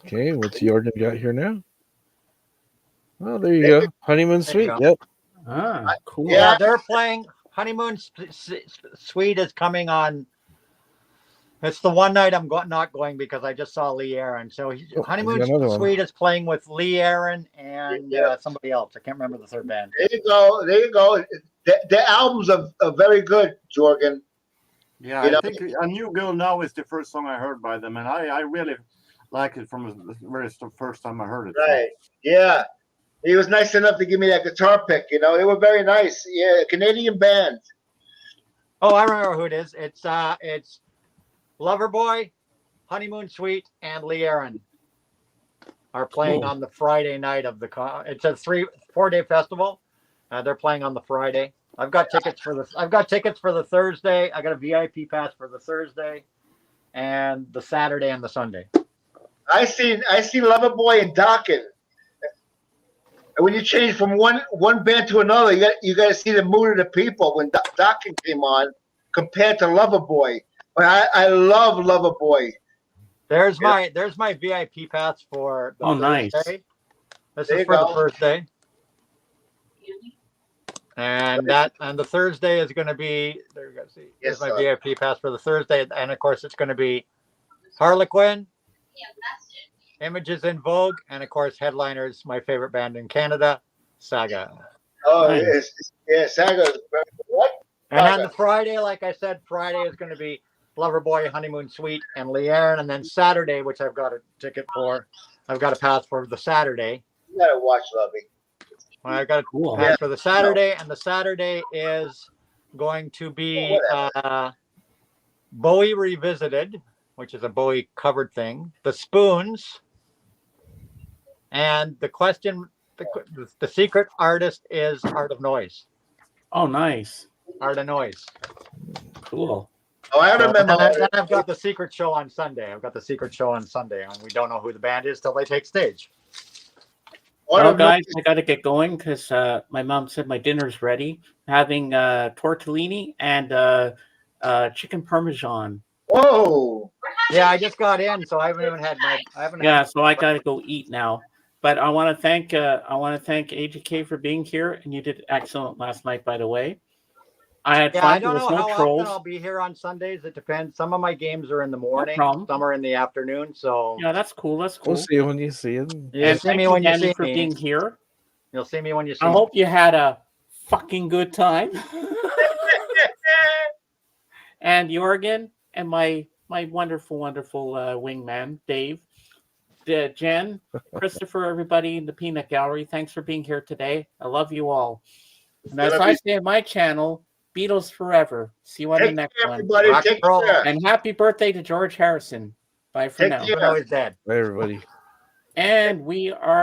Okay, what's Jordan got here now? Oh, there you go. Honeymoon Suite. Yep. Ah, cool. Yeah, they're playing. Honeymoon Suite is coming on. It's the one night I'm not going because I just saw Lee Aaron. So Honeymoon Suite is playing with Lee Aaron and somebody else. I can't remember the third band. There you go. The albums are very good, Jorgen. Yeah, I think A New Girl Now is the first song I heard by them, and I really like it from the very first time I heard it. Right. Yeah. He was nice enough to give me that guitar pick. They were very nice. Yeah, Canadian band. Oh, I remember who it is. It's Loverboy, Honeymoon Suite, and Lee Aaron are playing on the Friday night of it's a 4-day festival. They're playing on the Friday. I've got tickets for the Thursday. I got a VIP pass for the Thursday, and the Saturday and the Sunday. I seen Loverboy and Dokken. And when you change from one band to another, you got to see the mood of the people when Dokken came on compared to Loverboy. But I love Loverboy. There's my VIP pass for the nice. Thursday. This There is you for the go. first day. And the Thursday is going to be there. You go. See, Yes, here's my son. VIP pass for the Thursday, and of course it's going to be Harlequin, Images in Vogue, and of course headliners. My favorite band in Canada, Saga. Oh, Nice. Saga. What? And on the Friday, like I said, Friday is going to be Loverboy, Honeymoon Suite, and Leanne. And then Saturday, which I've got a ticket for, I've got a pass for the Saturday. You gotta watch Lovey. Well, I've got a Cool. pass for the Saturday, and the Saturday is going to be Bowie Revisited, which is a Bowie covered thing, The Spoons, and the question, the secret artist is Art of Noise. Oh, nice. Art of Noise. Cool. Oh, I remember. Then I've got the secret show on Sunday. And we don't know who the band is till they take stage. Well, guys, I got to get going because my mom said my dinner's ready. Having tortellini and chicken parmesan. Whoa! Yeah, I just got in, so I haven't even had my. So I got to go eat now. But I want to thank AGK for being here, and you did excellent last night, by the way. I had fun. I don't there know was no how trolls. often I'll be here on Sundays. It depends. Some of my games are in the morning, problem. some are in the afternoon. So yeah, that's cool. That's cool. We'll see you when you see it. You'll see me when you see for me. being here. You'll see me when you see I me. hope you had a fucking good time. And Jorgen and my wonderful wingman Dave, Jen, Christopher, everybody in the Peanut Gallery. Thanks for being here today. I love you all. And as I say on my channel, Beatles forever. See you on the next one. Everybody, take care. And happy birthday to George Harrison. Bye for now. He's dead. Bye, everybody. And we are